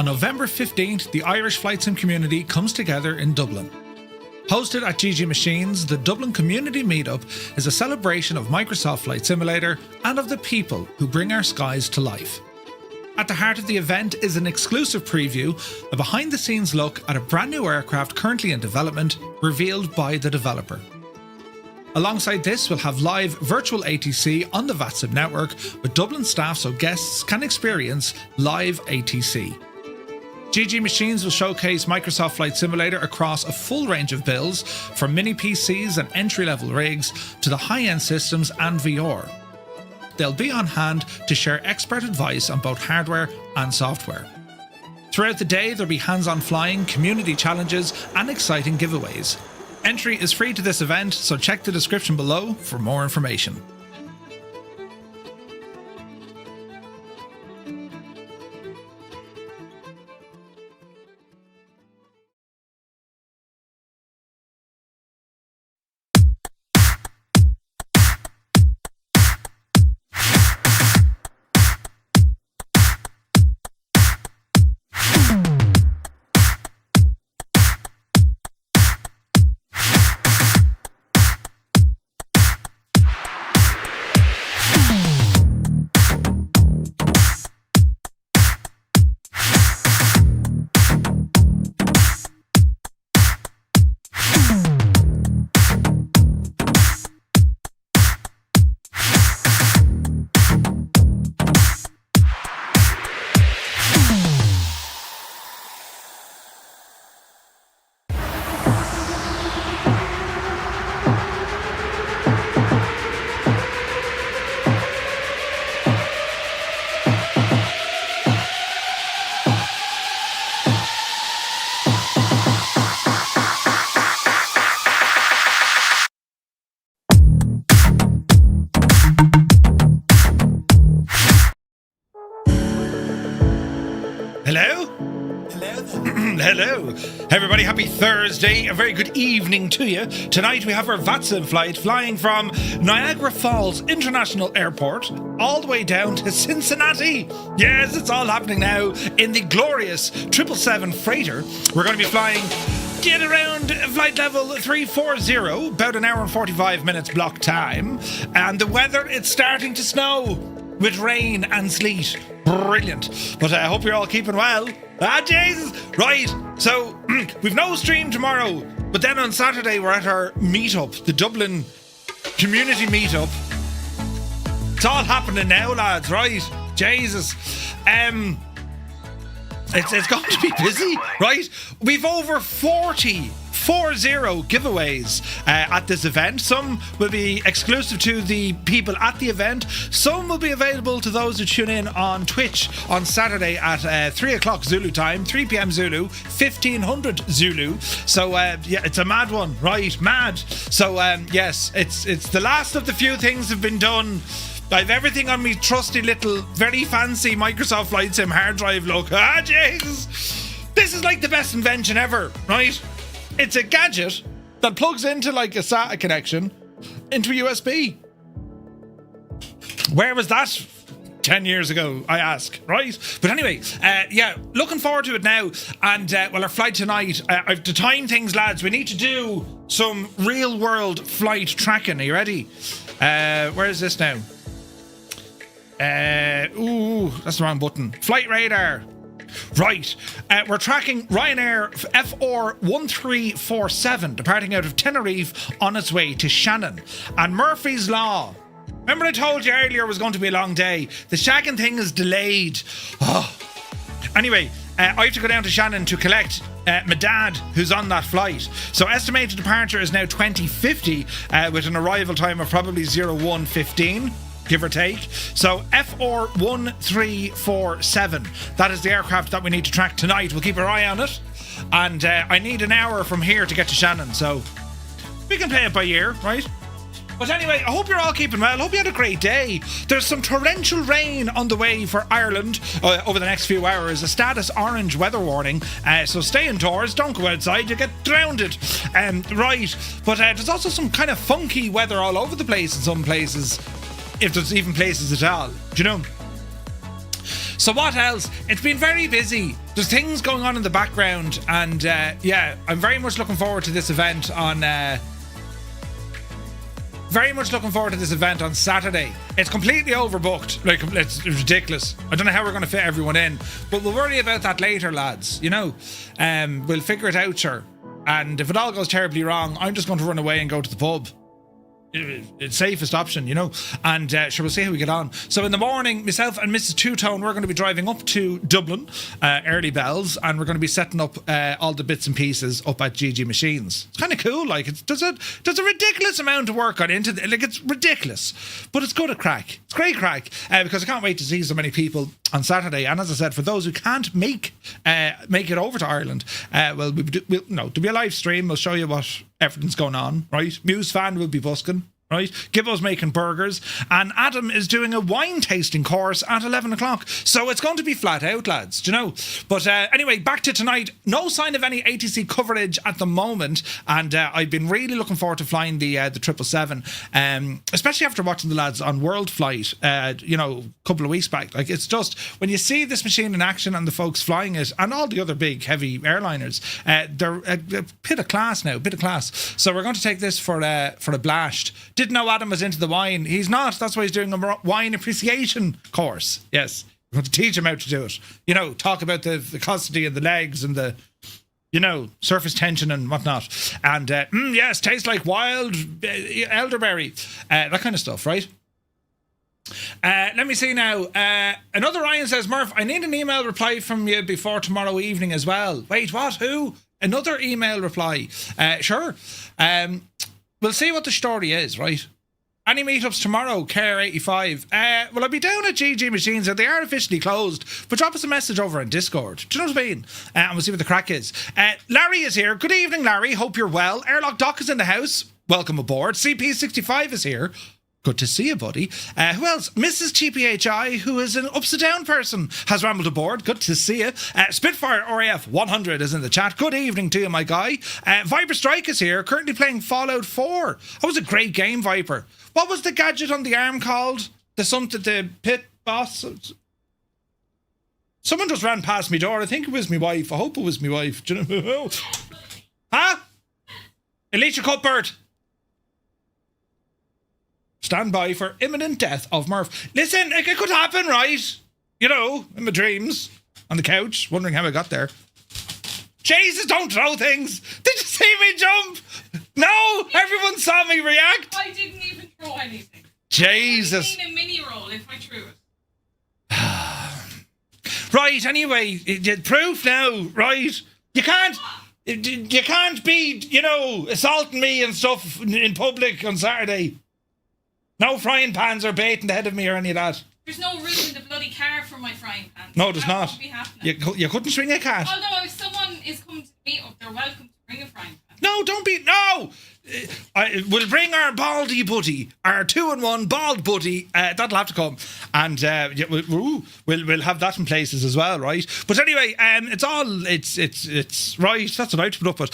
On November 15th, the Irish flight sim community comes together in Dublin. Hosted at GG Machines, the Dublin Community Meetup is a celebration of Microsoft Flight Simulator and of the people who bring our skies to life. At the heart of the event is an exclusive preview, a behind-the-scenes look at a brand new aircraft currently in development, revealed by the developer. Alongside this, we'll have live virtual ATC on the VATSIM Network with Dublin staff so guests can experience live ATC. GG Machines will showcase Microsoft Flight Simulator across a full range of builds, from mini PCs and entry-level rigs to the high-end systems and VR. They'll be on hand to share expert advice on both hardware and software. Throughout the day, there'll be hands-on flying, community challenges, and exciting giveaways. Entry is free to this event, so check the description below for more information. Hello, everybody, happy Thursday, a very good evening to you. Tonight we have our VATSIM flight flying from Niagara Falls International Airport all the way down to Cincinnati. Yes, it's all happening now in the glorious 777 freighter. We're going to be flying get around flight level 340, about an hour and 45 minutes block time. And the weather, it's starting to snow with rain and sleet. Brilliant. But I hope you're all keeping well. Ah, Jesus. Right. So, we've no stream tomorrow. But then on Saturday, we're at our meetup, the Dublin Community Meetup. It's all happening now, lads, right? Jesus. It's going to be busy, right? We've over 40 giveaways at this event. Some will be exclusive to the people at the event. Some will be available to those who tune in on Twitch on Saturday at 3 o'clock Zulu time, 3 p.m. Zulu, 1500 Zulu. So, yeah, it's a mad one, right? Mad. So, yes, it's the last of the few things have been done. I've everything on me trusty little, very fancy Microsoft Flight Sim hard drive look. Ah, Jesus! This is like the best invention ever, right? It's a gadget that plugs into like a SATA connection into a USB. Where was that 10 years ago, I ask, right? But anyway, yeah, looking forward to it now. And, well, our flight tonight, I've to time things, lads. We need to do some real-world flight tracking. Are you ready? Where is this now? Ooh, that's the wrong button. Flight radar. Right. We're tracking Ryanair FR1347 departing out of Tenerife on its way to Shannon. And Murphy's Law. Remember I told you earlier it was going to be a long day? The shagging thing is delayed. Oh. Anyway, I have to go down to Shannon to collect my dad, who's on that flight. So estimated departure is now 2050 with an arrival time of probably 01:15. Give or take. So FR1347, that is the aircraft that we need to track tonight. We'll keep our eye on it. And I need an hour from here to get to Shannon, so we can play it by ear, right? But anyway, I hope you're all keeping well. I hope you had a great day. There's some torrential rain on the way for Ireland over the next few hours. A status orange weather warning. So stay indoors. Don't go outside. You get drowned. Right. But there's also some kind of funky weather all over the place in some places. If there's even places at all. Do you know? So what else? It's been very busy. There's things going on in the background, and yeah, I'm very much looking forward to this event on Saturday. It's completely overbooked. Like, it's ridiculous. I don't know how we're going to fit everyone in, but we'll worry about that later, lads. You know, we'll figure it out, sure. And if it all goes terribly wrong, I'm just going to run away and go to the pub. It's safest option, you know, and sure, we'll see how we get on. So in the morning, myself and Mrs. Two-Tone, we're going to be driving up to Dublin, early bells, and we're going to be setting up all the bits and pieces up at GG Machines. It's kind of cool, like, there's a ridiculous amount of work on into like, it's ridiculous, but it's good at crack. It's great crack, because I can't wait to see so many people on Saturday. And as I said, for those who can't make it over to Ireland, well, there'll be a live stream. We'll show you what everything's going on, right? Muse Fan will be busking, right? Gibbo's making burgers, and Adam is doing a wine tasting course at 11 o'clock. So it's going to be flat out, lads, do you know? But anyway, back to tonight. No sign of any ATC coverage at the moment, and I've been really looking forward to flying the 777, especially after watching the lads on World Flight, you know, a couple of weeks back. Like, it's just, when you see this machine in action and the folks flying it, and all the other big, heavy airliners, they're a bit of class now, So we're going to take this for a blast. Didn't know Adam was into the wine. He's not. That's why he's doing a wine appreciation course. Yes. We're going to teach him how to do it. You know, talk about the custody and the legs and the, you know, surface tension and whatnot. And, yes, tastes like wild elderberry. That kind of stuff, right? Let me see now. Another Ryan says, Murph, I need an email reply from you before tomorrow evening as well. Wait, what? Who? Another email reply. Sure. We'll see what the story is, right? Any meetups tomorrow, KR85? Well, I'll be down at GG Machines, and they are officially closed, but drop us a message over on Discord. Do you know what I mean? And we'll see what the crack is. Larry is here. Good evening, Larry. Hope you're well. Airlock Doc is in the house. Welcome aboard. CP65 is here. Good to see you, buddy. Who else? Mrs. TPHI, who is an upside-down person, has rambled aboard. Good to see you. Spitfire RAF 100 is in the chat. Good evening to you, my guy. Viper Strike is here, currently playing Fallout 4. That was a great game, Viper. What was the gadget on the arm called? The pit boss? Someone just ran past my door. I think it was my wife. I hope it was my wife. Do you know? Huh? Alicia Cuthbert. Stand by for imminent death of Murph. Listen, it could happen, right? You know, in my dreams, on the couch, wondering how I got there. Jesus, don't throw things. Did you see me jump? No, everyone saw me react. I didn't even throw anything. Jesus. I would have been a mini roll if I threw it. Right, anyway, proof now, right? You can't be, you know, assaulting me and stuff in public on Saturday. No frying pans or bait in the head of me or any of that. There's no room in the bloody car for my frying pan. No, there's not. Won't be happening. You couldn't swing a cat. Although if someone is coming to meet up, they're welcome to bring a frying pan. No, don't be. No! We'll bring our baldy buddy, our 2-in-1 bald buddy. That'll have to come. And we'll have that in places as well, right? But anyway, it's right. That's what I have to put up with.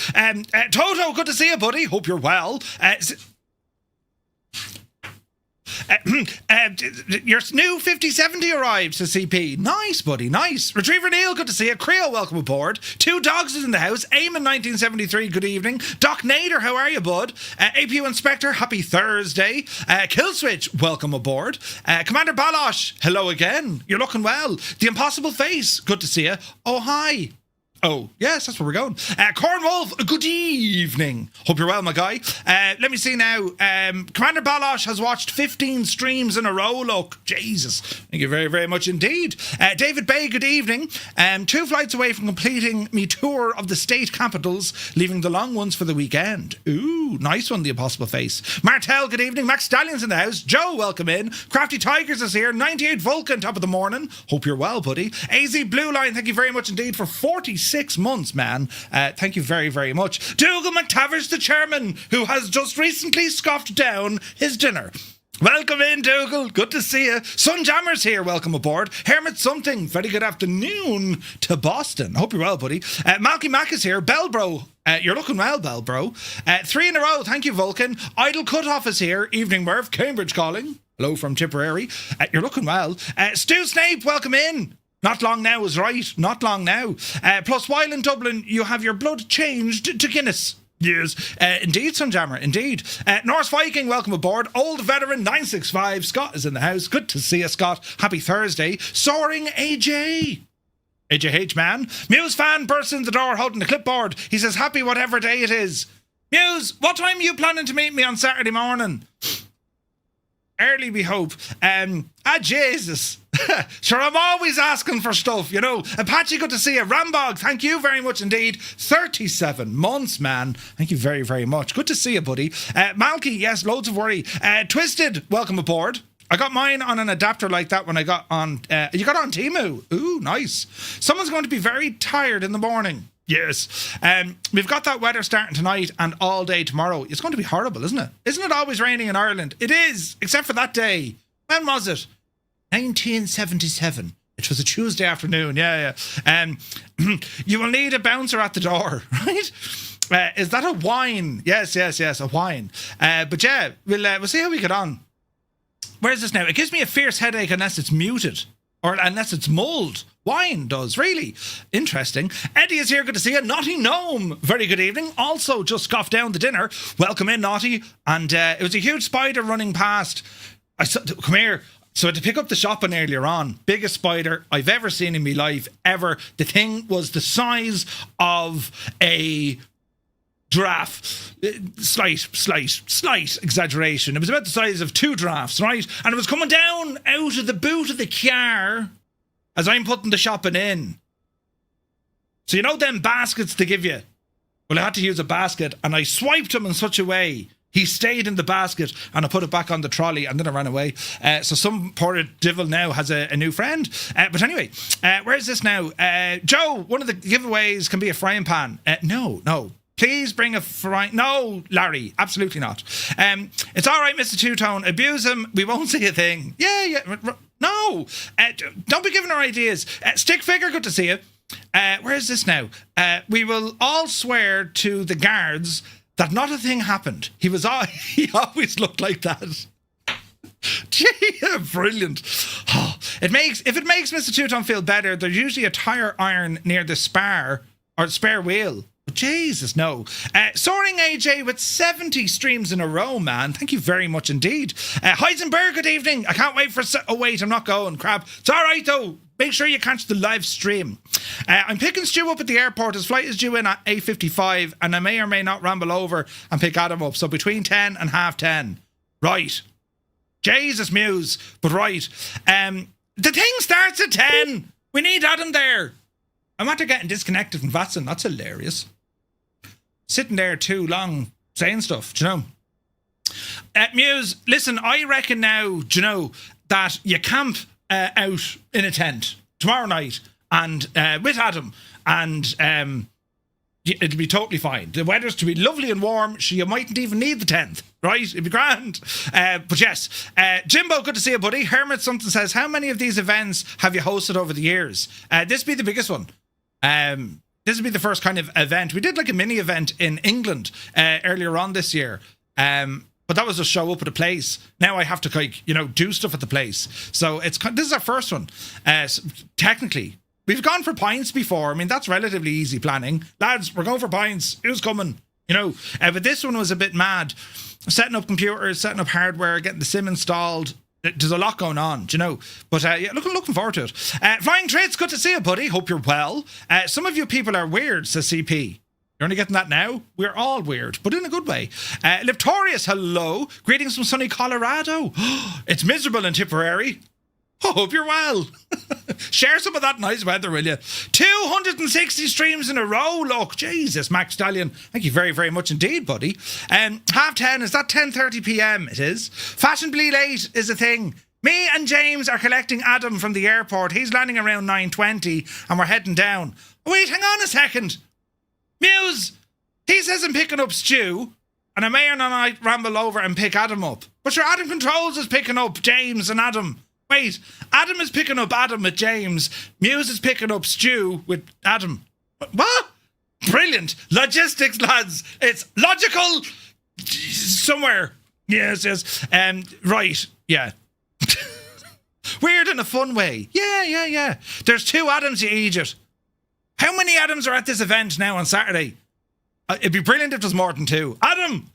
Toto, good to see you, buddy. Hope you're well. Your new 5070 arrived, says CP. Nice, buddy, nice. Retriever Neil, good to see you. Creo, welcome aboard. Two Dogs is in the house. Eamon 1973, good evening. Doc Nader, how are you, bud? APU Inspector, happy Thursday. Killswitch, welcome aboard. Commander Balosh, hello again. You're looking well. The Impossible Face, good to see you. Oh, hi. Oh, yes, that's where we're going. Corn Wolf, good evening. Hope you're well, my guy. Let me see now. Commander Balosh has watched 15 streams in a row. Look, Jesus. Thank you very, very much indeed. David Bay, good evening. 2 flights away from completing me tour of the state capitals, leaving the long ones for the weekend. Ooh, nice one, the Impossible Face. Martel, good evening. Max Stallion's in the house. Joe, welcome in. Crafty Tigers is here. 98 Vulcan, top of the morning. Hope you're well, buddy. AZ Blue Line, thank you very much indeed for 46 months, man. Thank you very, very much. Dougal McTavish, the chairman, who has just recently scoffed down his dinner. Welcome in, Dougal. Good to see you. Sunjammer's here. Welcome aboard. Hermit Something. Very good afternoon to Boston. Hope you're well, buddy. Malky Mac is here. Bellbro. You're looking well, Bellbro. 3 in a row. Thank you, Vulcan. Idle Cutoff is here. Evening, Murph. Cambridge calling. Hello from Tipperary. You're looking well. Stu Snape, welcome in. Not long now is right. Not long now. Plus, while in Dublin, you have your blood changed to Guinness. Yes, indeed, Sunjammer, indeed. Norse Viking, welcome aboard. Old veteran 965, Scott is in the house. Good to see you, Scott. Happy Thursday. Soaring AJ. AJH, man. Muse fan bursts in the door holding the clipboard. He says, happy whatever day it is. Muse, what time are you planning to meet me on Saturday morning? Early, we hope. Jesus. Sure, I'm always asking for stuff, you know. Apache, good to see you. Rambog, thank you very much indeed. 37 months, man. Thank you very, very much. Good to see you, buddy. Malky, yes, loads of worry. Twisted, welcome aboard. I got mine on an adapter like that when I got on... you got on Temu. Ooh, nice. Someone's going to be very tired in the morning. Yes. We've got that weather starting tonight and all day tomorrow. It's going to be horrible, isn't it? Isn't it always raining in Ireland? It is, except for that day. When was it? 1977. It was a Tuesday afternoon. Yeah. You will need a bouncer at the door, right? Is that a wine? Yes, a wine. But yeah, we'll see how we get on. Where is this now? It gives me a fierce headache unless it's muted. Or unless it's mulled. Wine does, really. Interesting. Eddie is here, good to see you. Naughty Gnome, very good evening. Also just scoffed down the dinner. Welcome in, Naughty. And it was a huge spider running past. Come here. So I had to pick up the shopping earlier on. Biggest spider I've ever seen in my life, ever. The thing was the size of a giraffe. Slight exaggeration. It was about the size of 2 giraffes, right? And it was coming down out of the boot of the car as I'm putting the shopping in. So you know them baskets they give you? Well, I had to use a basket and I swiped him in such a way he stayed in the basket and I put it back on the trolley and then I ran away. So some poor devil now has a new friend. But anyway, where is this now? Joe, one of the giveaways can be a frying pan. No. Please bring a frying... No, Larry, absolutely not. It's all right, Mr. Two-Tone. Abuse him. We won't say a thing. Yeah. No. Don't be giving her ideas. Stick figure, good to see you. Where is this now? We will all swear to the guards that not a thing happened. He always looked like that. Gee, brilliant. If it makes Mr. Two-Tone feel better, there's usually a tire iron near the spare wheel. Jesus, no. Soaring AJ with 70 streams in a row, man. Thank you very much indeed. Heisenberg, good evening. I can't wait for... Oh, wait, I'm not going. Crap. It's all right, though. Make sure you catch the live stream. I'm picking Stu up at the airport. His flight is due in at 8:55, and I may or may not ramble over and pick Adam up. So between 10 and 10:30. Right. Jesus, Muse. But right. The thing starts at 10. We need Adam there. I'm after getting disconnected from VATSIM. That's hilarious. Sitting there too long saying stuff, do you know? Muse, listen, I reckon now, do you know, that you camp out in a tent tomorrow night and with Adam and it'll be totally fine. The weather's to be lovely and warm, so you mightn't even need the tent, right? It'd be grand. But yes, Jimbo, good to see you, buddy. Hermit something says, how many of these events have you hosted over the years? This would be the biggest one. This would be the first kind of event. We did like a mini event in England earlier on this year. But that was just show up at a place. Now I have to do stuff at the place. So this is our first one. Technically, we've gone for pints before. I mean, that's relatively easy planning. Lads, we're going for pints. Who's coming? But this one was a bit mad. Setting up computers, setting up hardware, getting the SIM installed. There's a lot going on, do you know? But looking forward to it. Flying Traits, good to see you, buddy. Hope you're well. Some of you people are weird, says CP. You're only getting that now? We're all weird, but in a good way. Liptorius, hello. Greetings from sunny Colorado. It's miserable in Tipperary. Hope you're well. Share some of that nice weather, will you? 260 streams in a row. Look, Jesus, Max Stallion. Thank you very, very much indeed, buddy. 10:30, is that 10:30 p.m? It is. Fashionably late is a thing. Me and James are collecting Adam from the airport. He's landing around 9:20 and we're heading down. Oh, wait, hang on a second. Muse, he says I'm picking up Stu and I may or not ramble over and pick Adam up. But sure, Adam Controls is picking up James and Adam. Wait, Adam is picking up Adam with James. Muse is picking up Stu with Adam. What? Brilliant. Logistics, lads. It's logical somewhere. Yes. Right, yeah. Weird in a fun way. Yeah. There's 2 Adams, you idiot. How many Adams are at this event now on Saturday? It'd be brilliant if there's more than 2. Adam!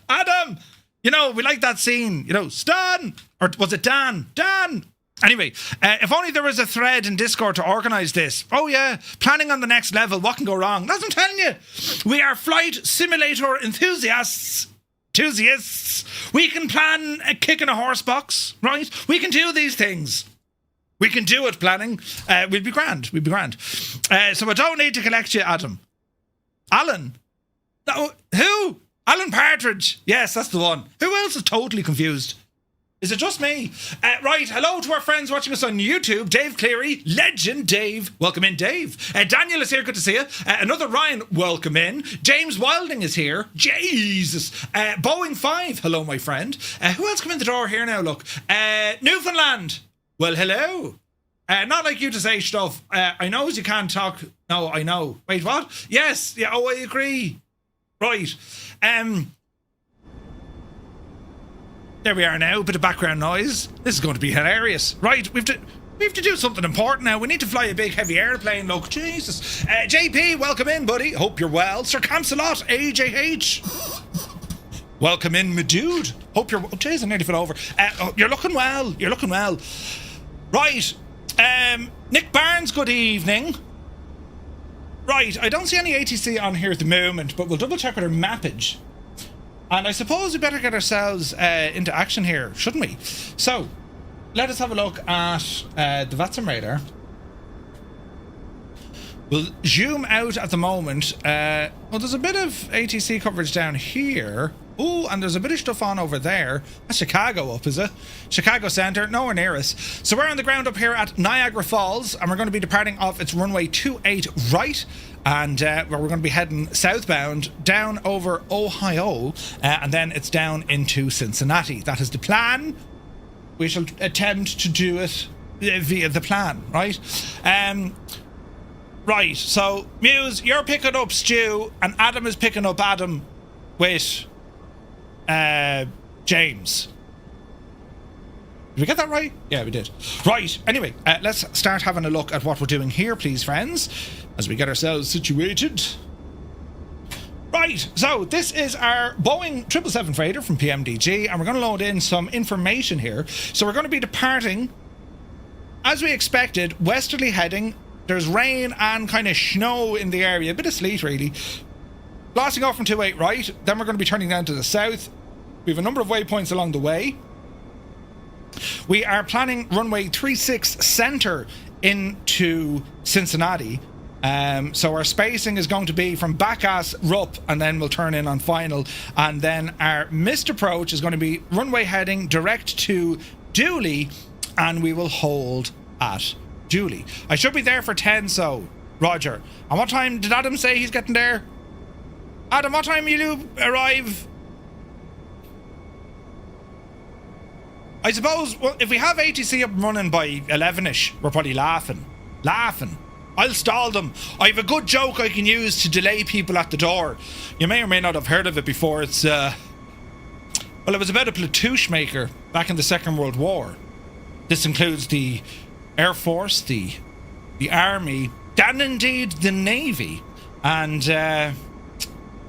Adam! You know, we like that scene. You know, Stan! Or was it Dan? Dan! Anyway, if only there was a thread in Discord to organise this. Oh yeah, planning on the next level. What can go wrong? That's what I'm telling you. We are flight simulator enthusiasts. We can plan a kick in a horse box, right? We can do these things. We can do it, planning. We'd be grand. So I don't need to collect you, Adam. Alan? No, who? Alan Partridge. Yes, that's the one. Who else is totally confused? Is it just me? Right, hello to our friends watching us on YouTube. Dave Cleary, legend Dave. Welcome in, Dave. Daniel is here, good to see you. Another Ryan, welcome in. James Wilding is here. Jesus. Boeing 5, hello, my friend. Who else come in the door here now, look? Newfoundland. Well, hello. Not like you to say stuff. I know you can't talk. No, I know. Wait, what? Yes. Yeah, oh, I agree. Right. There we are now, a bit of background noise. This is going to be hilarious. Right, we have to do something important now. We need to fly a big heavy airplane, look. Jesus. JP, welcome in, buddy. Hope you're well. Sir Camsalot, AJH. Welcome in, my dude. Hope you're... Oh, jeez, I nearly fell over. You're looking well. Right. Nick Barnes, good evening. Right, I don't see any ATC on here at the moment, but we'll double check with our mappage. And I suppose we better get ourselves into action here, shouldn't we? So, let us have a look at the VATSIM radar. We'll zoom out at the moment. Well, there's a bit of ATC coverage down here. Oh, and there's a bit of stuff on over there. That's Chicago up, is it? Chicago Centre, nowhere near us. So we're on the ground up here at Niagara Falls, and we're going to be departing off its runway 28 right. And we're going to be heading southbound down over Ohio, and then it's down into Cincinnati. That is the plan. We shall attempt to do it via the plan, right? Right, so Muse, you're picking up Stu, and Adam is picking up Adam with James. Did we get that right? Yeah, we did. Right, anyway, let's start having a look at what we're doing here, please, friends, as we get ourselves situated. Right, so this is our Boeing 777 freighter from PMDG, and we're going to load in some information here. So we're going to be departing, as we expected, westerly heading. There's rain and kind of snow in the area, a bit of sleet really. Blasting off from 28 right, then we're going to be turning down to the south. We have a number of waypoints along the way. We are planning runway 36 center into Cincinnati. So our spacing is going to be from Backass, Rupp, and then we'll turn in on final. And then our missed approach is going to be runway heading direct to Dooley, and we will hold at Dooley. I should be there for 10, so Roger. And what time did Adam say he's getting there? Adam, what time will you arrive? I suppose, well, if we have ATC up and running by 11ish, we're probably laughing. I'll stall them. I have a good joke I can use to delay people at the door. You may or may not have heard of it before. It's, well, it was about a platoosh maker back in the Second World War. This includes the Air Force, the Army, and indeed the Navy. And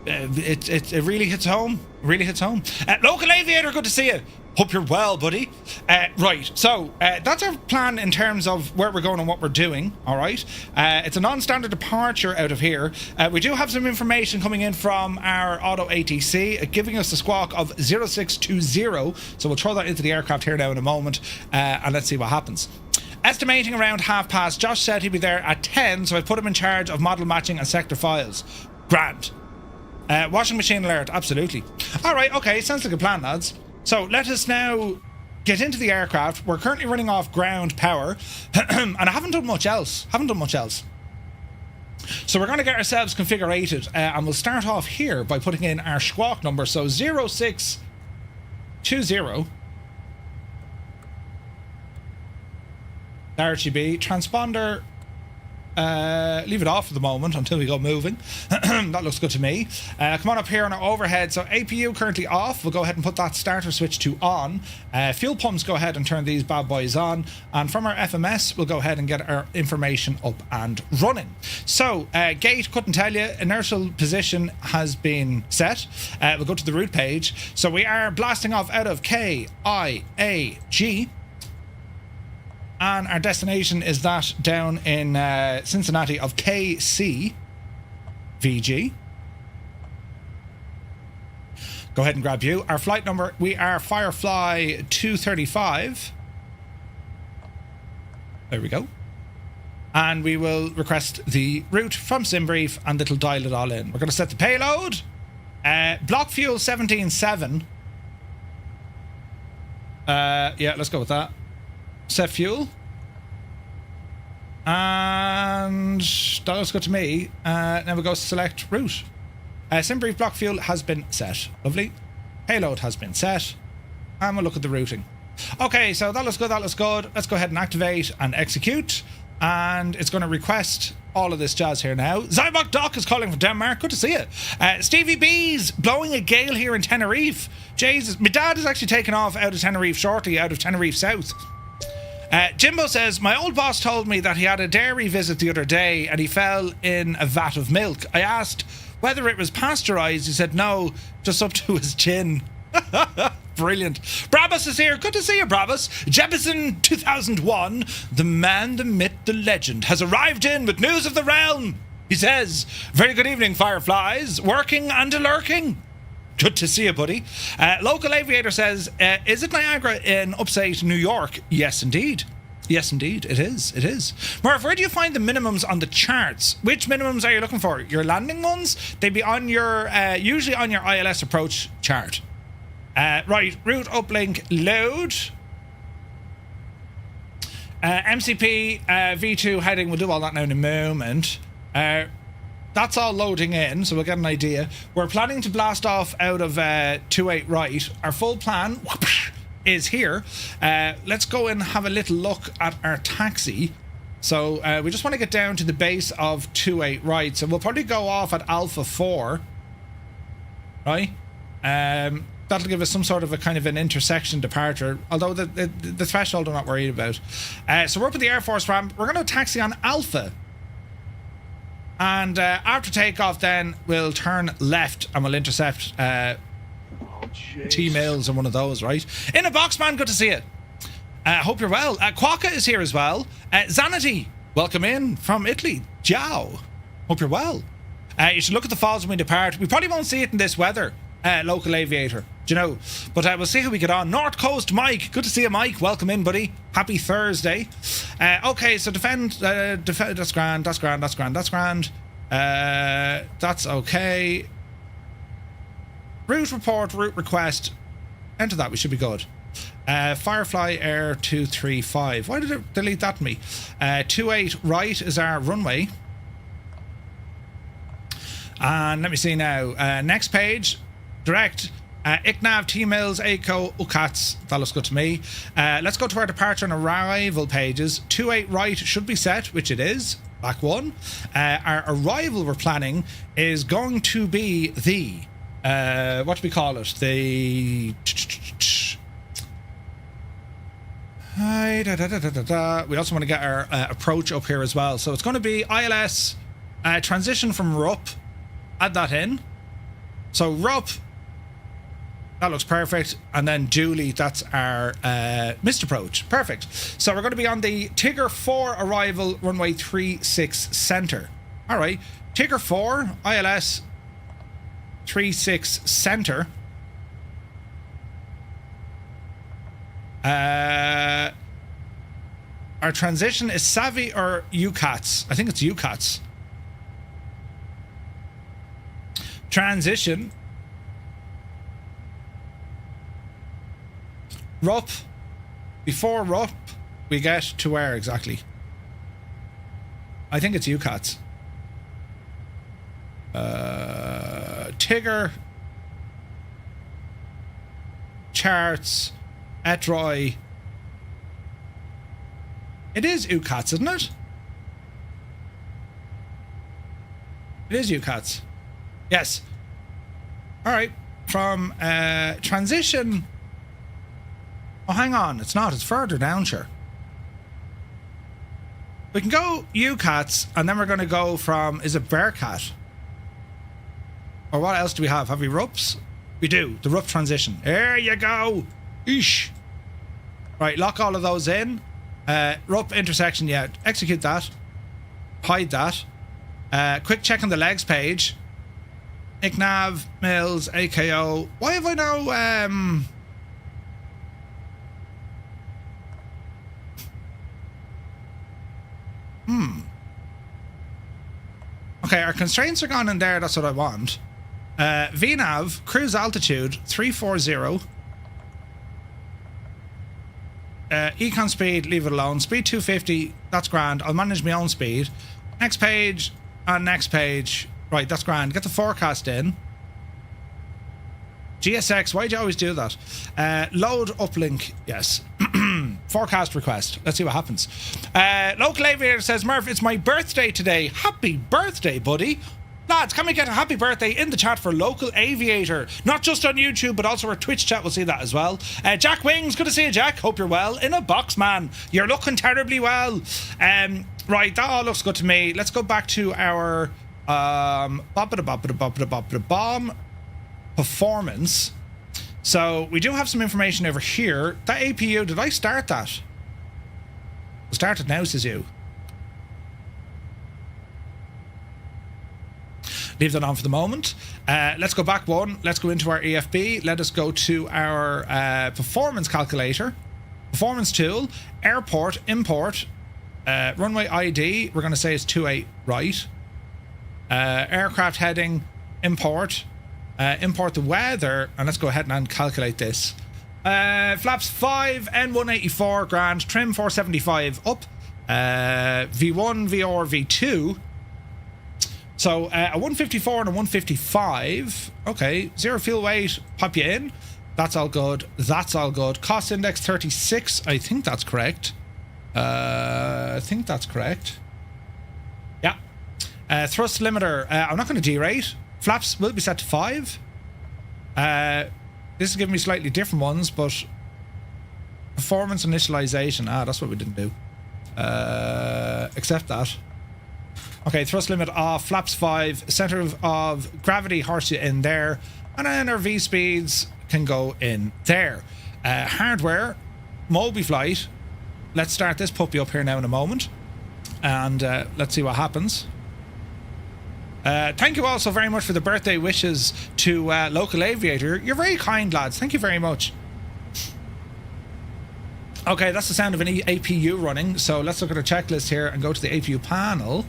it really hits home. Local aviator, good to see you. Hope you're well, buddy. Right, so that's our plan in terms of where we're going and what we're doing, all right? It's a non-standard departure out of here. We do have some information coming in from our auto ATC, giving us a squawk of 0620, so we'll throw that into the aircraft here now in a moment, and let's see what happens. Estimating around past. Josh said he'd be there at 10, so I put him in charge of model matching and sector files. Grand. Washing machine alert, absolutely. All right, okay, sounds like a plan, lads. So let us now get into the aircraft. We're currently running off ground power, and I haven't done much else. So we're going to get ourselves configurated, and we'll start off here by putting in our squawk number. So 0620. RTB transponder Leave it off for the moment until we go moving. That looks good to me. Come on up here on our overhead. So APU currently off. We'll go ahead and put that starter switch to on. Fuel pumps, go ahead and turn these bad boys on. And from our FMS, we'll go ahead and get our information up and running. So gate, couldn't tell you. Inertial position has been set. We'll go to the route page. So we are blasting off out of KIAG. And our destination is that down in Cincinnati of KCVG. Go ahead and grab you. Our flight number, we are Firefly 235. There we go. And we will request the route from SimBrief and it'll dial it all in. We're going to set the payload. Block fuel 17.7. Yeah, let's go with that. Set fuel. And that looks good to me. Now we go select route. SimBrief block fuel has been set. Lovely. Payload has been set. And we'll look at the routing. Okay, so that looks good, that looks good. Let's go ahead and activate and execute. And it's going to request all of this jazz here now. Zybok Doc is calling from Denmark. Good to see you. Stevie B's blowing a gale here in Tenerife. Jesus, my dad is actually taking off out of Tenerife shortly, out of Tenerife South. Jimbo says, my old boss told me that he had a dairy visit the other day and he fell in a vat of milk. I asked whether it was pasteurized. He said no, just up to his chin. Brilliant. Brabus is here. Good to see you, Brabus. Jebison 2001, the man, the myth, the legend, has arrived in with news of the realm. He says, very good evening, Fireflies. Working and lurking. Good to see you, buddy. Local aviator says, is it Niagara in upstate New York? Yes, indeed. Yes, indeed. It is. It is. Murph, where do you find the minimums on the charts? Which minimums are you looking for? Your landing ones? They'd be on your, usually on your ILS approach chart. Right, route uplink load. MCP V2 heading, we'll do all that now in a moment. That's all loading in, so we'll get an idea. We're planning to blast off out of 28 right. Our full plan is here. Let's go and have a little look at our taxi. So we just want to get down to the base of 28 right. So we'll probably go off at Alpha 4. Right? That'll give us some sort of a kind of an intersection departure, although the threshold I'm not worried about. So we're up at the Air Force ramp. We're going to taxi on Alpha. And after takeoff, then we'll turn left and we'll intercept TMILS or one of those, right? In a box, man. Good to see you. Hope you're well. Quokka is here as well. Zanity, welcome in from Italy. Ciao. Hope you're well. You should look at the falls when we depart. We probably won't see it in this weather, local aviator. Do you know? But we'll see how we get on. North Coast Mike. Good to see you, Mike. Welcome in, buddy. Happy Thursday. Okay, so defend. That's grand. That's grand. That's grand. That's grand. That's okay. Route report. Route request. Enter that. We should be good. Firefly Air 235. Why did it delete that to me? 28 right is our runway. And let me see now. Next page. Direct. IKNAV, TMILS, ACO, UKATS. That looks good to me. Let's go to our departure and arrival pages. 28 right should be set, which it is. Back one. Our arrival we're planning is going to be the... what do we call it? The... We also want to get our approach up here as well. So it's going to be ILS, transition from RUP. Add that in. So RUP... That looks perfect. And then Julie, that's our missed approach. Perfect. So we're going to be on the Tigger 4 arrival, runway 36 center. All right. Tigger 4, ILS 36 center. Our transition is Savvy or UKATS? I think it's UKATS. Transition. RUP. Before RUP, we get to where exactly? I think it's UKATS. Tigger. Charts. Etroy. It is UKATS, isn't it? It is UKATS. Yes. All right. From transition. Oh, hang on. It's not. It's further down, sure. We can go UKATS, and then we're going to go from, is it Bearcat? Or what else do we have? Have we RUPs? We do. The RUP transition. There you go. Eesh. Right, lock all of those in. RUP intersection, yeah. Execute that. Hide that. Quick check on the legs page. IKNAV, MILS, AKO. Why have I now... Okay, our constraints are gone in there. That's what I want. VNAV, cruise altitude, 340. Econ speed, leave it alone. Speed 250, that's grand. I'll manage my own speed. Next page and next page. Right, that's grand. Get the forecast in. GSX, why'd you always do that? Load uplink, yes. Forecast request. Let's see what happens. Local aviator says, Murph, it's my birthday today. Happy birthday, buddy. Lads, can we get a happy birthday in the chat for Local Aviator? Not just on YouTube, but also our Twitch chat. We'll see that as well. Jack Wings, good to see you, Jack. Hope you're well. In a box, man. You're looking terribly well. Right, that all looks good to me. Let's go back to our bomb performance. So we do have some information over here. That APU, did I start that? Start it now, says you. Leave that on for the moment. Let's go back one. Let's go into our EFB. Let us go to our performance calculator. Performance tool. Airport. Import. Runway ID. We're going to say it's 28 right. Aircraft heading. Import. Import the weather. And let's go ahead and calculate this. Flaps 5. N184 grand. Trim 475 up. V1, VR, V2. So a 154 and a 155. Okay, zero fuel weight, pop you in. That's all good. That's all good. Cost index 36. I think that's correct. Yeah. Thrust limiter. I'm not going to derate. Flaps will be set to 5. This is giving me slightly different ones, but performance initialization. That's what we didn't do. Accept that. Okay, thrust limit off, flaps 5, center of gravity horse you in there, and then our V speeds can go in there. Hardware, MobiFlight. Let's start this puppy up here now in a moment, and let's see what happens. Thank you all so very much for the birthday wishes to Local Aviator. You're very kind, lads. Thank you very much. Okay, that's the sound of an APU running, so let's look at our checklist here and go to the APU panel.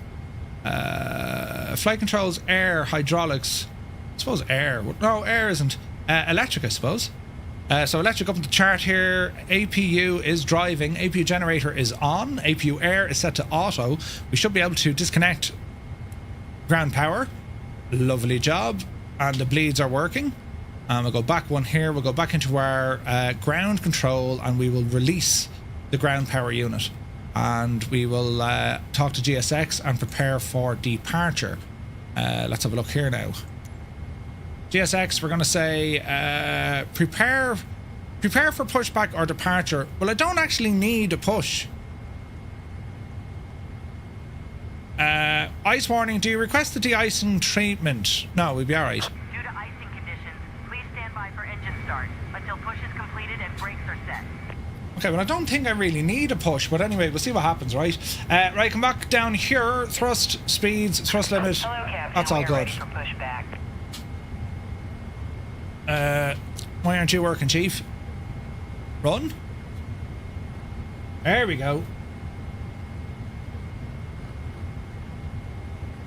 Flight controls, air, hydraulics. I suppose air. No, air isn't. Electric, I suppose. So electric up in the chart here. APU is driving. APU generator is on. APU air is set to auto. We should be able to disconnect ground power. Lovely job. And the bleeds are working. We'll go back one here. We'll go back into our ground control and we will release the ground power unit. And we will talk to GSX and prepare for departure. Let's have a look here now. GSX, we're going to say prepare for pushback or departure. Well, I don't actually need a push. Ice warning, do you request the de-icing treatment? No, we'll be alright. Due to icing conditions, please stand by for engine start until push is completed and brakes are set. Okay, well, I don't think I really need a push, but anyway, we'll see what happens, right? Right, come back down here. Thrust, speeds, thrust limit. Hello, Captain. That's all good. For pushback. Why aren't you working, Chief? Run. There we go.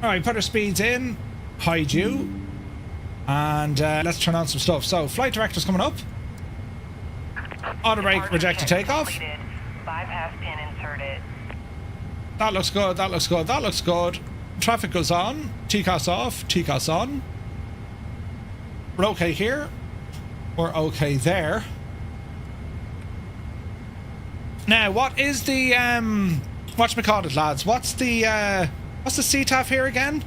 Alright, put our speeds in. Hide you. And let's turn on some stuff. So, flight director's coming up. Auto brake, reject to takeoff. Bypass pin inserted. That looks good, that looks good, that looks good. Traffic goes on. TCOS off, TCOS on. We're okay here. We're okay there. Now, what is the whatchamacallit, lads? What's the CTAF here again?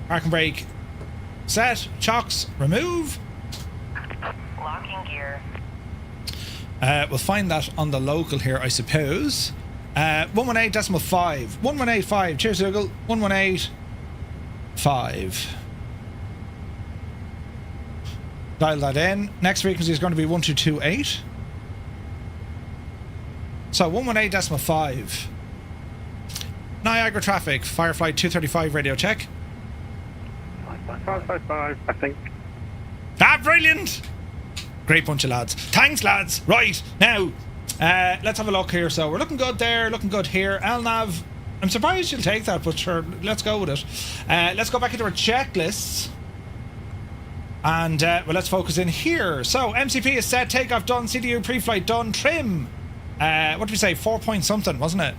Parking brake. Set. Chocks. Remove. Locking gear. We'll find that on the local here, I suppose. 118.5. 1185. Cheers, Google. 118.5. Dial that in. Next frequency is going to be 1228. So 118.5. Niagara traffic. Firefly 235 radio check. 555, I think. Ah, brilliant! Great bunch of lads. Thanks, lads. Right, now, let's have a look here. So we're looking good there, looking good here. LNAV, I'm surprised you'll take that, but sure, let's go with it. Let's go back into our checklists. And, well, let's focus in here. So, MCP is set, takeoff done, CDU pre-flight done, trim. What did we say? 4 point something, wasn't it?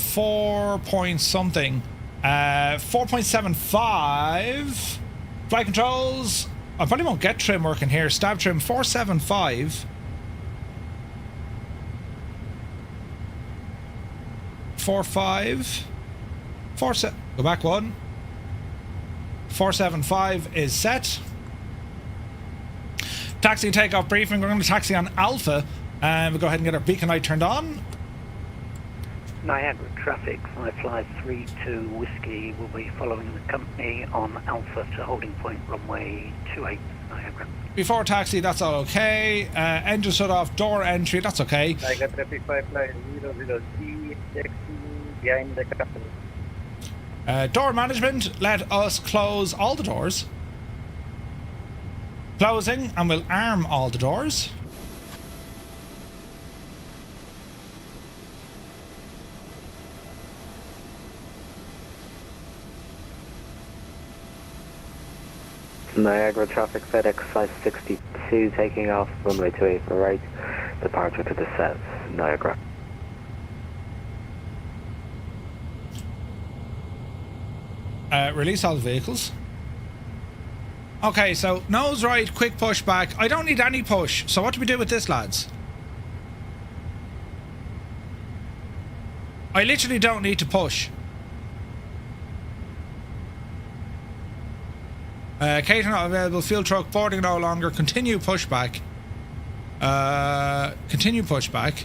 4 point something. 4.75. Flight controls. I probably won't get trim working here. Stab trim 475. 45. Go back one. 475 is set. Taxi and takeoff briefing. We're going to taxi on Alpha. And we'll go ahead and get our beacon light turned on. Niagara traffic, Firefly 32 Whiskey will be following the company on Alpha to holding point runway 28 Niagara. Before taxi, that's all okay. Engine shut off, door entry, that's okay. Niagara traffic, Firefly 00C, behind the company. Door management, let us close all the doors. Closing, and we'll arm all the doors. Niagara traffic FedEx 562 taking off runway 28 for right, departure to the south, Niagara. Release all the vehicles. Okay, so nose right, quick push back. I don't need any push, so what do we do with this, lads? I literally don't need to push. Cater not available, fuel truck, boarding no longer, continue pushback. Continue pushback.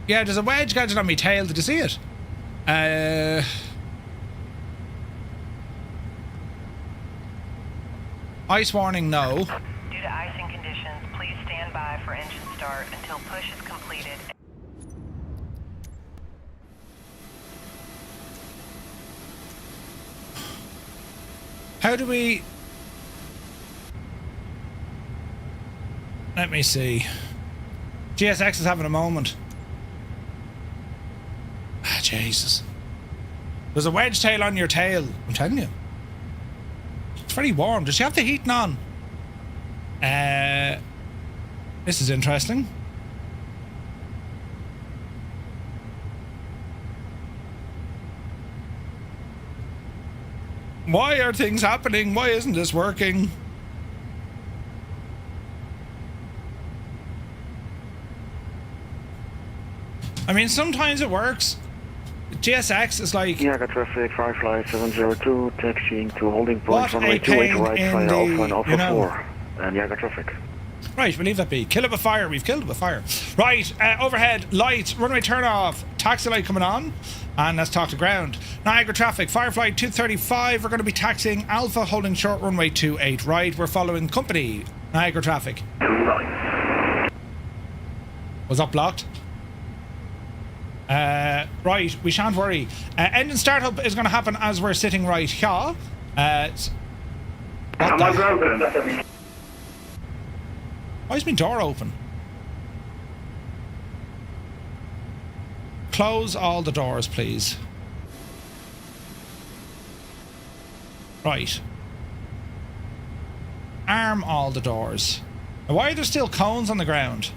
Yeah, there's a wedge gadget on my tail, did you see it? Ice warning, no. Due to icing conditions, please stand by for engine start until push is completed. How do we... Let me see. GSX is having a moment. Ah, Jesus. There's a wedge tail on your tail, I'm telling you. It's very warm. Does she have the heating on? This is interesting. Why are things happening? Why isn't this working? I mean, sometimes it works. GSX is like... Niagara traffic, Firefly 702, taxiing to holding point runway 28 pain right, in fire the, Alpha and Alpha you know. 4, Niagara traffic. Right, we'll leave that be. Kill it with fire. We've killed it with fire. Right, overhead, lights, runway turn off, taxi light coming on, and let's talk to ground. Niagara traffic, Firefly 235, we're going to be taxiing Alpha, holding short runway 28 right. We're following company, Niagara traffic. Was that blocked? Right, we shan't worry. Engine startup is going to happen as we're sitting right here. Why is my door open? Close all the doors, please. Right. Arm all the doors. Now, why are there still cones on the ground?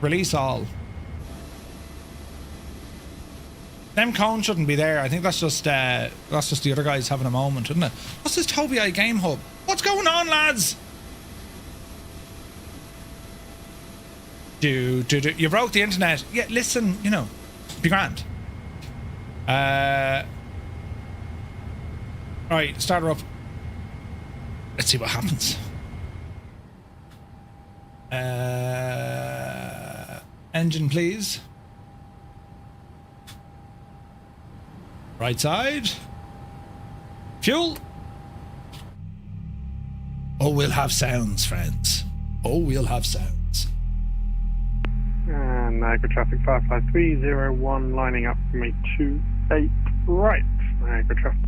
Release all. Them cones shouldn't be there. I think that's just the other guys having a moment, isn't it? What's this Toby I Game Hub? What's going on, lads? You broke the internet. Yeah, listen, you know, be grand. Right, start her up. Let's see what happens. Engine, please. Right side. Fuel. Oh, we'll have sounds, friends. Oh, we'll have sounds. Niagara traffic 55301 lining up for me 28 right. Niagara traffic.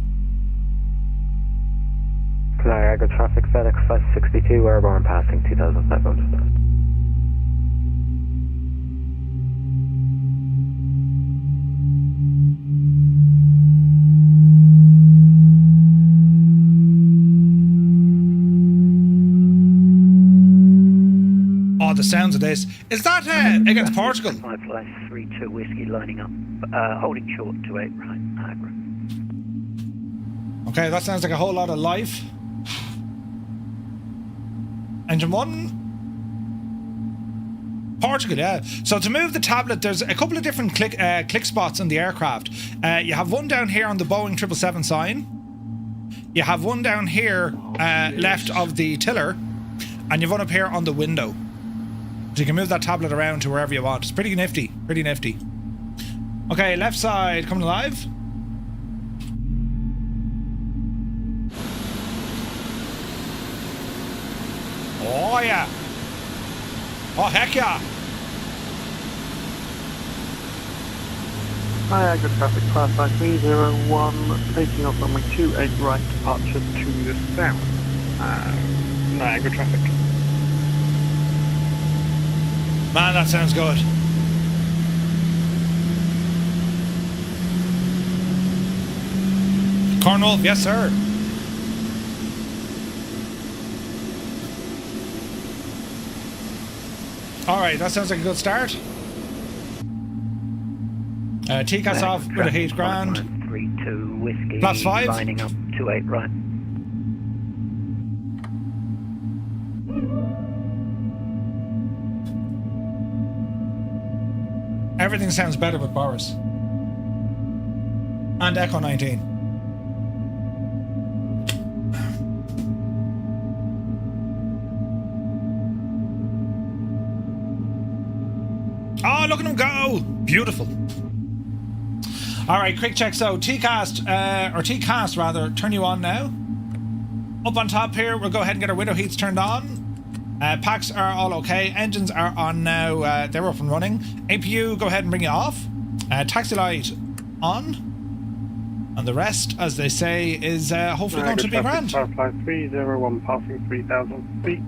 Niagara traffic FedEx 562 airborne passing 2500. Oh, the sounds of this. Is that against Portugal? 532 whiskey lining up, holding short 28 right, Niagara. Okay, that sounds like a whole lot of life. Engine 1. Portugal, yeah. So to move the tablet, there's a couple of different click spots on the aircraft. You have one down here on the Boeing 777 sign. You have one down here left of the tiller. And you've one up here on the window. So you can move that tablet around to wherever you want. It's pretty nifty. Pretty nifty. Okay, left side coming alive. Oh yeah. Oh heck yeah. Niagara traffic 55301 taking off runway 28 right, departure to the south. Niagara traffic. Man, that sounds good. Cornwall, yes sir. Alright, that sounds like a good start. TCAS off with a heat ground. 32 whiskey +5. lining up 28 right. Everything sounds better with Boris. And Echo 19. Oh, look at him go! Beautiful. Alright, quick check. So, TCAST rather, turn you on now. Up on top here, we'll go ahead and get our window heats turned on. Packs are all okay. Engines are on now. They're up and running. APU, go ahead and bring it off. Taxi light on. And the rest, as they say, is hopefully going to be grand. Firefly 301 passing 3,000 feet,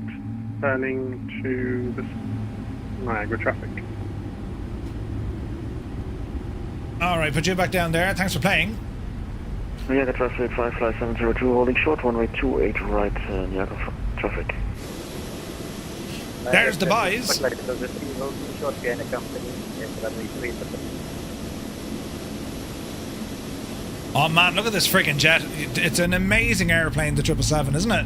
turning to the Niagara traffic. Alright, put you back down there. Thanks for playing. Niagara traffic Firefly 702 holding short, runway 28 right, Niagara traffic. There's the boys. Oh man, look at this friggin' jet. It's an amazing airplane, the 777, isn't it?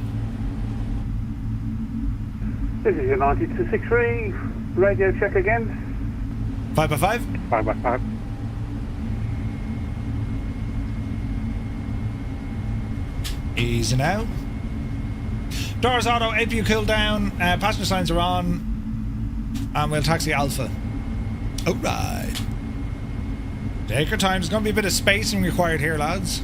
This is your 9263, radio check again. 5x5? 5x5. Easy now. Doors auto, APU cool down, passenger signs are on, and we'll taxi Alpha. Alright. Take your time, there's going to be a bit of spacing required here, lads.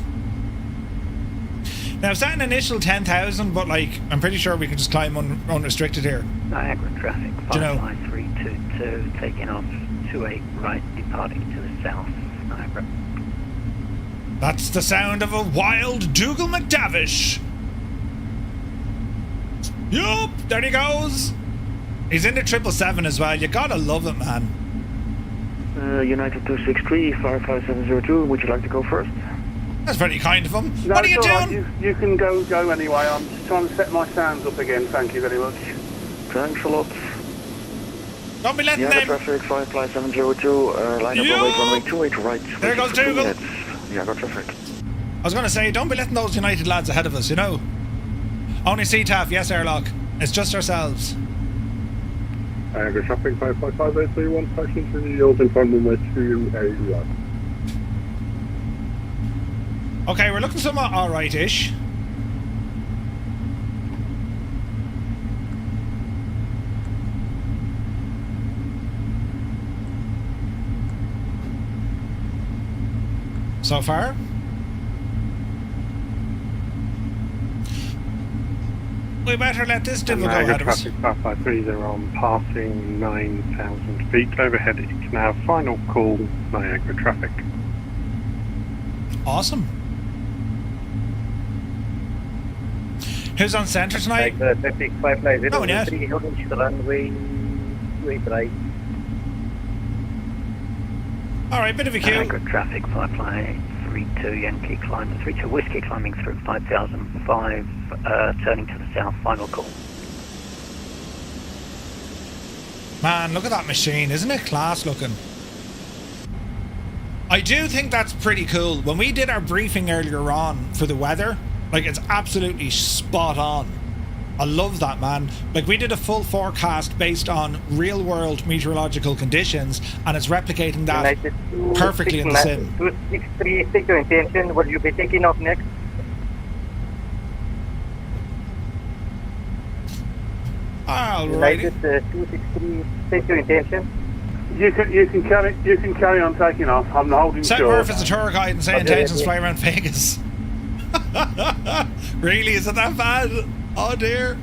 Now, it's at an initial 10,000, but like, I'm pretty sure we can just climb unrestricted here. Niagara traffic, Do you know? 55322, taking off 28 right, departing to the south, Niagara. That's the sound of a wild Dougal McDavish. Yup, there he goes. He's in the 777 as well. You gotta love it, man. United 263, Firefly 702, would you like to go first? That's very kind of him. No, What are you it's all doing? right. You can go anyway. I'm just trying to set my sounds up again. Thank you very much. Thanks a lot. Don't be letting Niagara them. traffic Firefly 702, line up runway 28 right. There goes Dougal. Niagara traffic. I was gonna say, don't be letting those United lads ahead of us, you know. Only CTAF, yes, airlock. It's just ourselves. Niagara traffic 55531, passenger yields in front of runway 28 right. Okay, we're looking somewhat alright-ish. So far. We better let this devil go ahead of us. Traffic 553, they're on passing 9,000 feet overhead IKNAV. Final call, Niagara traffic. Awesome. Who's on centre tonight? Traffic 550, Oh, yes. holding to the runway 28 right. Alright, bit of a queue. Niagara traffic, Firefly 32 Yankee climber 32 Whiskey climbing through 5005, turning to the south, final call. Man, look at that machine, isn't it class looking? I do think that's pretty cool. When we did our briefing earlier on for the weather, like, it's absolutely spot on. I love that, man. Like, we did a full forecast based on real world meteorological conditions, and it's replicating that perfectly in the sim. 263, stick to intention. Will you be taking off next? Alright. United 263, stick to intention. You can carry on taking off. I'm holding Send short. Murph as a tour guide and say intentions fly around Vegas. Really? Is it that bad? Oh dear.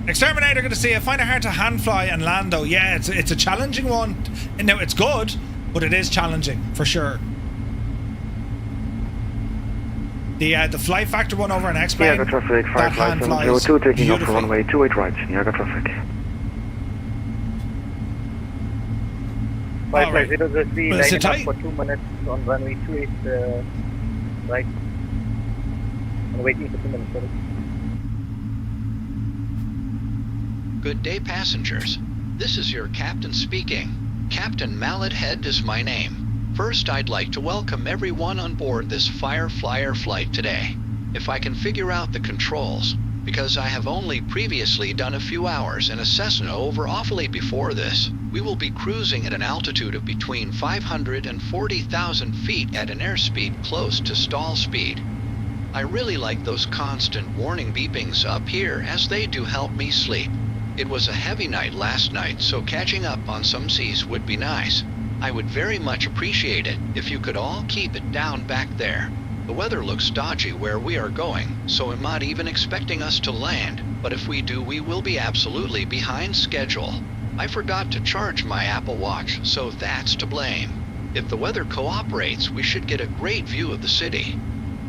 Exterminator, good to see you. Find it hard to hand fly and land though. Yeah, it's a challenging one. Now it's good, but it is challenging for sure. The flight factor one over an X-plane. Niagara traffic, that hand flies 55702 taking off for beautifully. runway 28 right, Niagara traffic. 5503, Well, sit lining up tight. for 2 minutes on runway 28 right. I'm waiting for 2 minutes, sorry. Good day, passengers. This is your captain speaking. Captain Mallet Head is my name. First, I'd like to welcome everyone on board this Fireflyer flight today. If I can figure out the controls, because I have only previously done a few hours in a Cessna over awfully before this, we will be cruising at an altitude of between 500 and 40,000 feet at an airspeed close to stall speed. I really like those constant warning beepings up here as they do help me sleep. It was a heavy night last night, so catching up on some seas would be nice. I would very much appreciate it if you could all keep it down back there. The weather looks dodgy where we are going, so I'm not even expecting us to land, but if we do, we will be absolutely behind schedule. I forgot to charge my Apple Watch, so that's to blame. If the weather cooperates, we should get a great view of the city.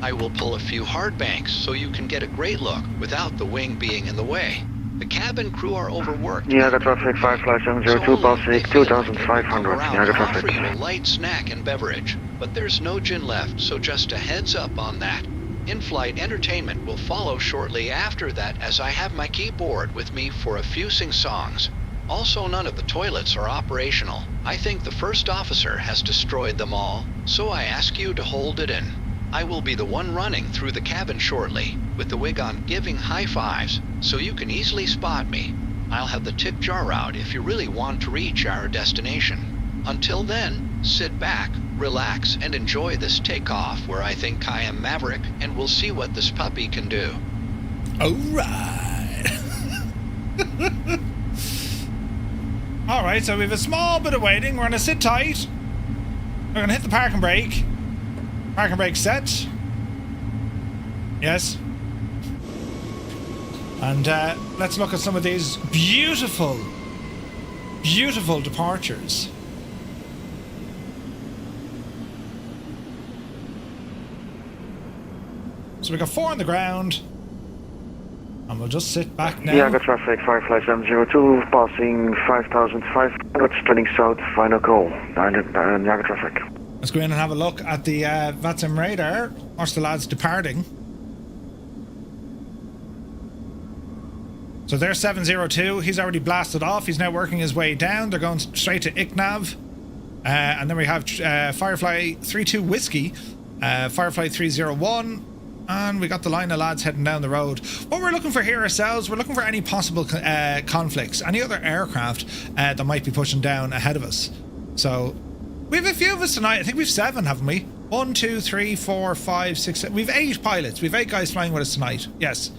I will pull a few hard banks so you can get a great look without the wing being in the way. The cabin crew are overworked. Niagara traffic, Firefly 702 passing 2,500, Niagara offer traffic. you a light snack and beverage, but there's no gin left, so just a heads up on that. In-flight entertainment will follow shortly after that, as I have my keyboard with me for a few sing-songs. Also, none of the toilets are operational. I think the first officer has destroyed them all, so I ask you to hold it in. I will be the one running through the cabin shortly, with the wig on giving high fives, so you can easily spot me. I'll have the tip jar out if you really want to reach our destination. Until then, sit back, relax, and enjoy this takeoff where I think I am Maverick, and we'll see what this puppy can do. Alright. Alright, so we have a small bit of waiting. We're going to sit tight. We're going to hit the parking brake. Parking brake set. Yes. And let's look at some of these beautiful, beautiful departures. So we got 4 on the ground. And we'll just sit back now. Niagara traffic, Firefly 702 passing 5,500, turning south, final call, Niagara traffic. Let's go in and have a look at the VATSIM radar. Watch the lads departing. So there's 702. He's already blasted off. He's now working his way down. They're going straight to IKNAV. And then we have Firefly 32 Whiskey, Firefly 301. And we got the line of lads heading down the road. What we're looking for here ourselves, we're looking for any possible conflicts, any other aircraft that might be pushing down ahead of us. So We have a few of us tonight. I think we've 7, haven't we? 1, 2, 3, 4, 5, 6, 7. We've 8 pilots. We've 8 guys flying with us tonight. Yes.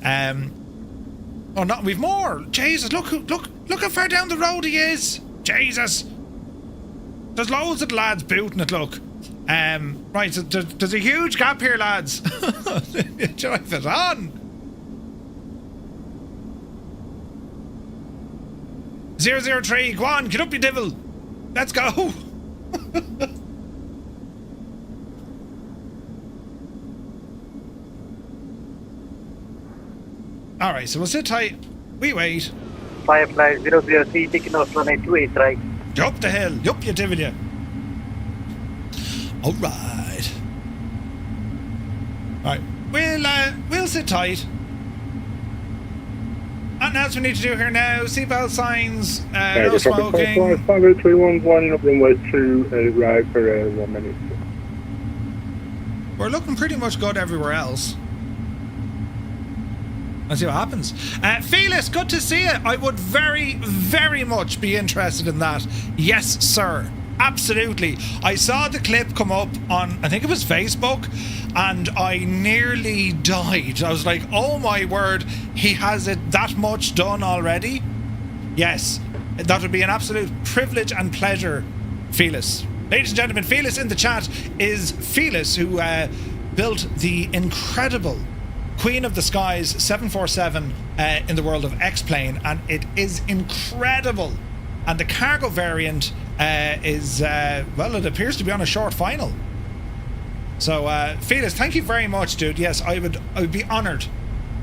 Oh, no, we've more. Jesus, look how far down the road he is. Jesus. There's loads of lads booting it, look. Right, so there's a huge gap here, lads. Drive it on. 003, go on, get up, you devil. Let's go. Alright, so we'll sit tight. We wait. Firefly 003 taking off runway 28 right. Up the hill. Up, you devil, you. Alright. Alright. We'll sit tight. Nothing else we need to do here now. Seatbelt signs, no smoking. 5831, lining up runway 2 right for 1 minute. We're looking pretty much good everywhere else. Let's see what happens. Felix, good to see you. I would very, very much be interested in that. Yes, sir. Absolutely. I saw the clip come up on, I think it was Facebook, and I nearly died. I was like, oh my word, he has it that much done already? Yes, that would be an absolute privilege and pleasure, Felix. Ladies and gentlemen, Felix in the chat is Felix, who built the incredible Queen of the Skies 747 in the world of X-Plane, and it is incredible. And the cargo variant is, well, it appears to be on a short final. So, Felix, thank you very much, dude. Yes, I would be honoured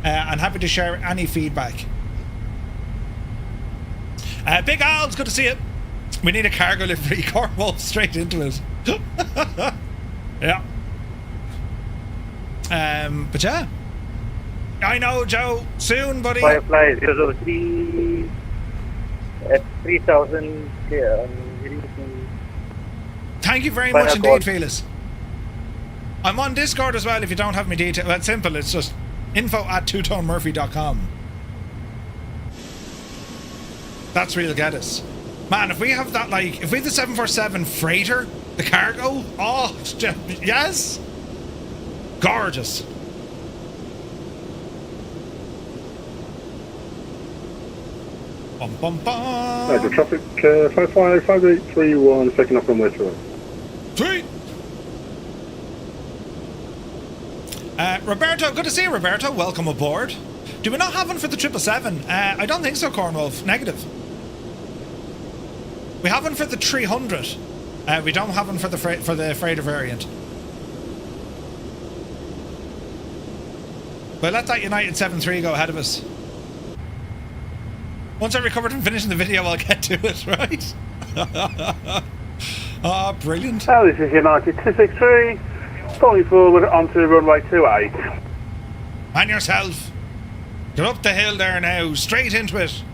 and happy to share any feedback. Big Al's, good to see you. We need a cargo livery. Cornwall straight into it. Yeah. But yeah. I know, Joe. Soon, buddy. Firefly 003 at 3000. Thank you very much indeed, Felix. I'm on Discord as well if you don't have me details. That's simple. It's just info@twotonemurphy.com. That's where you'll get us. Man, if we have that, like, if we have the 747 freighter, the cargo, oh, yes. Gorgeous. Bum, bum, bum. Right, the traffic 555831, taking off runway 2. Sweet. Roberto, good to see you, Roberto. Welcome aboard. Do we not have one for the 777? I don't think so, Cornwolf. Negative. We have one for the 300. We don't have one for the freighter variant. But let that United 73 go ahead of us. Once I recovered from finishing the video, I'll get to it, right? Oh, brilliant. Oh, this is United 263, pulling forward onto runway 28. Man yourself. Get up the hill there now, straight into it.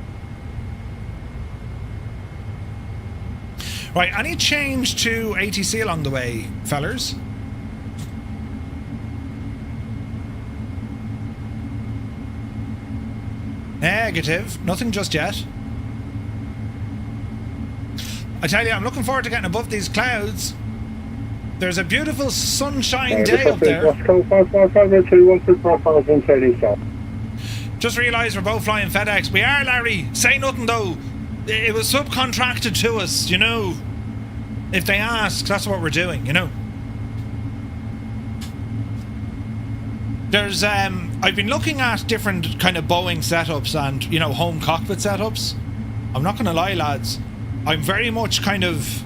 Right, any change to ATC along the way, fellers? Negative. Nothing just yet. I tell you, I'm looking forward to getting above these clouds. There's a beautiful sunshine day up there. Just realised we're both flying FedEx. We are, Larry. Say nothing though. It was subcontracted to us, you know. If they ask, that's what we're doing, you know. There's I've been looking at different kind of Boeing setups and, you know, home cockpit setups. I'm not gonna lie, lads, I'm very much kind of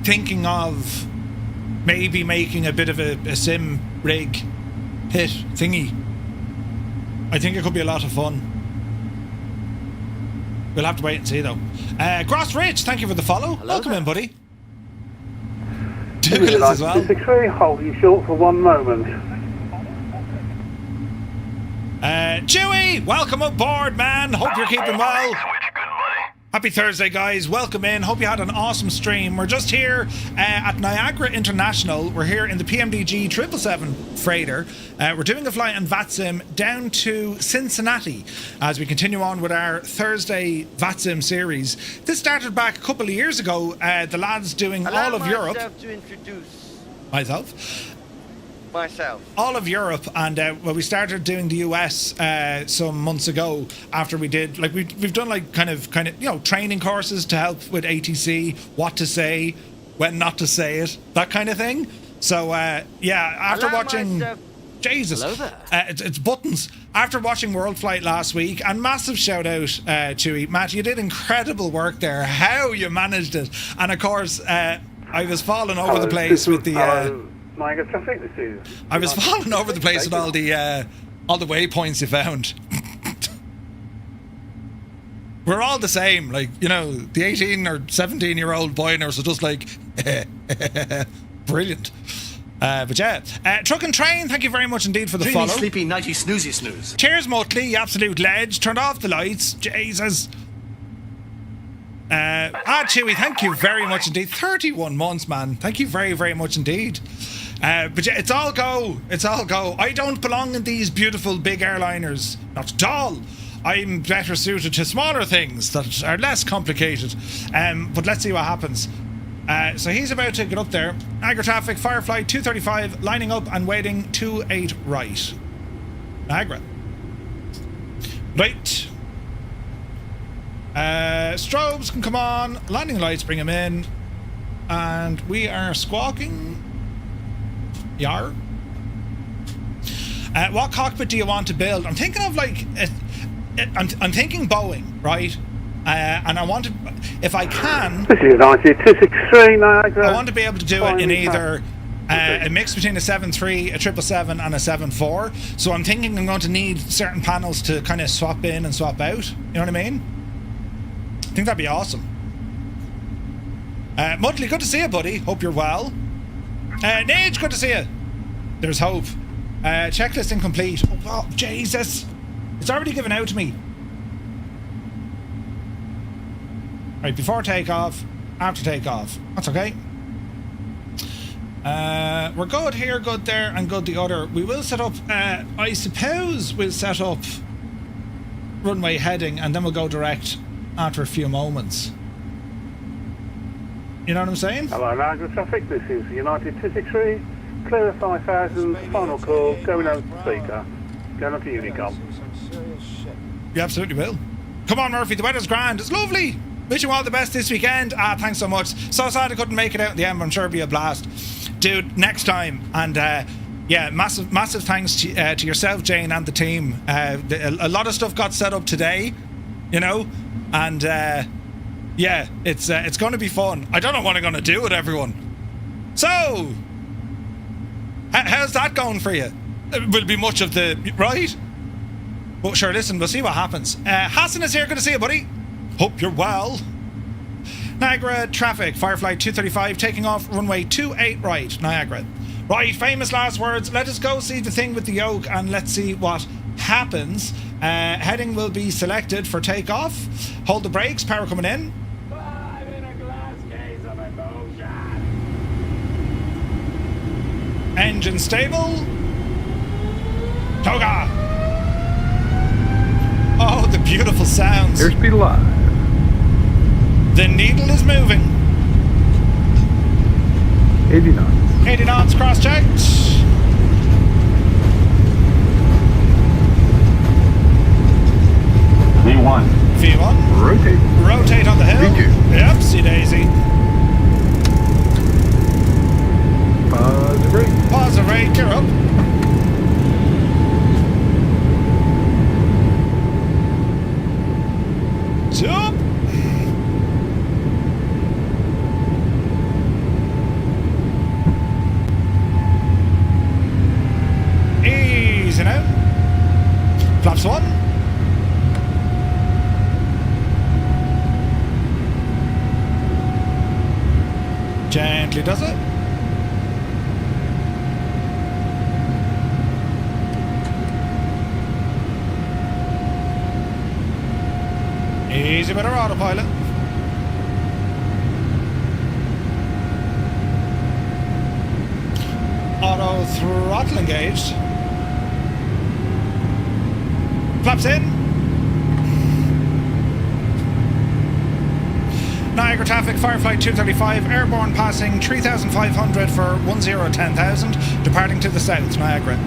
thinking of maybe making a bit of a sim rig pit thingy. I think it could be a lot of fun. We'll have to wait and see though. Gross Rich, thank you for the follow. Hello welcome there. in, buddy. Douglas as well. 263, hold you short for 1 moment. Chewy, welcome aboard, man. Hope you're keeping well. Happy Thursday, guys. Welcome in. Hope you had an awesome stream. We're just here at Niagara International. We're here in the PMDG 777 freighter. We're doing a flight on VATSIM down to Cincinnati as we continue on with our Thursday VATSIM series. This started back a couple of years ago. The lads doing all of Europe. To introduce myself. All of Europe, and well, we started doing the US some months ago after we did, like, we've done like kind of you know, training courses to help with ATC, what to say, when not to say it, that kind of thing. So yeah, after watching Jesus, it's buttons. After watching World Flight last week, and massive shout out to Matt, you did incredible work there. How you managed it, and of course I was falling over the place with the. Niagara traffic, this is. I was falling over the place with all the waypoints you found. We're all the same, like, you know, the 18 or 17-year-old boyners are just like, brilliant. But yeah, Truck and Train, thank you very much indeed for the follow. Sleepy, nighty, snoozy, snooze. Cheers, Mutley, you absolute ledge. Turned off the lights, Jesus. Chewy, thank you very much indeed. 31 months, man. Thank you very, very much indeed. But yeah, it's all go. It's all go. I don't belong in these beautiful big airliners. Not at all. I'm better suited to smaller things that are less complicated. But let's see what happens. So he's about to get up there. Niagara traffic, Firefly 235, lining up and waiting 28 right. Niagara. Right. Strobes can come on. Landing lights, bring him in. And we are squawking. Yar. What cockpit do you want to build? I'm thinking of like, I'm thinking Boeing, right? And I want to, if I can, This is 263 Niagara. I want to be able to do it in either a mix between a 7.3, a 777, and a 7.4. So I'm thinking I'm going to need certain panels to kind of swap in and swap out. You know what I mean? I think that'd be awesome. Mudley, good to see you, buddy. Hope you're well. Nage, good to see you. There's hope. Checklist incomplete. Oh, wow, Jesus. It's already given out to me. Right, before takeoff, after takeoff. That's okay. We're good here, good there, and good the other. We will set up, I suppose we'll set up runway heading, and then we'll go direct after a few moments. You know what I'm saying? Hello, Niagara traffic. This is United 263. Clear 5000. Final call. Going over to speaker. Going up to Unicom. You absolutely will. Come on, Murphy. The weather's grand. It's lovely. Wish you all the best this weekend. Thanks so much. So sad I couldn't make it out in the end, but I'm sure it'll be a blast. Dude, next time. And yeah, massive thanks to yourself, Jane, and the team. A lot of stuff got set up today, you know, and yeah, it's going to be fun. I don't know what I'm going to do with everyone. So, how's that going for you? It will be much of the right. But sure, listen, we'll see what happens. Hassan is here. Good to see you, buddy. Hope you're well. Niagara traffic, Firefly 235, taking off runway 28 right, Niagara. Right, famous last words. Let us go see the thing with the yoke and let's see what happens. Heading will be selected for takeoff. Hold the brakes, power coming in. I'm in a glass case of emotion. Engine stable. Toga. Oh, the beautiful sounds. Airspeed alive. The needle is moving. 80 knots. 80 knots, cross-checked. V1. V1. Rotate. Rotate on the hill. V2. Yep, see Daisy. Pause the brake. Pause the rate, gear up. Jump. Easy now. Flaps one. Gently does it. Easy with our autopilot. auto throttle engaged. Flaps in. Niagara traffic, Firefly 235, airborne passing 3,500 for 1010,000, departing to the south, Niagara.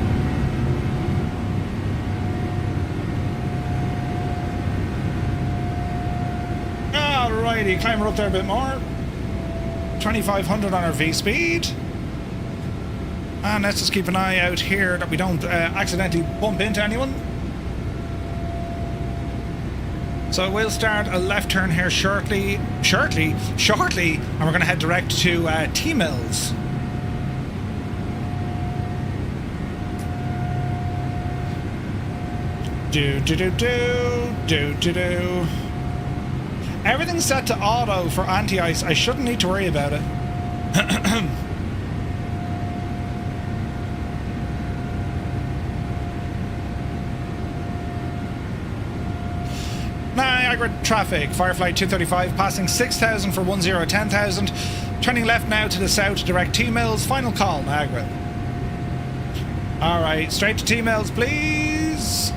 Alrighty, climb her up there a bit more. 2,500 on our V-speed. And let's just keep an eye out here that we don't accidentally bump into anyone. So we'll start a left turn here shortly, and we're going to head direct to TMILS. Do. Everything's set to auto for anti-ice. I shouldn't need to worry about it. Niagara traffic, Firefly 235, passing 6,000 for 1010,000. Turning left now to the south, direct T-Mills. Final call, Niagara. Alright, straight to T-Mills, please.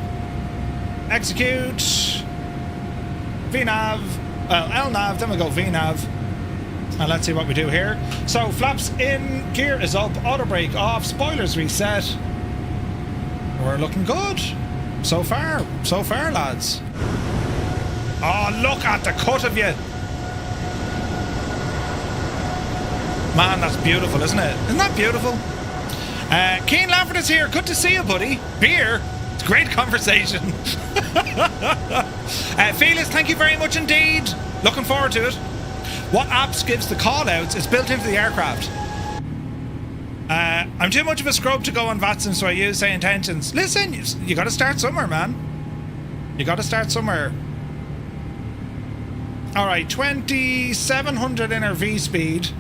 Execute. VNAV. Well, LNAV, then we'll go VNAV. And let's see what we do here. So, flaps in, gear is up, auto brake off, spoilers reset. We're looking good. So far, lads. Oh, look at the cut of you. Man, that's beautiful, isn't it? Isn't that beautiful? Keen Lambert is here. Good to see you, buddy. Beer. It's a great conversation. Felix, thank you very much indeed. Looking forward to it. What apps gives the call-outs is built into the aircraft. I'm too much of a scrub to go on VATSIM, so I use say intentions. Listen, you got to start somewhere, man. You got to start somewhere. Alright, 2,700 in our V-speed.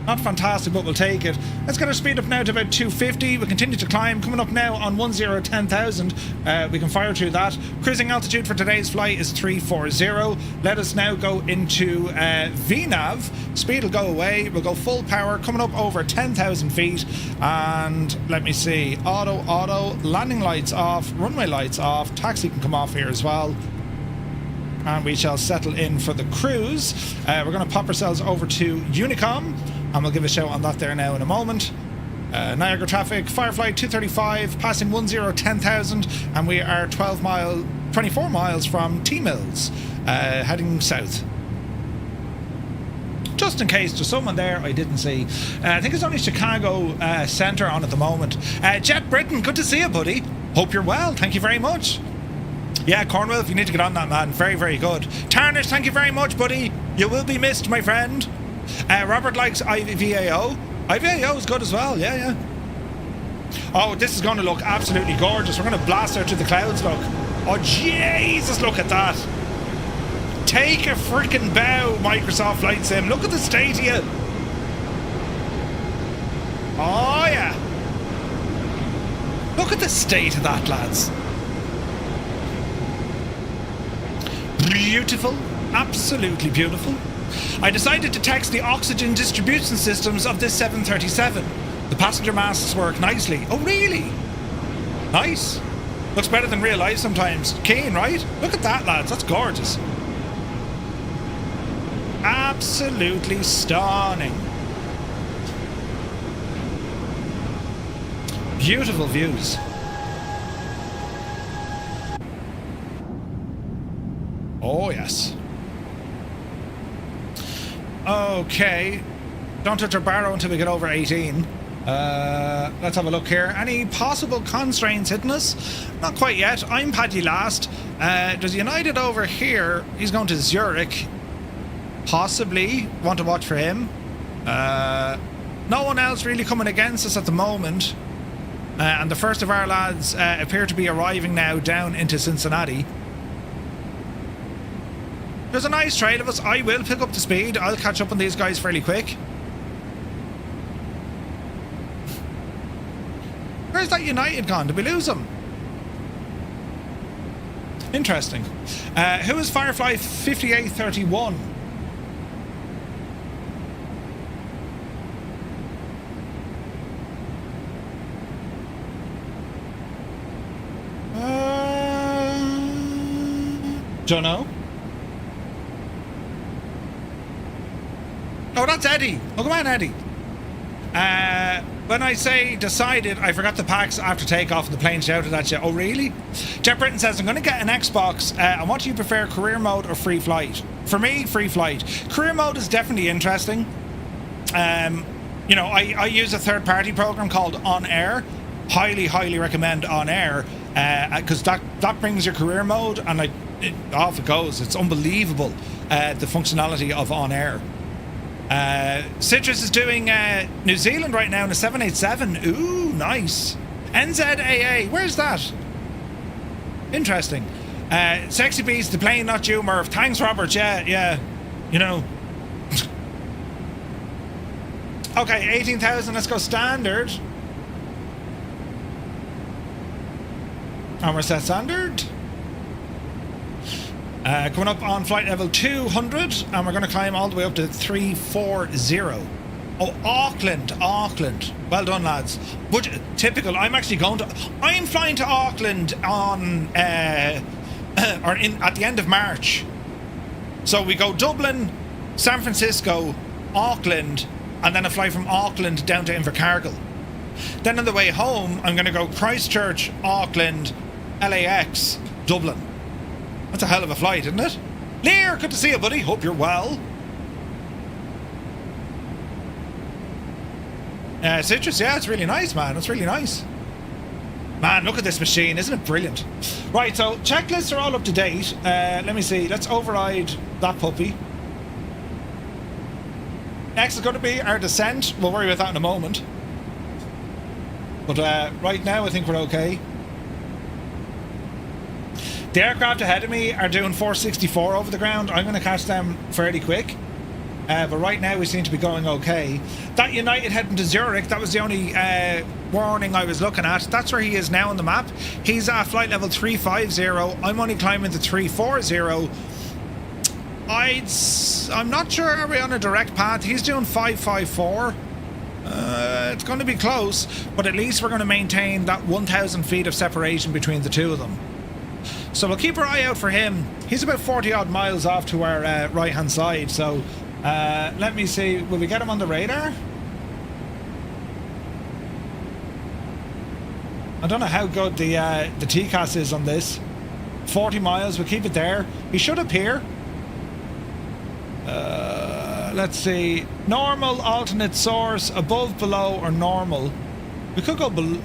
Not fantastic, but we'll take it. Let's get our speed up now to about 250. We continue to climb. Coming up now on 1010,000. We can fire through that. Cruising altitude for today's flight is 340. Let us now go into VNAV. Speed will go away. We'll go full power. Coming up over 10,000 feet. And let me see. Auto. Landing lights off. Runway lights off. Taxi can come off here as well. And we shall settle in for the cruise. We're going to pop ourselves over to Unicom, and we'll give a shout on that there now in a moment. Niagara traffic, Firefly 235, passing 1010,000, and we are 24 miles from T-Mills, heading south. Just in case there's someone there I didn't see. I think it's only Chicago Centre on at the moment. Jet Britain, good to see you, buddy. Hope you're well. Thank you very much. Yeah, Cornwall, if you need to get on that, man. Very, very good. Tarnish, thank you very much, buddy. You will be missed, my friend. Robert likes IVAO. IVAO is good as well, yeah. Oh, this is going to look absolutely gorgeous. We're going to blast out to the clouds, look. Oh, Jesus, look at that. Take a freaking bow, Microsoft Flight Sim. Look at the state of you. Oh, yeah. Look at the state of that, lads. Beautiful, absolutely beautiful. I decided to test the oxygen distribution systems of this 737. The passenger masks work nicely. Oh, really? Nice. Looks better than real life sometimes. Keen, right? Look at that, lads. That's gorgeous. Absolutely stunning. Beautiful views. Oh, yes. Okay. Don't touch our barrow until we get over 18. Let's have a look here. Any possible constraints hitting us? Not quite yet. I'm Paddy last. There's United over here. He's going to Zurich. Possibly. Want to watch for him. No one else really coming against us at the moment. And the first of our lads appear to be arriving now down into Cincinnati. There's a nice trail of us. I will pick up the speed. I'll catch up on these guys fairly quick. Where's that United gone? Did we lose them? Interesting. Who is Firefly 5831? Don't know. Oh, that's Eddie. Oh, come on, Eddie. When I say decided, I forgot the packs after takeoff and the plane shouted at you. Oh, really? Jeff Britton says, I'm going to get an Xbox. And what do you prefer, career mode or free flight? For me, free flight. Career mode is definitely interesting. You know, I use a third-party program called On Air. Highly recommend On Air. Because that brings your career mode and off it goes. It's unbelievable, the functionality of On Air. Citrus is doing New Zealand right now in a 787. Ooh, nice. NZAA, where's that? Interesting. Sexy Beast, the plane, not you, Murph. Thanks, Robert. Yeah. You know. Okay, 18,000. Let's go standard. And we're set standard. Coming up on flight level 200, and we're going to climb all the way up to 340. Oh, Auckland. Well done, lads. Typical. I'm flying to Auckland on at the end of March. So we go Dublin, San Francisco, Auckland, and then I fly from Auckland down to Invercargill. Then on the way home, I'm going to go Christchurch, Auckland, LAX, Dublin. That's a hell of a flight, isn't it? Lear, good to see you, buddy. Hope you're well. Citrus, yeah, it's really nice, man. It's really nice. Man, look at this machine. Isn't it brilliant? Right, so checklists are all up to date. Let me see. Let's override that puppy. Next is going to be our descent. We'll worry about that in a moment. But right now, I think we're okay. The aircraft ahead of me are doing 464 over the ground. I'm going to catch them fairly quick. But right now we seem to be going okay. That United heading to Zurich, that was the only warning I was looking at. That's where he is now on the map. He's at flight level 350. I'm only climbing to 340. I'm not sure, are we on a direct path? He's doing 554. It's going to be close, but at least we're going to maintain that 1,000 feet of separation between the two of them. So we'll keep our eye out for him. He's about 40 odd miles off to our right hand side. So let me see, will we get him on the radar? I don't know how good the TCAS is on this. 40 miles, we'll keep it there. He should appear. Let's see, normal, alternate source, above, below, or normal. We could go below.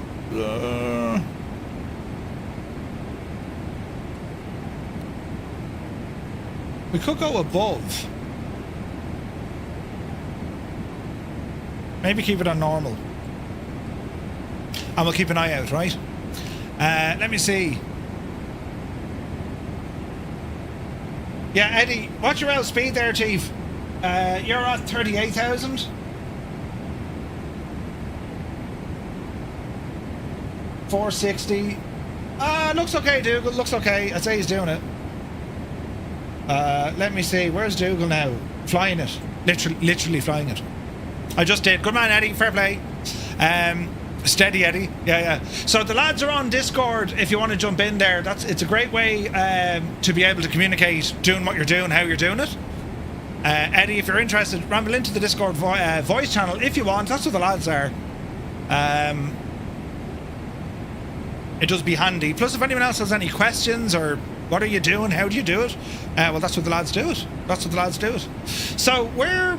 We could go above. Maybe keep it on normal. And we'll keep an eye out, right? Let me see. Yeah, Eddie, what's your outspeed there, Chief? You're at 38,000. $460. Looks okay, Dougal. Looks okay. I'd say he's doing it. Let me see. Where's Dougal now? Flying it. Literally flying it. I just did. Good man, Eddie. Fair play. Steady, Eddie. Yeah. So the lads are on Discord. If you want to jump in there, it's a great way to be able to communicate doing what you're doing, how you're doing it. Eddie, if you're interested, ramble into the Discord voice channel if you want. That's what the lads are. It does be handy. Plus, if anyone else has any questions or what are you doing, how do you do it? Well, that's what the lads do it. So we're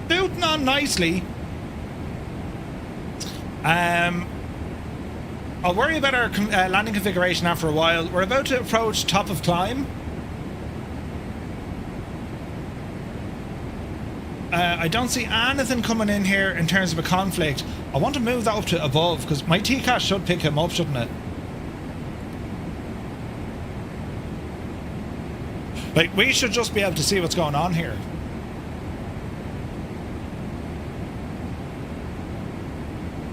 booting on nicely. I'll worry about our landing configuration after a while. We're about to approach top of climb. I don't see anything coming in here in terms of a conflict. I want to move that up to above because my TCAS should pick him up, shouldn't it? Like, we should just be able to see what's going on here.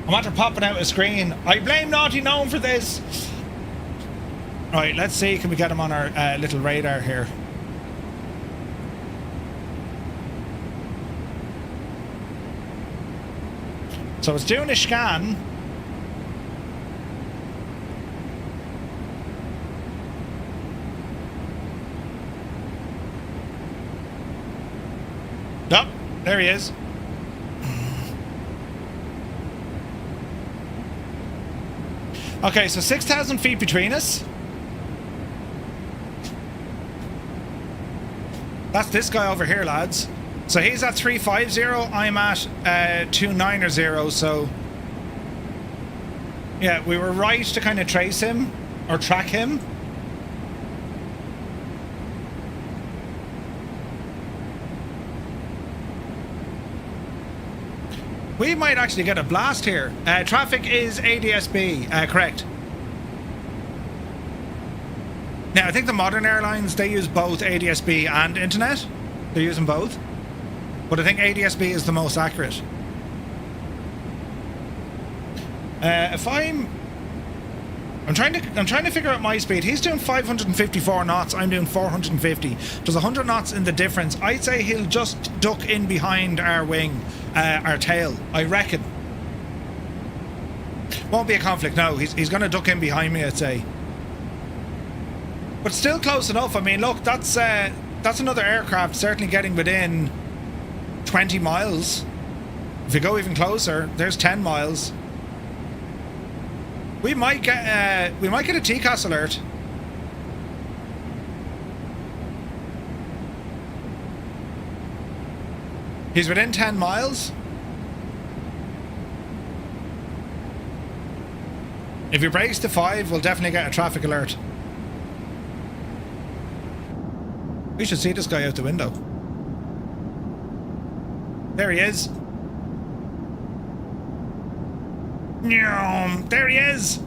I'm after popping out a screen. I blame Naughty Gnome for this. Right, let's see. Can we get him on our little radar here? So it's doing a scan. Nope, there he is. Okay, so 6,000 feet between us. That's this guy over here, lads. So he's at 350, I'm at 290, so... Yeah, we were right to kind of trace him, or track him. We might actually get a blast here. Traffic is ADSB, correct. Now, I think the modern airlines, they use both ADSB and internet. They're using both. But I think ADSB is the most accurate. If I'm trying to figure out my speed. He's doing 554 knots. I'm doing 450. There's 100 knots in the difference. I'd say he'll just duck in behind our wing, our tail. I reckon. Won't be a conflict. No, he's going to duck in behind me, I'd say. But still close enough. I mean, look, that's another aircraft certainly getting within 20 miles. If you go even closer, there's 10 miles. We might get a TCAS alert. He's within 10 miles. If he breaks to 5, we'll definitely get a traffic alert. We should see this guy out the window. There he is. There he is.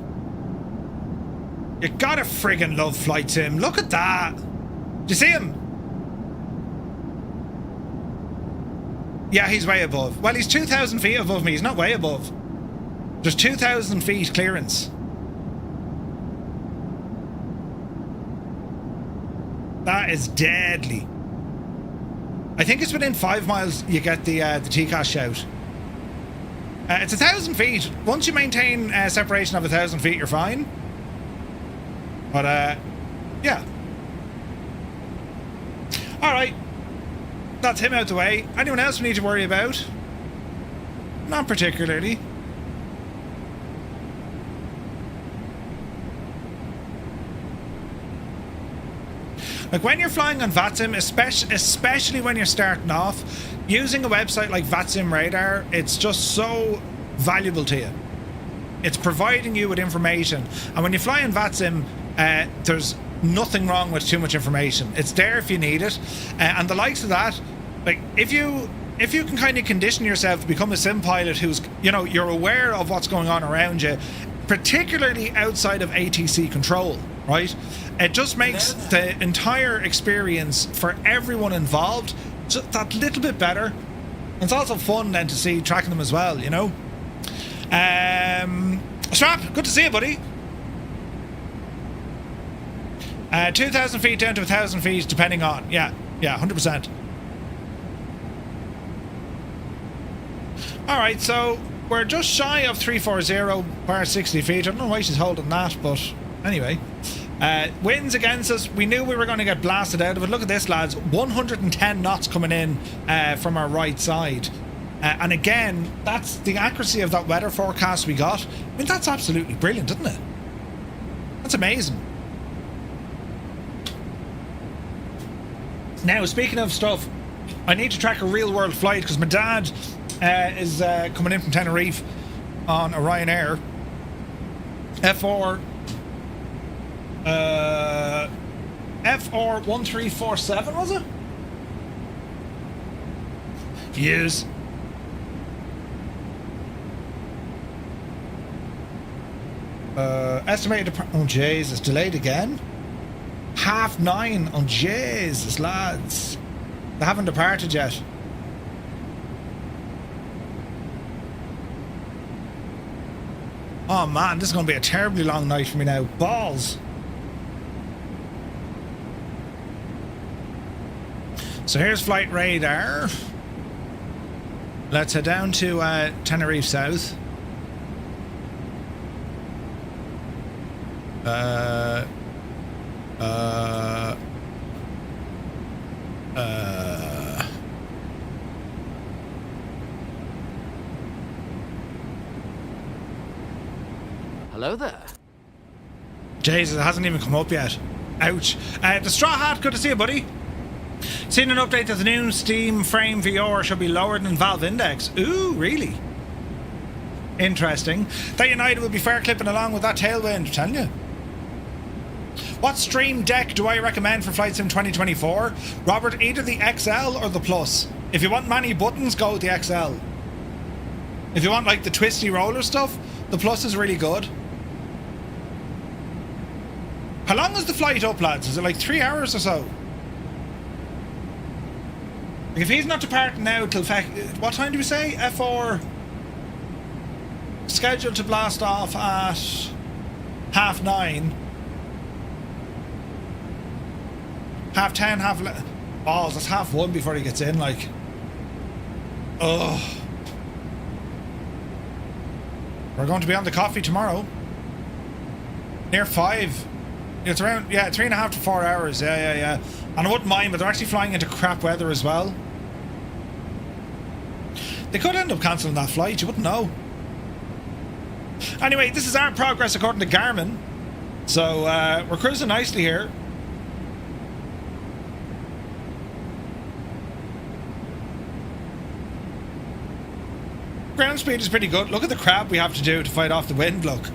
You gotta friggin' love flight sim. Look at that. Do you see him? Yeah, he's way above. Well, he's 2,000 feet above me. He's not way above. There's 2,000 feet clearance. That is deadly. I think it's within 5 miles you get the TCAS shout. It's 1,000 feet. Once you maintain a separation of 1,000 feet, you're fine. But, yeah. Alright. That's him out the way. Anyone else we need to worry about? Not particularly. Like when you're flying on VATSIM, especially when you're starting off, using a website like VATSIM Radar, it's just so valuable to you. It's providing you with information. And when you fly on VATSIM, there's nothing wrong with too much information. It's there if you need it. And the likes of that, like if you can kind of condition yourself to become a sim pilot who's, you know, you're aware of what's going on around you, particularly outside of ATC control, right? It just makes the entire experience for everyone involved just that little bit better. And it's also fun then to see tracking them as well, you know? Strap, good to see you, buddy. 2,000 feet down to 1,000 feet, depending on, yeah, 100%. Alright, so we're just shy of 340, bar 60 feet. I don't know why she's holding that, but anyway. Winds against us. We knew we were going to get blasted out of it. Look at this, lads. 110 knots coming in from our right side. And again, that's the accuracy of that weather forecast we got. I mean, that's absolutely brilliant, isn't it? That's amazing. Now, speaking of stuff, I need to track a real-world flight because my dad is coming in from Tenerife on a Ryanair. FR 1347, was it? Yes. Estimated oh jeez, it's delayed again. 9:30. Oh Jesus, lads. They haven't departed yet. Oh man, this is going to be a terribly long night for me now. Balls. So here's flight radar. Let's head down to Tenerife South. hello there. Jesus, it hasn't even come up yet. Ouch. The Straw Hat, good to see you, buddy. Seen an update that the new Steam Frame VR should be lower than Valve Index. Ooh, really? Interesting. That United will be fair clipping along with that tailwind, I'm telling you. What stream deck do I recommend for Flight Sim 2024? Robert, either the XL or the Plus. If you want many buttons, go with the XL. If you want like the twisty roller stuff, the Plus is really good. How long is the flight up, lads? Is it like 3 hours or so? Like if he's not departing now till... What time do we say? F4... Scheduled to blast off at 9:30. 10:30, 11:30. Oh, that's 1:30 before he gets in, like. Ugh. We're going to be on the coffee tomorrow. Near 5. It's around, yeah, 3.5 to 4 hours. Yeah. And I wouldn't mind, but they're actually flying into crap weather as well. They could end up cancelling that flight, you wouldn't know. Anyway, this is our progress according to Garmin. So, we're cruising nicely here. Ground speed is pretty good. Look at the crap we have to do to fight off the wind, look.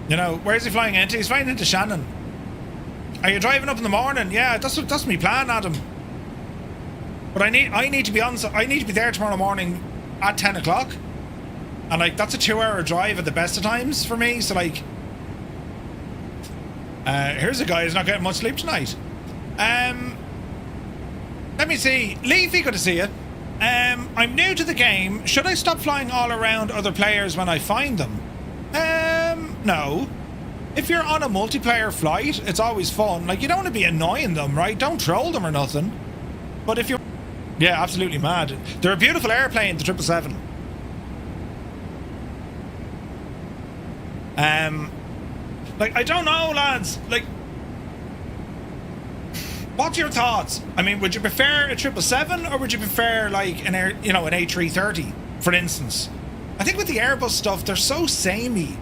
You know, where's he flying into? He's flying into Shannon. Are you driving up in the morning? Yeah, that's my plan, Adam. But I need to be there tomorrow morning at 10 o'clock. And like that's a 2-hour drive at the best of times for me. So like here's a guy who's not getting much sleep tonight. Let me see. Leafy, good to see you. I'm new to the game. Should I stop flying all around other players when I find them? No. If you're on a multiplayer flight, it's always fun. Like, you don't want to be annoying them, right? Don't troll them or nothing. But if you're... Yeah, absolutely mad. They're a beautiful airplane, the 777. Like, I don't know, lads. Like, what's your thoughts? I mean, would you prefer a 777 or would you prefer like an an A330, for instance? I think with the Airbus stuff, they're so samey.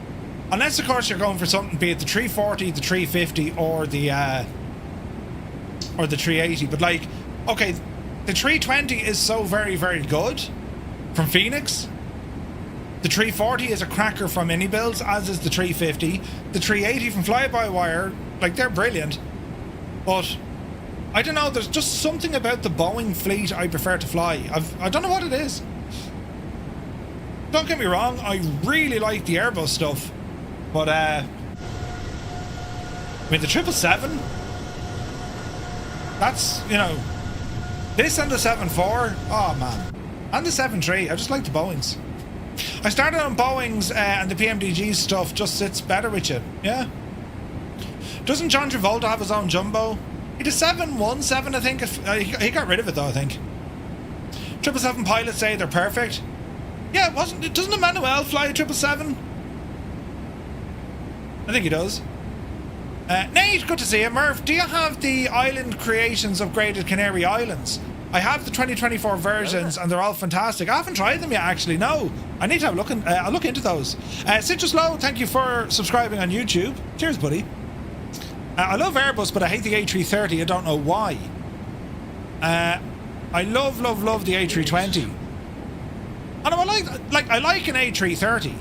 Unless, of course, you're going for something, be it the 340, the 350, or the 380. But like, okay, the 320 is so very, very good from Phoenix. The 340 is a cracker from Mini Builds, as is the 350. The 380 from Fly-by-Wire, like, they're brilliant. But I don't know, there's just something about the Boeing fleet I prefer to fly. I don't know what it is. Don't get me wrong, I really like the Airbus stuff. But, I mean, the 777, that's, you know, this and the 74, oh man. And the 73, I just like the Boeings. I started on Boeings and the PMDG stuff just sits better with you, yeah. Doesn't John Travolta have his own jumbo? He did 717, I think. He got rid of it though, I think. 777 pilots say they're perfect. Yeah, doesn't Emmanuel fly a 777? I think he does. Nate, good to see you. Murph, do you have the Island Creations upgraded Canary Islands? I have the 2024 versions and they're all fantastic. I haven't tried them yet, actually. No, I need to have a look. I'll look into those. Citrus Low, thank you for subscribing on YouTube. Cheers, buddy. I love Airbus, but I hate the A330. I don't know why. I love the A320. And I like an A330.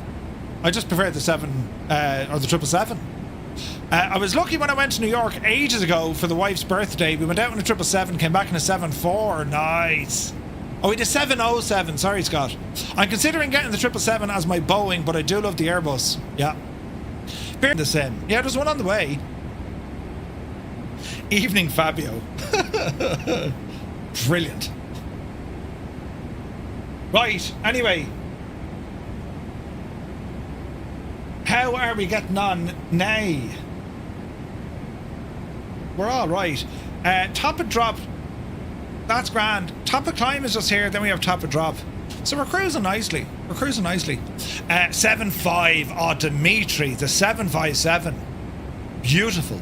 I just prefer the 7 or the 777. I was lucky when I went to New York ages ago for the wife's birthday. We went out in a 777, came back in a 74. Nice. Oh, we did 707. Sorry, Scott. I'm considering getting the 777 as my Boeing, but I do love the Airbus. Yeah. The same. Yeah, there's one on the way. Evening, Fabio. Brilliant. Right, anyway. How are we getting on now? We're all right. Top and drop. That's grand. Top of climb is just here. Then we have top of drop. So we're cruising nicely. 7.5. Oh, Dimitri, the 757. Beautiful.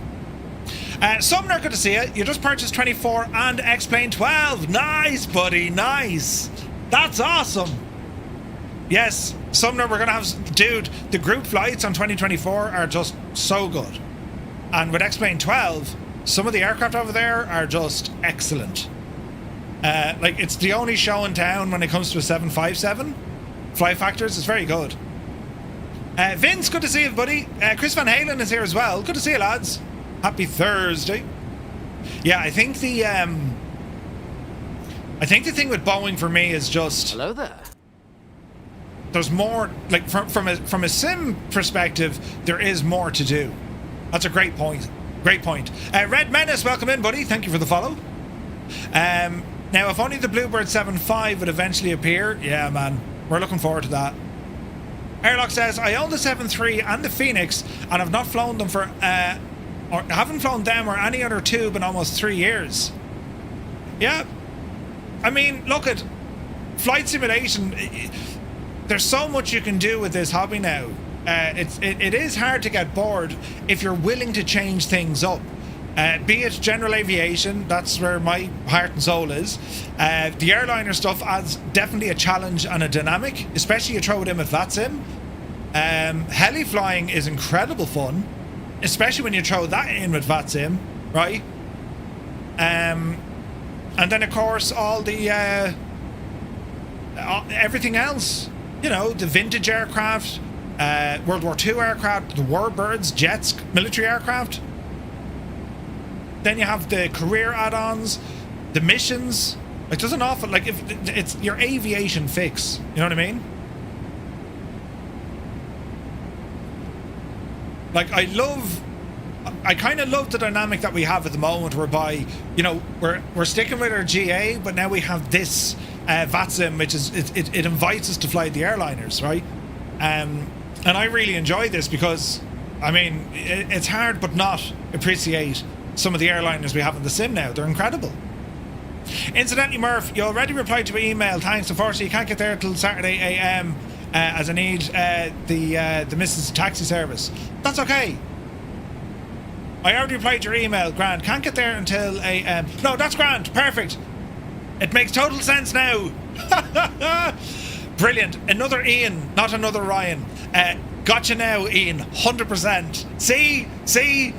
Sumner, good to see you. You just purchased 24 and X-Plane 12. Nice, buddy. Nice. That's awesome. Yes, Sumner, we're going to have... Dude, the group flights on 2024 are just so good. And with X-Plane 12, some of the aircraft over there are just excellent. Like, it's the only show in town when it comes to a 757. Flight factors is very good. Vince, good to see you, buddy. Chris Van Halen is here as well. Good to see you, lads. Happy Thursday. Yeah, I think the thing with Boeing for me is just... Hello there. There's more, like, from a sim perspective, there is more to do. That's a great point. Great point. Red Menace, welcome in, buddy. Thank you for the follow. Now, if only the Bluebird 7.5 would eventually appear, yeah, man, we're looking forward to that. Airlock says, I own the 7.3 and the Phoenix, and have not flown them for, or haven't flown them or any other tube in almost 3 years. Yeah. I mean, look at flight simulation. There's so much you can do with this hobby now. It is hard to get bored if you're willing to change things up. Be it general aviation, that's where my heart and soul is. The airliner stuff adds definitely a challenge and a dynamic, especially you throw it in with VATSIM. Heli flying is incredible fun, especially when you throw that in with VATSIM, right? And then of course all the everything else. You know, the vintage aircraft, World War II aircraft, the warbirds, jets, military aircraft. Then you have the career add-ons, the missions. Like, there's an awful, like, if it's your aviation fix. You know what I mean? Like, I kind of love the dynamic that we have at the moment, whereby, you know, we're sticking with our GA, but now we have this VATSIM, which is it invites us to fly the airliners, right? And I really enjoy this because, I mean, it's hard but not appreciate some of the airliners we have in the sim now. They're incredible. Incidentally, Murph, you already replied to my email. Thanks. Unfortunately, you can't get there till Saturday AM as I need the Mrs. Taxi service. That's okay. I already replied to your email. Grand. Can't get there until AM. No, that's grand. Perfect. It makes total sense now. Brilliant. Another Ian, not another Ryan. Gotcha now, Ian. 100%. See?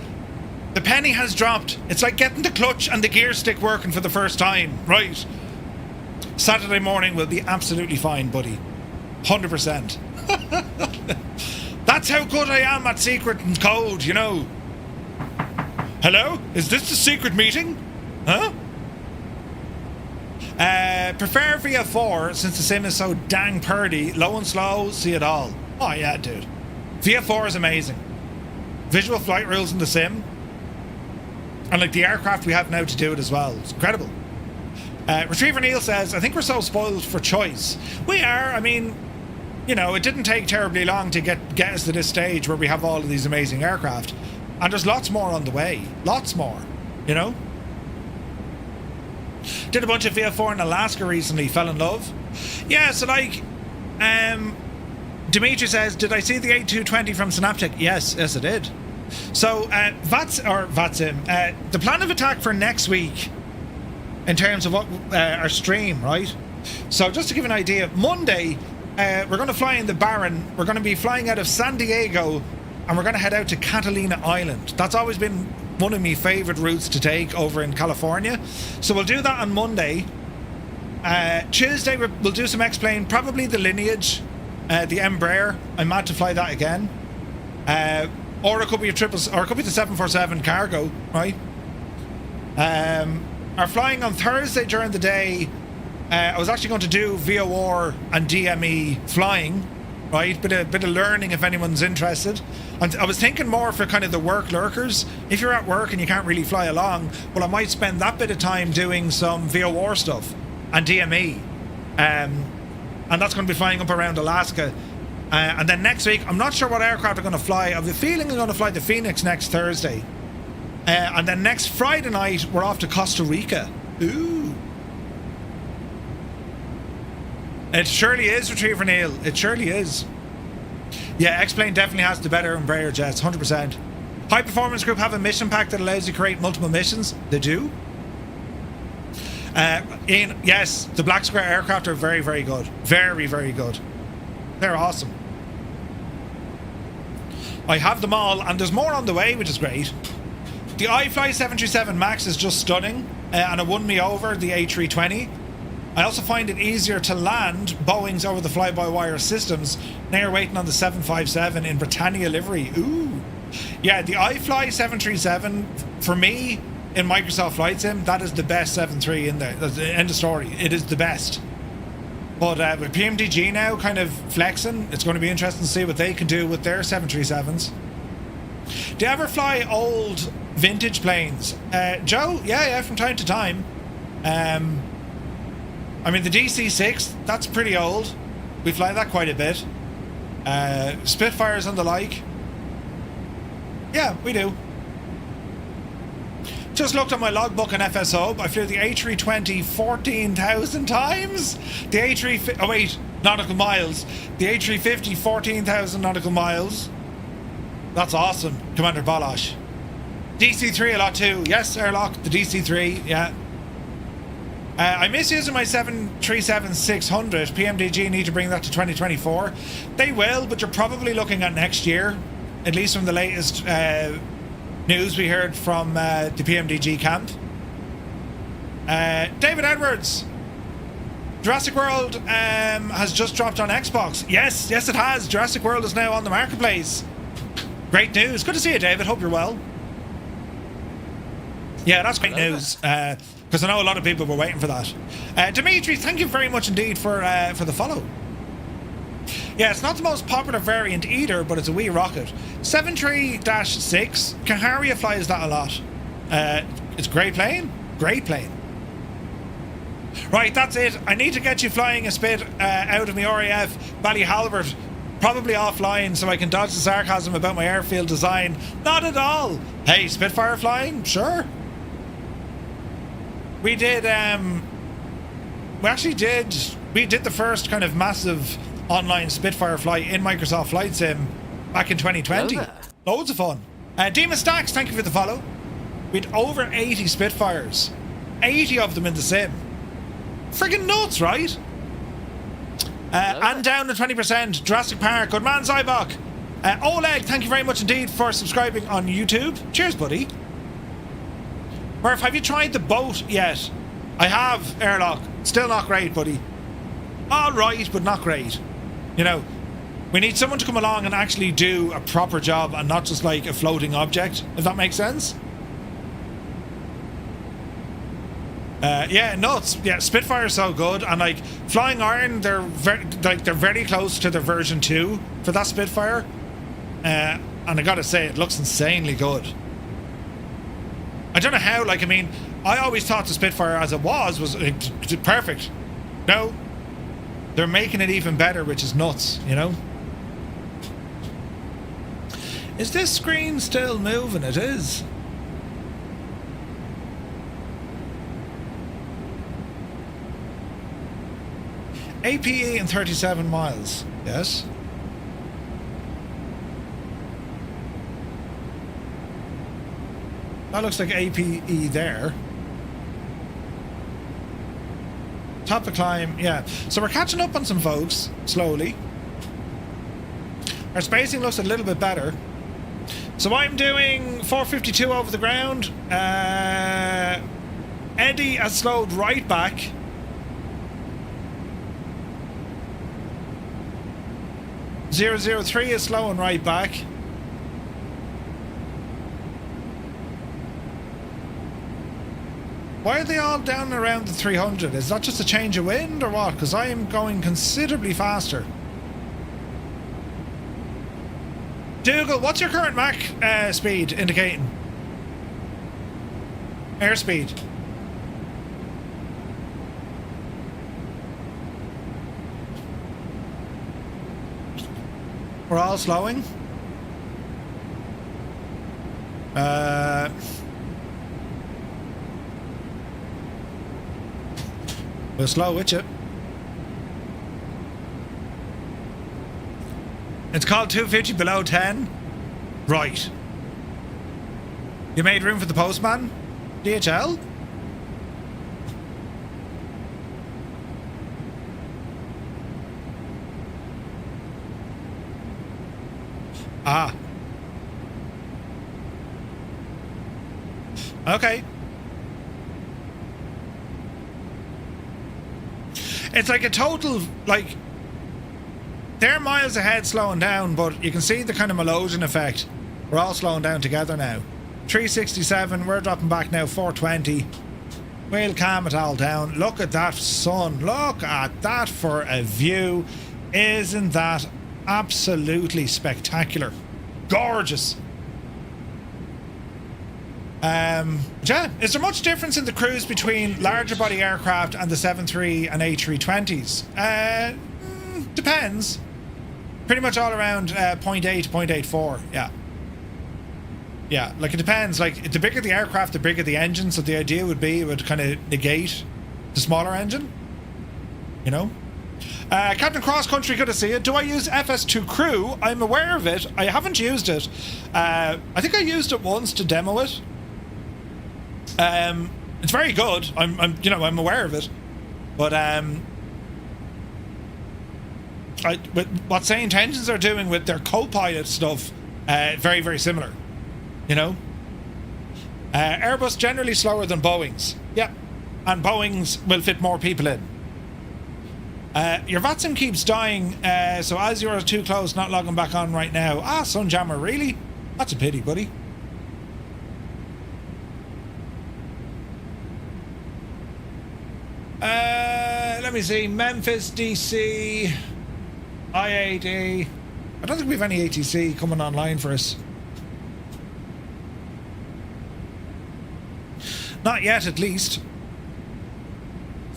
The penny has dropped. It's like getting the clutch and the gear stick working for the first time. Right. Saturday morning will be absolutely fine, buddy. 100%. That's how good I am at secret and code, you know. Hello? Is this the secret meeting? Huh? Prefer VF4 since the sim is so dang purdy. Low and slow, see it all. Oh yeah, dude. VF4 is amazing. Visual flight rules in the sim. And like the aircraft we have now to do it as well. It's incredible. Retriever Neil says, I think we're so spoiled for choice. We are. I mean, you know, it didn't take terribly long to get us to this stage where we have all of these amazing aircraft. And there's lots more on the way. Lots more, you know? Did a bunch of VF4 in Alaska recently. Fell in love. Yeah, so like... Dimitri says, did I see the 8220 from Synaptic? Yes, I did. So, VATSIM, the plan of attack for next week, in terms of what our stream, right? So, just to give an idea, Monday, we're going to fly in the Baron. We're going to be flying out of San Diego, and we're going to head out to Catalina Island. That's always been one of my favourite routes to take over in California. So, we'll do that on Monday. Tuesday, we'll do some X-Plane, probably the Lineage, the Embraer. I'm mad to fly that again. Or it could be it could be the 747 cargo, right? Our flying on Thursday during the day, I was actually going to do VOR and DME flying, right? Bit of learning if anyone's interested. And I was thinking more for kind of the work lurkers. If you're at work and you can't really fly along, well, I might spend that bit of time doing some VOR stuff and DME. And that's going to be flying up around Alaska. And then next week, I'm not sure what aircraft I'm going to fly. I have a feeling I'm going to fly the Phoenix next Thursday. And then next Friday night, we're off to Costa Rica. Ooh. It surely is, Retriever Neil. It surely is. Yeah, X-Plane definitely has the better Embraer jets, 100%. High Performance Group have a mission pack that allows you to create multiple missions. They do. Ian, yes, the Black Square aircraft are very, very good. Very, very good. They're awesome. I have them all, and there's more on the way, which is great. The iFly 737 MAX is just stunning, and it won me over the A320. I also find it easier to land Boeing's over the fly-by-wire systems. Now you're waiting on the 757 in Britannia livery. Ooh. Yeah, the iFly 737, for me, in Microsoft Flight Sim, that is the best 7.3 in there. That's the end of story. It is the best. But with PMDG now kind of flexing, it's going to be interesting to see what they can do with their 737s. Do you ever fly old vintage planes? Joe? Yeah, from time to time. I mean, the DC-6, that's pretty old. We fly that quite a bit. Spitfires and the like. Yeah, we do. Just looked at my logbook on FSO. I flew the A320 14,000 times. The A350... Oh, wait. Nautical miles. The A350 14,000 nautical miles. That's awesome, Commander Balash. DC-3 a lot too. Yes, airlock. The DC-3, yeah. I miss using my 737-600. PMDG need to bring that to 2024. They will, but you're probably looking at next year. At least from the latest news we heard from the PMDG camp. David Edwards. Jurassic World has just dropped on Xbox. Yes, it has. Jurassic World is now on the marketplace. Great news. Good to see you, David. Hope you're well. Yeah, that's great news. Because I know a lot of people were waiting for that. Dimitri, thank you very much indeed for the follow. Yeah, it's not the most popular variant either, but it's a wee rocket. 73-6, Kaharia flies that a lot. It's a great plane. Great plane. Right, that's it. I need to get you flying a spit out of my RAF Ballyhalbert. Probably offline so I can dodge the sarcasm about my airfield design. Not at all. Hey, Spitfire flying? Sure. We did, we did the first kind of massive online Spitfire flight in Microsoft Flight Sim back in 2020. Loads of fun. Demon Stacks, thank you for the follow. We had over 80 Spitfires. 80 of them in the sim. Friggin' nuts, right? And down to 20%, Jurassic Park. Good man, Zybok. Oleg, thank you very much indeed for subscribing on YouTube. Cheers, buddy. Murph, have you tried the boat yet? I have, airlock. Still not great, buddy. All right, but not great. You know, we need someone to come along and actually do a proper job and not just like a floating object, if that makes sense. Yeah, nuts. Yeah, Spitfire is so good, and like Flying Iron, they're very close to their version 2 for that Spitfire, and I gotta say, it looks insanely good. I don't know how. Like, I mean, I always thought the Spitfire as it was perfect. No, they're making it even better, which is nuts. You know. Is this screen still moving? It is. APE and 37 miles. Yes. That looks like APE there. Top of climb, yeah. So we're catching up on some folks, slowly. Our spacing looks a little bit better. So I'm doing 452 over the ground. Eddie has slowed right back. .003 is slowing right back. Why are they all down around the 300? Is that just a change of wind or what? Because I am going considerably faster. Dougal, what's your current Mach speed indicating? Airspeed. We're all slowing. We'll slow with you. It's called 250 below 10. Right. You made room for the postman? DHL? Ah. Okay. It's like a total, like, they're miles ahead slowing down, but you can see the kind of Malosian effect. We're all slowing down together now. 367, we're dropping back now, 420. We'll calm it all down. Look at that sun. Look at that for a view. Isn't that absolutely spectacular? Gorgeous. Yeah, is there much difference in the cruise between larger body aircraft and the 73 and A320s? Depends. Pretty much all around 0.8 to 0.84, yeah. Yeah, like it depends. Like, the bigger the aircraft, the bigger the engine, so the idea would be it would kind of negate the smaller engine. You know? Captain Cross Country, good to see you. Do I use FS2 Crew? I'm aware of it. I haven't used it. I think I used it once to demo it. It's very good. I'm aware of it. But what Saint Engines are doing with their co-pilot stuff, very, very similar. You know? Airbus generally slower than Boeing's. Yeah. And Boeing's will fit more people in. Your VATSIM keeps dying, so as you're too close, not logging back on right now. Ah, Sunjammer, really? That's a pity, buddy. Let me see. Memphis, DC, IAD. I don't think we have any ATC coming online for us. Not yet, at least.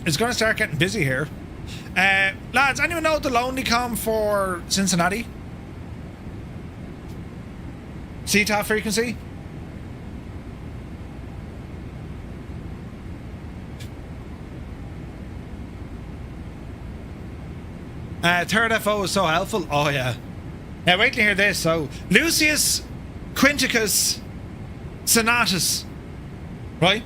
It's going to start getting busy here. Lads, anyone know the Lonelycom for Cincinnati? CTAF frequency? Third FO is so helpful. Oh, yeah. Now, wait to hear this. So, Lucius Quinticus Senatus, right?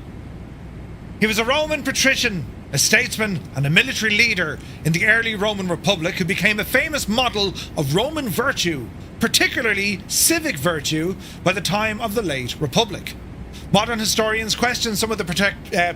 He was a Roman patrician, a statesman, and a military leader in the early Roman Republic who became a famous model of Roman virtue, particularly civic virtue, by the time of the late Republic. Modern historians question some of the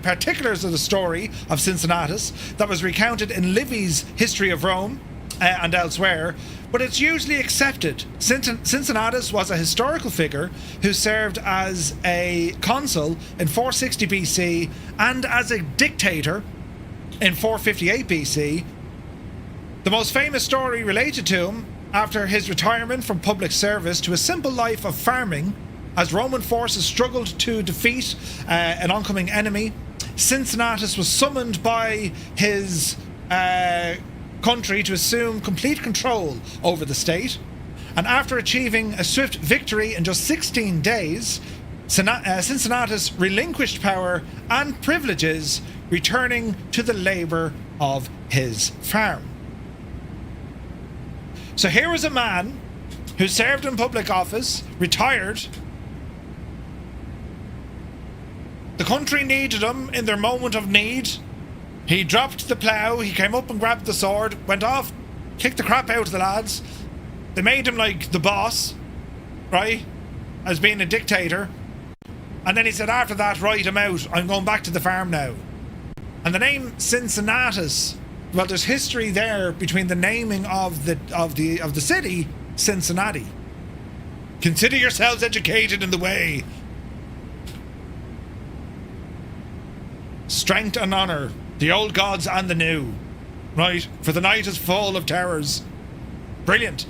particulars of the story of Cincinnatus that was recounted in Livy's History of Rome and elsewhere, but it's usually accepted. Cincinnatus was a historical figure who served as a consul in 460 BC and as a dictator in 458 BC. The most famous story related to him after his retirement from public service to a simple life of farming as Roman forces struggled to defeat an oncoming enemy. Cincinnatus was summoned by his country to assume complete control over the state, and after achieving a swift victory in just 16 days, Cincinnatus relinquished power and privileges, returning to the labour of his farm. So here was a man who served in public office, retired. The country needed him in their moment of need. He dropped the plough, he came up and grabbed the sword, went off, kicked the crap out of the lads. They made him like the boss, right? As being a dictator. And then he said, after that, right, I'm out. I'm going back to the farm now. And the name Cincinnatus, well, there's history there between the naming of the city, Cincinnati. Consider yourselves educated in the way. Strength and honour, the old gods and the new. Right, for the night is full of terrors. Brilliant.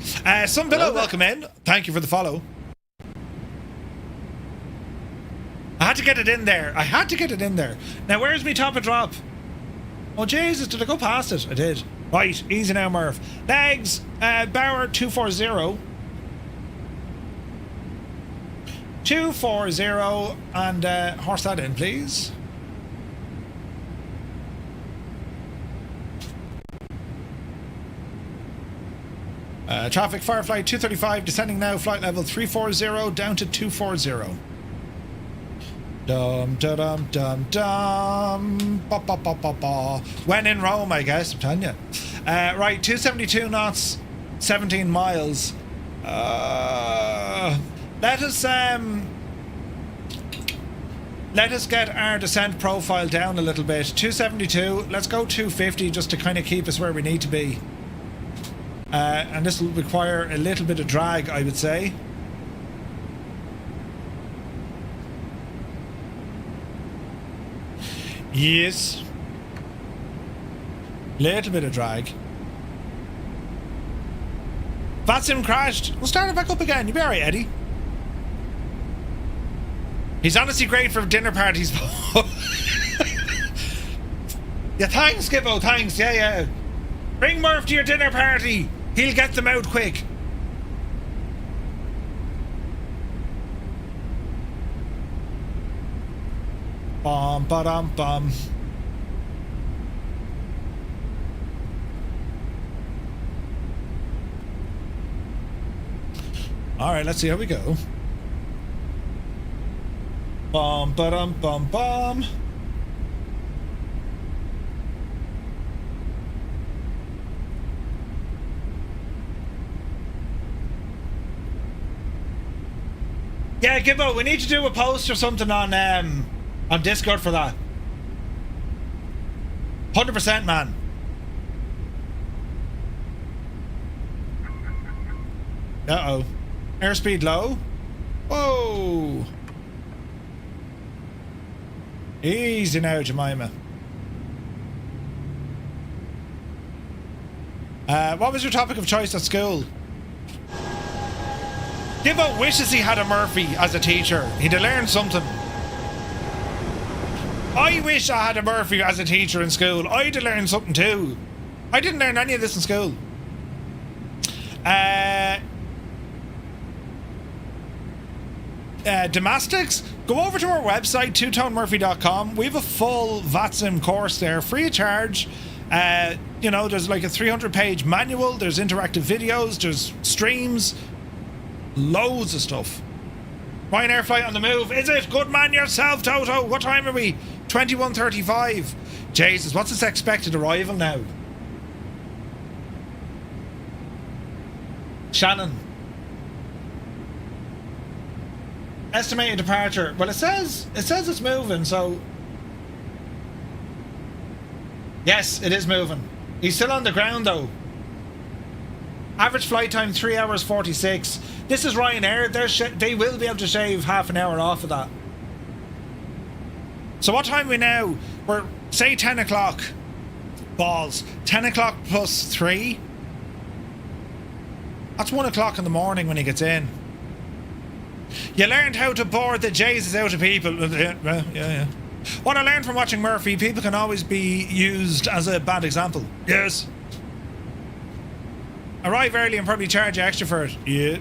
Some Billow, welcome in. Thank you for the follow. I had to get it in there. Now, where's me top and drop? Oh, Jesus, did I go past it? I did. Right, easy now, Murph. Legs, Bauer 240. 240, and horse that in, please. Traffic, Firefly 235, descending now, flight level 340 down to 240. Dum da dum dum dum. Ba ba ba ba ba. When in Rome, I guess, I'm telling you. Right, 272 knots, 17 miles. Let us get our descent profile down a little bit. 272. Let's go 250 just to kind of keep us where we need to be. And this will require a little bit of drag, I would say. Yes. Little bit of drag. VATSIM crashed. We'll start it back up again. You'll be alright, Eddie. He's honestly great for dinner parties. Yeah, thanks, Gibbo, thanks. Yeah, yeah. Bring Murph to your dinner party. He'll get them out quick. Bum, ba-dum, bum. Alright, let's see how we go. Bum, ba-dum, bum, bum. Yeah, Gibbo, we need to do a post or something on Discord for that. 100%, man. Uh-oh. Airspeed low. Whoa. Easy now, Jemima. What was your topic of choice at school? Gibbo wishes he had a Murphy as a teacher. He'd have learned something. I wish I had a Murphy as a teacher in school. I'd have learned something too. I didn't learn any of this in school. Domestics, go over to our website, twotonemurphy.com. We have a full VATSIM course there, free of charge. You know, there's like a 300-page manual, there's interactive videos, there's streams, loads of stuff. Ryanair flight on the move. Is it? Good man yourself, Toto. What time are we? 21:35. Jesus, what's its expected arrival now? Shannon. Estimated departure. Well, it says it's moving, so yes, it is moving. He's still on the ground though. Average flight time 3 hours 46. This is Ryanair. They will be able to shave half an hour off of that. So what time are we now? We're say 10 o'clock. Balls. 10 o'clock plus 3. That's 1 o'clock in the morning when he gets in. You learned how to bore the Jesus out of people. Yeah. What I learned from watching Murphy, people can always be used as a bad example. Yes. Arrive early and probably charge you extra for it. Yeah.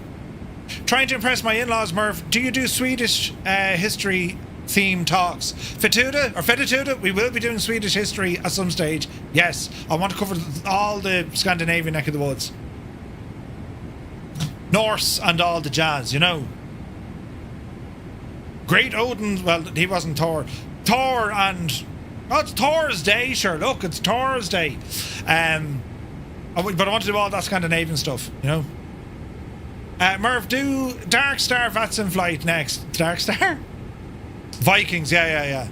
Trying to impress my in-laws, Murph. Do you do Swedish history theme talks? Fetituda? We will be doing Swedish history at some stage. Yes. I want to cover all the Scandinavian neck of the woods. Norse and all the jazz, you know. Great Odin, well, he wasn't Thor. Thor and... Oh, it's Thor's Day, sure. Look, it's Thor's Day. But I want to do all that Scandinavian stuff, you know. Murph, do Dark Star VATSIM flight next. Dark Star? Vikings, yeah.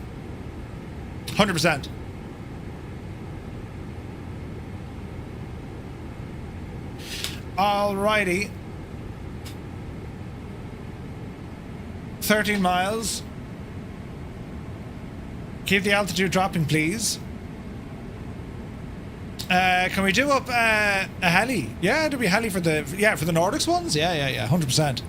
100%. Alrighty. 13 miles. Keep the altitude dropping, please. Can we do up a heli? Yeah, there'll be a heli for the Nordics ones. Yeah, 100%.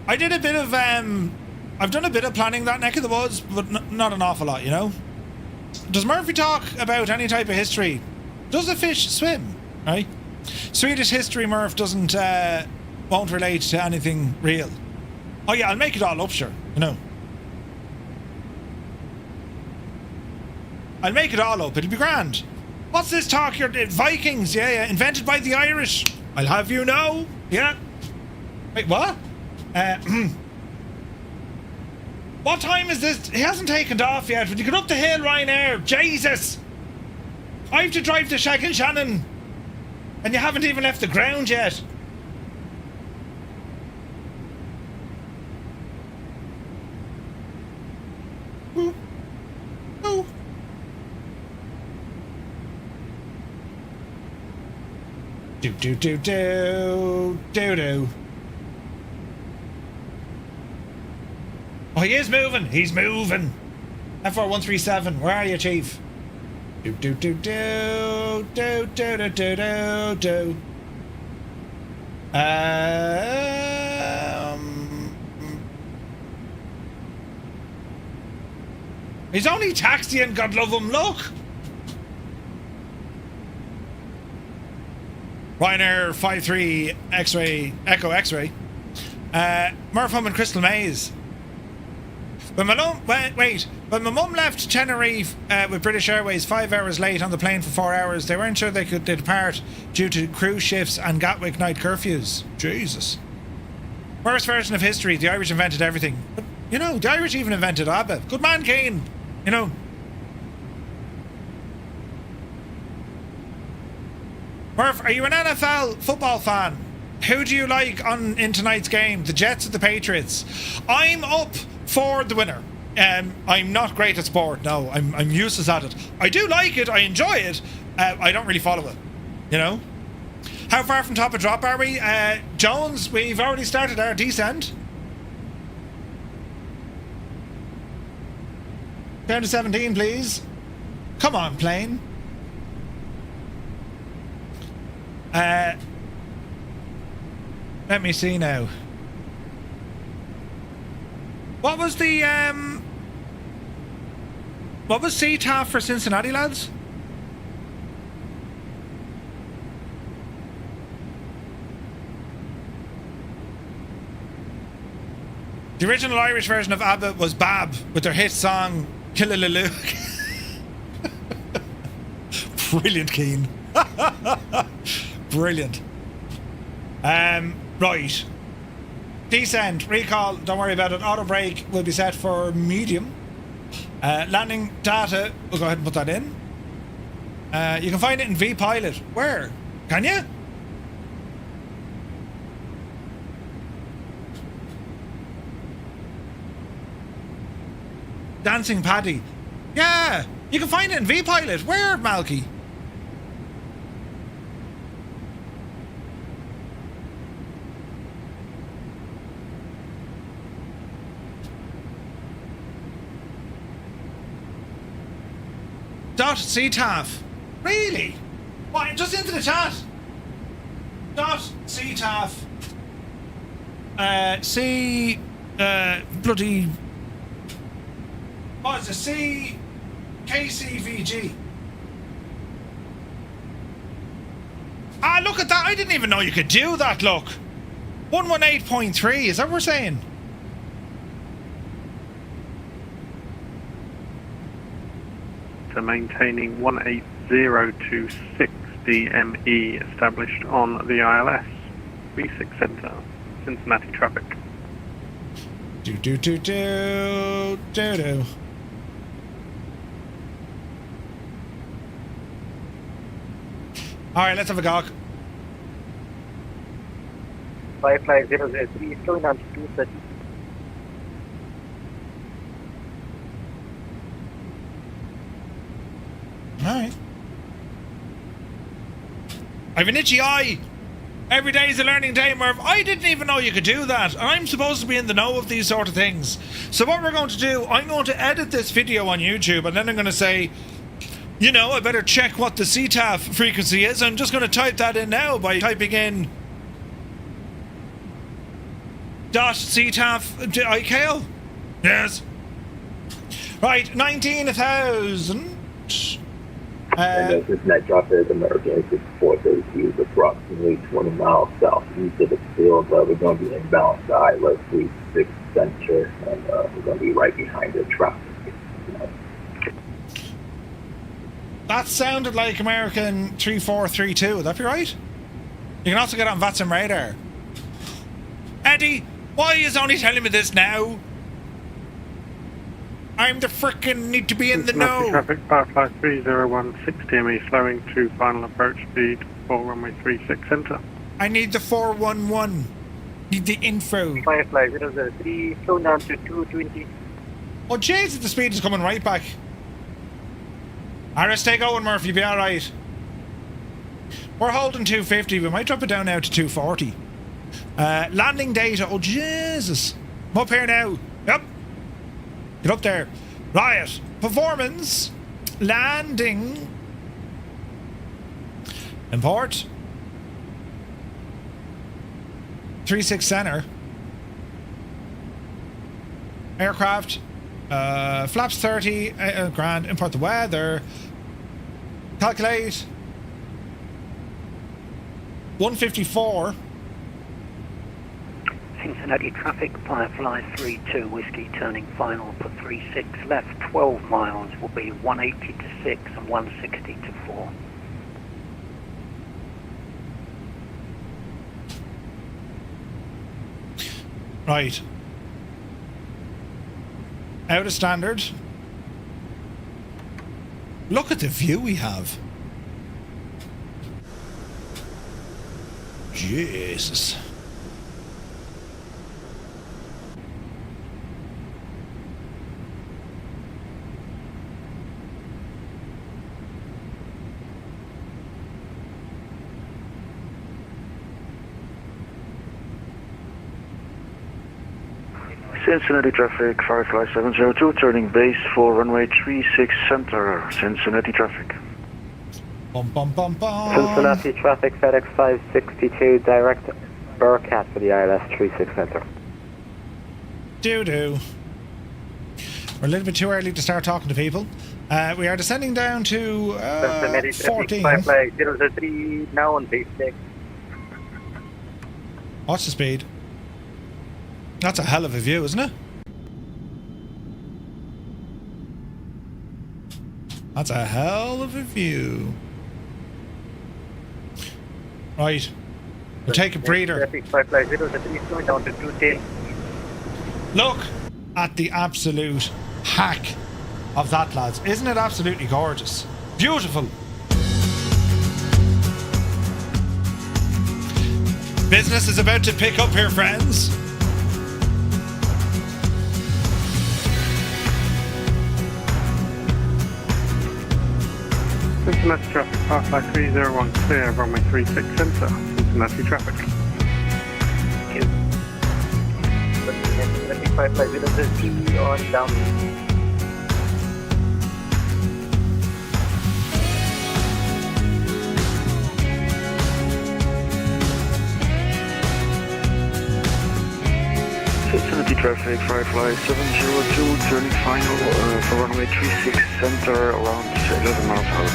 I did a bit of I've done a bit of planning that neck of the woods, but not an awful lot, you know. Does Murphy talk about any type of history? Does a fish swim? Right? Swedish history, Murph doesn't won't relate to anything real. Oh yeah, I'll make it all up, sure. You know. I'll make it all up. It'll be grand. What's this talk? You're Vikings, yeah. Invented by the Irish. I'll have you know. Yeah. Wait, what? What time is this? He hasn't taken off yet. When you get up the hill, Ryanair, Jesus! I have to drive to Shag and Shannon, and you haven't even left the ground yet. Do do do do do do. Oh, he is moving. He's moving. F4137, where are you, Chief? Do do do do do do do do do do. He's only taxiing, God love him, look! Ryanair 53 X-ray, Echo X-ray. Murph Hum and Crystal Maze. When my mum left Tenerife with British Airways 5 hours late on the plane for 4 hours, they weren't sure they could depart due to cruise shifts and Gatwick night curfews. Jesus. Worst version of history, the Irish invented everything. But, you know, the Irish even invented ABBA. Good man, Keane. You know. Murph, are you an NFL football fan? Who do you like in tonight's game? The Jets or the Patriots? I'm up for the winner. I'm not great at sport. No, I'm useless at it. I do like it. I enjoy it. I don't really follow it. You know. How far from top of drop are we? Jones, we've already started our descent. Down to 17, please. Come on, plane. Let me see now. What was the what was CTAF for Cincinnati, lads? The original Irish version of ABBA was Bab with their hit song Killaloo. Brilliant, Keane. Brilliant. Right. Descent, recall, don't worry about it. Auto brake will be set for medium. Landing data, we'll go ahead and put that in. You can find it in vPilot. Where? Can you? Dancing Paddy. Yeah, you can find it in vPilot. Where, Malky? .ctaf. Really? Why? Just into the chat. .ctaf. C. Bloody. What is it? C. KCVG. Ah, look at that. I didn't even know you could do that, look. 118.3. Is that what we're saying? Maintaining 18026 DME established on the ILS V6 Center, Cincinnati traffic. Do do do do do do. All right, let's have a gawk. Firefly 003 slowing down to 230. Alright. I've an itchy eye. Every day is a learning day, Merv. I didn't even know you could do that. And I'm supposed to be in the know of these sort of things. So what we're going to do, I'm going to edit this video on YouTube and then I'm going to say, you know, I better check what the CTAF frequency is. I'm just going to type that in now by typing in .ctaf IKO. Yes. Right, 19,000. And this net drop is American Exit 432 is approximately 20 miles southeast of the field. We're going to be inbound to ILS 36 Center, and we're going to be right behind the traffic. That sounded like American 3432. Would that be right? You can also get on VATSIM radar. Eddie, why is only telling me this now? I'm the frickin' need to be in the know. Traffic, Firefly 3016 DME slowing to final approach speed for runway 36 center. I need the 411. Need the info. Firefly 003 slow down to 220. Oh jeez, the speed is coming right back. Alright, stay going, Murphy, be alright. We're holding 250. We might drop it down now to 240. Landing data. Oh, Jesus. I'm up here now. Yep. Get up there. Riot. Performance. Landing. Import. 36 center. Aircraft. Flaps 30. Grand. Import the weather. Calculate. 154. Cincinnati traffic, Firefly 32 Whiskey turning final for 36 left, 12 miles will be 180 to 6 and 160 to 4. Right. Out of standard. Look at the view we have. Jesus. Cincinnati traffic, Firefly 702, turning base for runway 36 center, Cincinnati traffic. Bum, bum, bum, bum. Cincinnati traffic, FedEx 562, direct Burcat for the ILS 36 center. Doo-doo. We're a little bit too early to start talking to people. We are descending down to 14. Firefly 003 now on base 6. What's the speed? That's a hell of a view, isn't it? That's a hell of a view. Right. We'll take a breather. Firefly 003 going down to 210. Look at the absolute hack of that, lads. Isn't it absolutely gorgeous? Beautiful. Business is about to pick up here, friends. Cincinnati traffic, Firefly 301 clear, runway 36 center, Cincinnati traffic. Cincinnati Firefly 003 on down. Cincinnati traffic, Firefly 702, turning final for runway 36 center, around 11 miles out.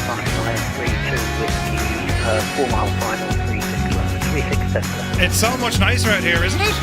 Firefly 32 Whiskey, 4 mile final, 36 left, 36 center. It's so much nicer out here, isn't it?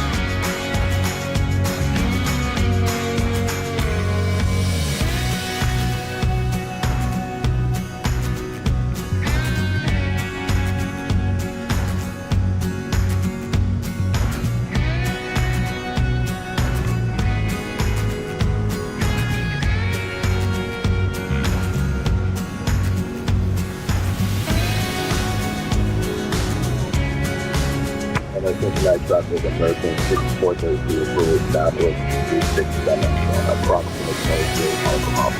Cincinnati traffic, American 6432, fully established, 367, approximately 28 miles per mile.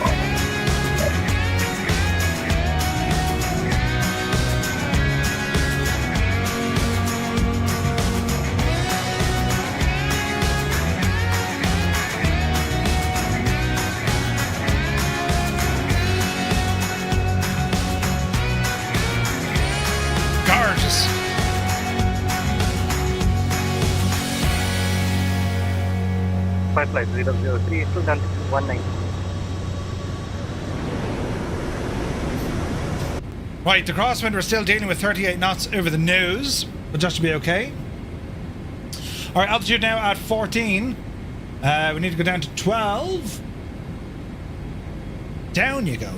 Gorgeous. Firefly 003 to down to 190. Right, the crosswind, we're still dealing with 38 knots over the nose, but that should be okay. All right, altitude now at 14. We need to go down to 12. Down you go.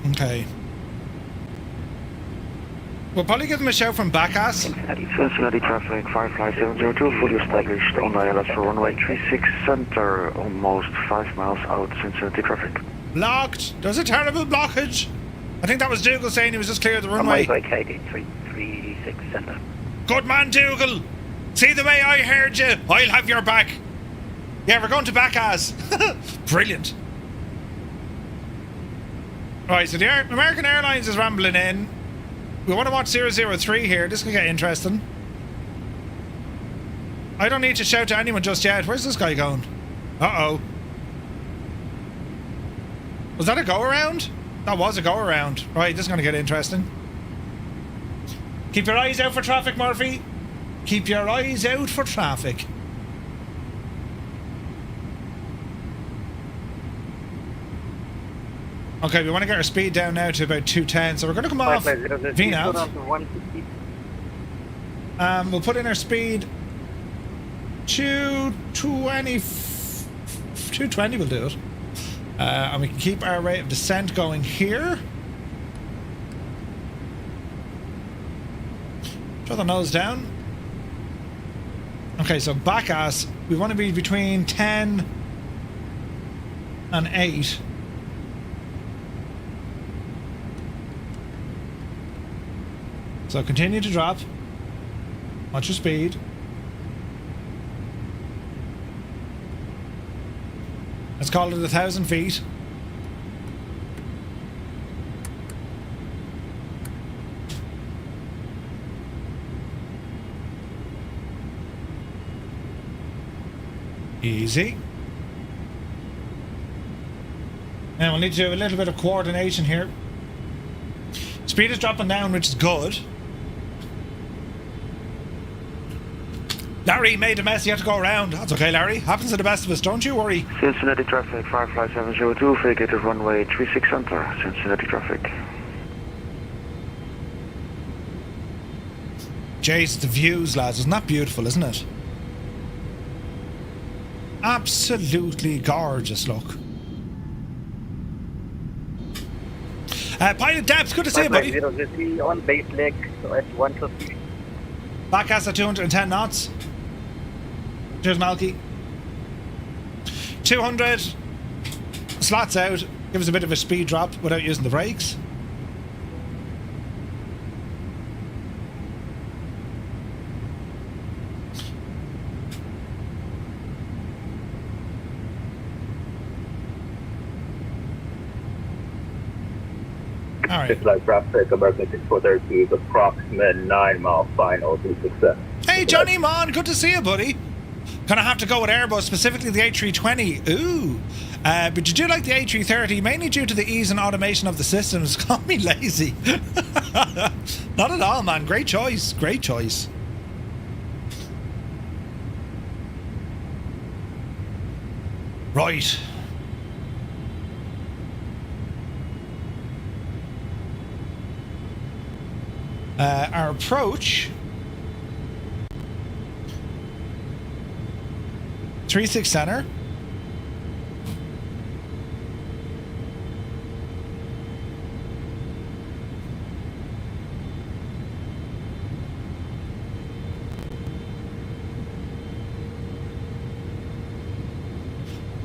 Okay. We'll probably give them a shout from Backass. Cincinnati traffic, Firefly 702, fully established on ILS for runway 36 center, almost 5 miles out, Cincinnati traffic. Blocked! There's a terrible blockage! I think that was Dougal saying he was just cleared the runway. Vacated 336 center. Good man, Dougal! See the way I heard you? I'll have your back. Yeah, we're going to Backass. Brilliant. Right, so the American Airlines is rambling in. We want to watch 003 here. This can get interesting. I don't need to shout to anyone just yet. Where's this guy going? Uh-oh. Was that a go-around? That was a go-around. Right, this is going to get interesting. Keep your eyes out for traffic, Murphy. Keep your eyes out for traffic. Okay, we want to get our speed down now to about 210, so we're going to come off VNAV. We'll put in our speed 220. 220 will do it. And we can keep our rate of descent going here. Draw the nose down. Okay, so Backass, we want to be between 10 and 8. So continue to drop. Watch your speed. Let's call it 1,000 feet. Easy. Now we'll need to do a little bit of coordination here. Speed is dropping down, which is good. Larry made a mess, he had to go around. That's okay, Larry. Happens to the best of us, don't you worry. Cincinnati traffic, Firefly 702, vacated runway 36 center, Cincinnati traffic. Jeez, the views, lads. Isn't that beautiful, isn't it? Absolutely gorgeous, look. Pilot Depth, good to see you, buddy. On base leg at 150. Backass at 210 knots. Cheers, Malky. 200. Slots out. Give us a bit of a speed drop without using the brakes. Like traffic, American 6432 is approximate 9 mile final to success. Hey, Johnny Mon, good to see you, buddy. Gonna have to go with Airbus, specifically the A320. Ooh. But you do like the A330, mainly due to the ease and automation of the systems. Call me lazy. Not at all, man. Great choice. Great choice. Right. Our approach 36 center.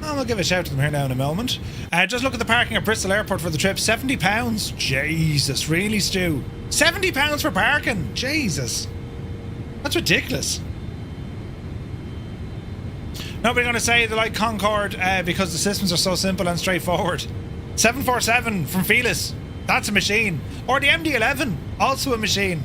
We'll give a shout to them here now in a moment. Just look at the parking at Bristol Airport for the trip. £70. Jesus, really, Stu? £70 for parking? Jesus. That's ridiculous. Nobody going to say they like Concorde because the systems are so simple and straightforward. 747 from Felis. That's a machine. Or the MD-11. Also a machine.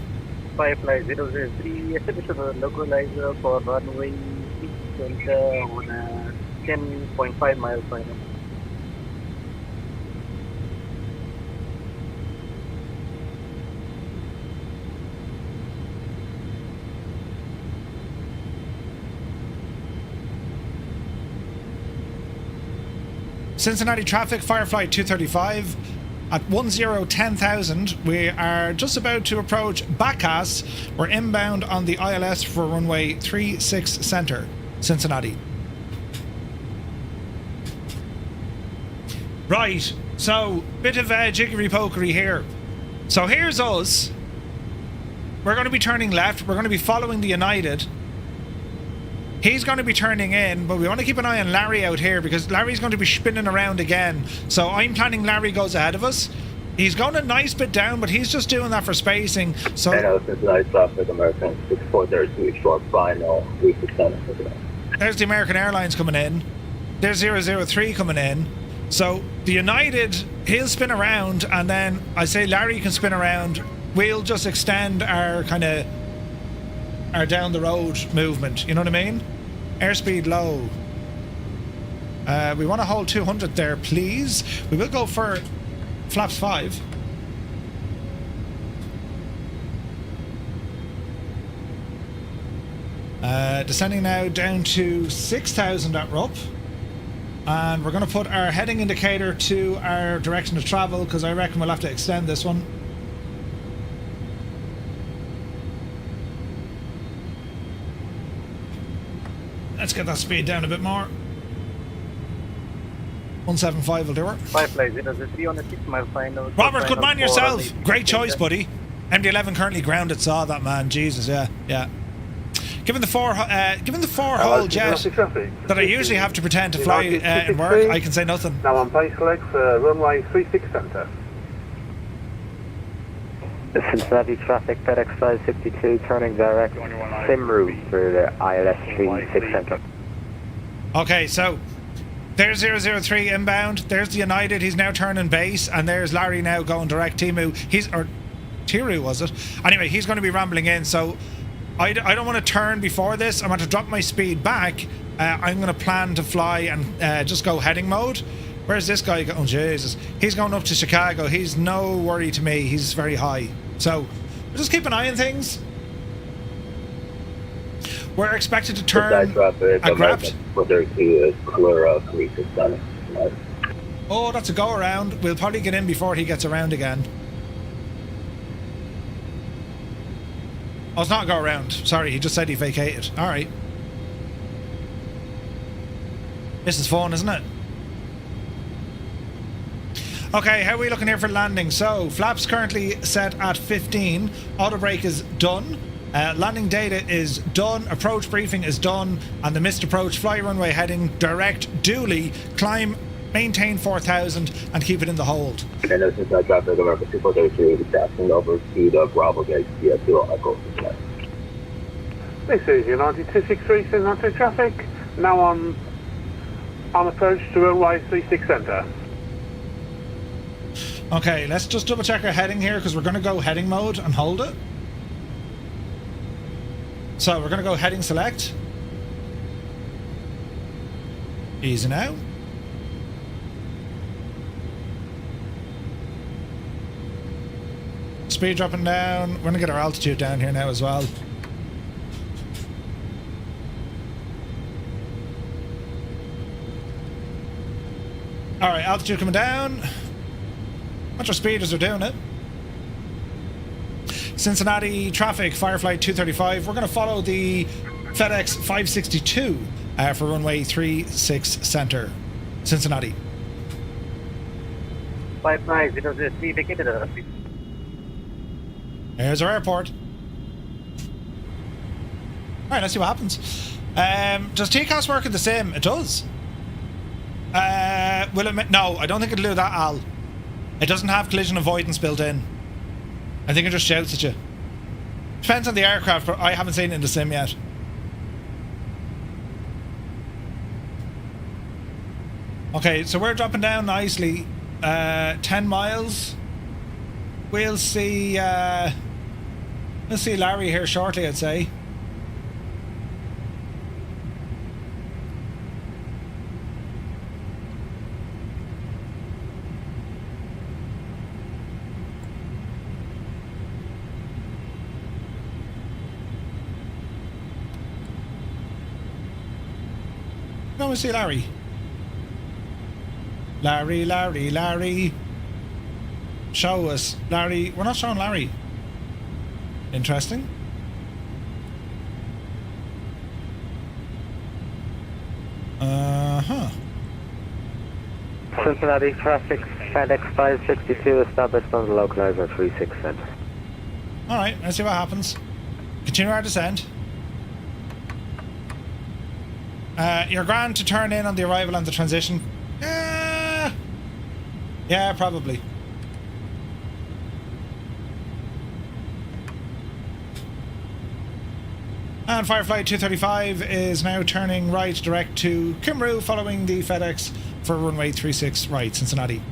Firefly 003, establish a localizer for runway 6 center on a 10.5 miles final. Cincinnati traffic, Firefly 235 at 10,000. We are just about to approach Backass. We're inbound on the ILS for runway 36 center, Cincinnati. Right, so bit of jiggery pokery here. So here's us we're going to be turning left. We're going to be following the United. He's going to be turning in, but we want to keep an eye on Larry out here because Larry's going to be spinning around again. So I'm planning Larry goes ahead of us. He's going a nice bit down, but he's just doing that for spacing. So Cincinnati traffic, American 6432, short final, 3%. There's the American Airlines coming in. There's 003 coming in. So the United, he'll spin around, and then I say Larry can spin around. We'll just extend our kind of our down the road movement. You know what I mean? Airspeed low. We want to hold 200 there, please. We will go for flaps 5. Descending now down to 6,000 at Rupp. And we're going to put our heading indicator to our direction of travel because I reckon we'll have to extend this one. Let's get that speed down a bit more. 175 will do it. 550 on a 6 mile final. Robert, good man yourself. Great choice, buddy. MD-11 currently grounded. Saw that, man. Jesus, yeah. Given the four-hole jet that I usually have to pretend to fly in work, I can say nothing. Now on base leg for runway 36 centre. Cincinnati traffic, FedEx 562, turning direct, same route for the ILS 36 centre. Okay, so there's 003 inbound. There's the United. He's now turning base, and there's Larry now going direct. Tiru was it? Anyway, he's going to be rambling in. So I don't want to turn before this. I want to drop my speed back. I'm going to plan to fly and just go heading mode. Where's this guy going? Oh, Jesus. He's going up to Chicago. He's no worry to me. He's very high. So just keep an eye on things. We're expected to turn a grabbed. Oh, that's a go around. We'll probably get in before he gets around again. Oh, it's not a go around. Sorry, he just said he vacated. Alright. This is fun, isn't it? Okay, how are we looking here for landing? So, flaps currently set at 15. Auto brake is done. Landing data is done. Approach briefing is done. And the missed approach, fly runway heading direct, duly, climb, maintain 4,000 and keep it in the hold. And this is traffic, America 2432, passing over to the Bravo Gate, CF2 Echo. This is United 263 Cincinnati traffic, now on approach to runway 36 centre. Okay, let's just double check our heading here because we're going to go heading mode and hold it. So we're going to go heading select. Easy now. Speed dropping down. We're going to get our altitude down here now as well. Alright, altitude coming down. Watch our speed as we're doing it. Cincinnati traffic, Firefly 235. We're going to follow the FedEx 562 for runway 36 center, Cincinnati. 5903 vacated. There's our airport. Alright, let's see what happens. Does TCAS work in the sim? It does. Will it? No, I don't think it'll do that, Al. It doesn't have collision avoidance built in. I think it just shouts at you. Depends on the aircraft, but I haven't seen it in the sim yet. Okay, so we're dropping down nicely. 10 miles. We'll see Larry here shortly, I'd say. No, we see Larry. Larry. Show us. Larry. We're not showing Larry. Interesting. Cincinnati traffic, FedEx 562 established on the localizer 36 center. Alright, let's see what happens. Continue our descent. You're grand to turn in on the arrival and the transition. Yeah, probably. And Firefly 235 is now turning right direct to Kimru, following the FedEx for runway 36 right, Cincinnati.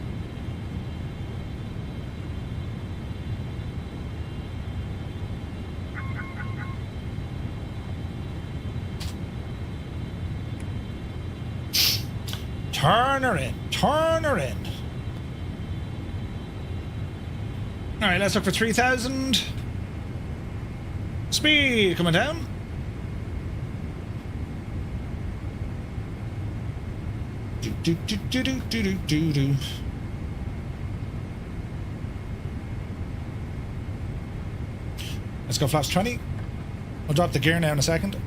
Turn her in. Turn her in. Alright, let's look for 3,000. Speed coming down. Do, do, do, do, do, do, do, do. Let's go flaps 20. We'll drop the gear now in a second.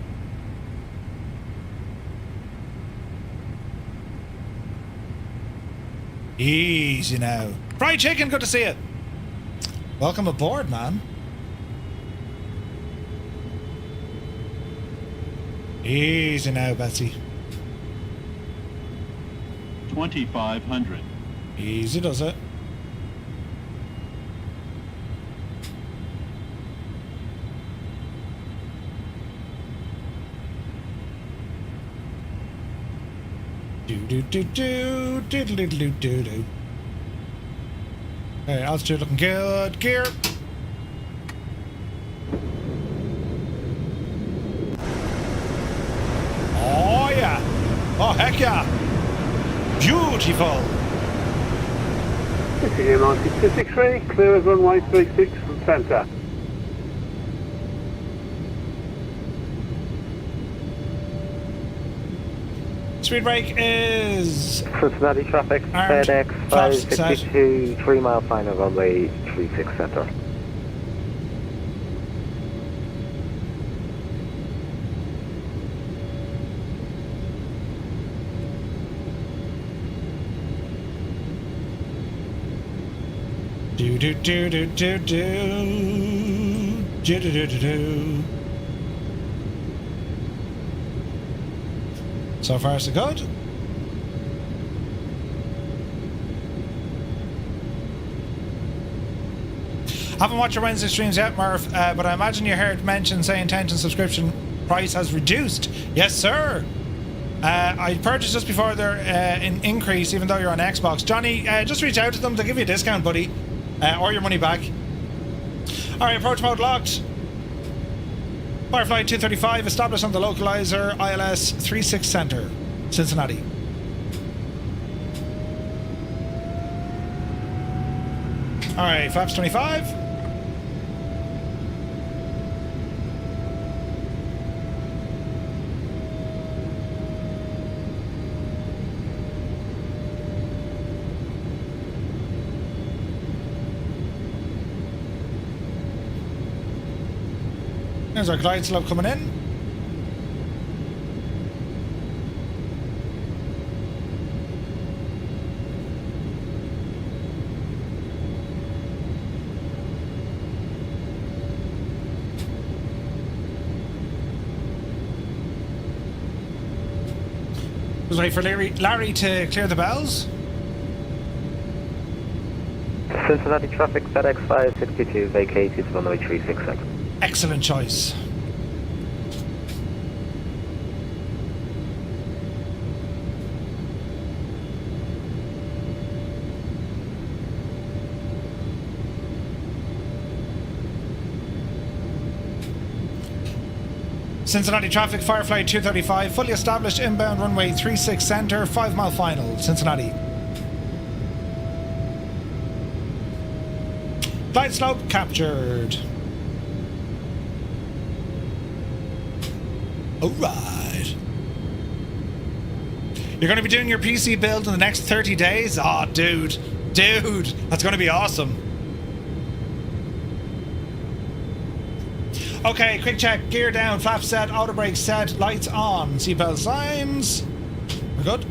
Easy now. Fried chicken, good to see you. Welcome aboard, man. Easy now, Betsy. 2,500. Easy does it. Do do do do do do do do do. Hey, altitude looking good. Gear. Oh yeah. Oh heck yeah. Beautiful. KCVG 263, clear as runway 36 from centre. Speed brake is... Cincinnati traffic, Armed. FedEx Flaps 562, 3 mile final runway 36 center. Do do do do do do do do do do do. So far so good. Haven't watched your Wednesday streams yet, Murph, but I imagine you heard mention say intention subscription price has reduced. Yes, sir. I purchased just before their increase, even though you're on Xbox. Johnny, just reach out to them. They'll give you a discount, buddy, or your money back. All right, approach mode locked. Firefly 235 established on the localizer ILS 36 Center, Cincinnati. All right, flaps 25. There's our glide slope coming in. Just wait for Larry to clear the bells. Cincinnati traffic, FedEx 562, vacated runway 36 center. Excellent choice. Cincinnati traffic, Firefly 235, fully established inbound runway 36 center, 5 mile final, Cincinnati. Glide slope captured. Alright. You're going to be doing your PC build in the next 30 days? Aw, dude. Dude, that's going to be awesome. Okay, quick check. Gear down, flaps set, auto brake set, lights on, seatbelt signs. We're good.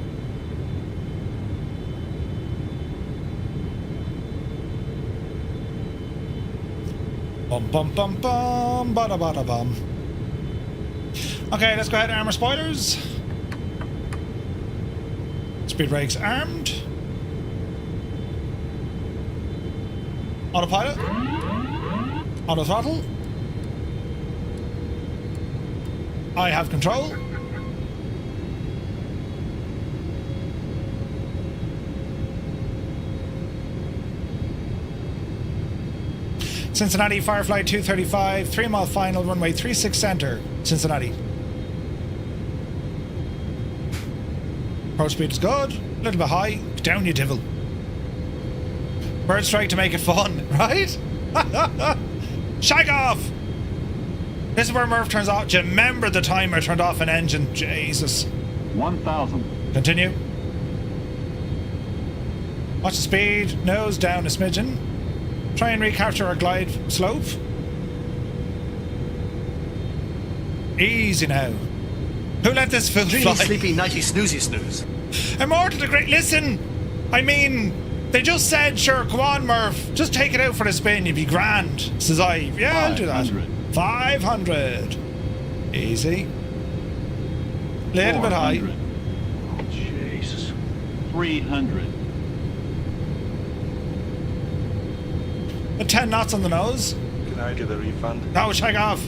Bum bum bum bum bada bada bum. Okay, let's go ahead and armor spoilers. Speed brakes armed. Autopilot. Auto throttle. I have control. Cincinnati, Firefly 235, 3 mile final, runway 36 center, Cincinnati. Approach speed is good, a little bit high, down you devil. Bird strike to make it fun, right? Shag off! This is where Murph turns off. Do you remember the time I turned off an engine? Jesus. 1,000. Continue. Watch the speed, nose down a smidgen. Try and recapture our glide slope. Easy now. Who let this fool fly? Sleepy, nighty, snoozy, snooze. Immortal to great. Listen, I mean, they just said, sure, go on, Murph. Just take it out for a spin. You'd be grand. Says I. Yeah, I'll do that. 500. Easy. Little bit high. Oh, Jesus. 300. 10 knots on the nose. Can I get a refund? No, shag off.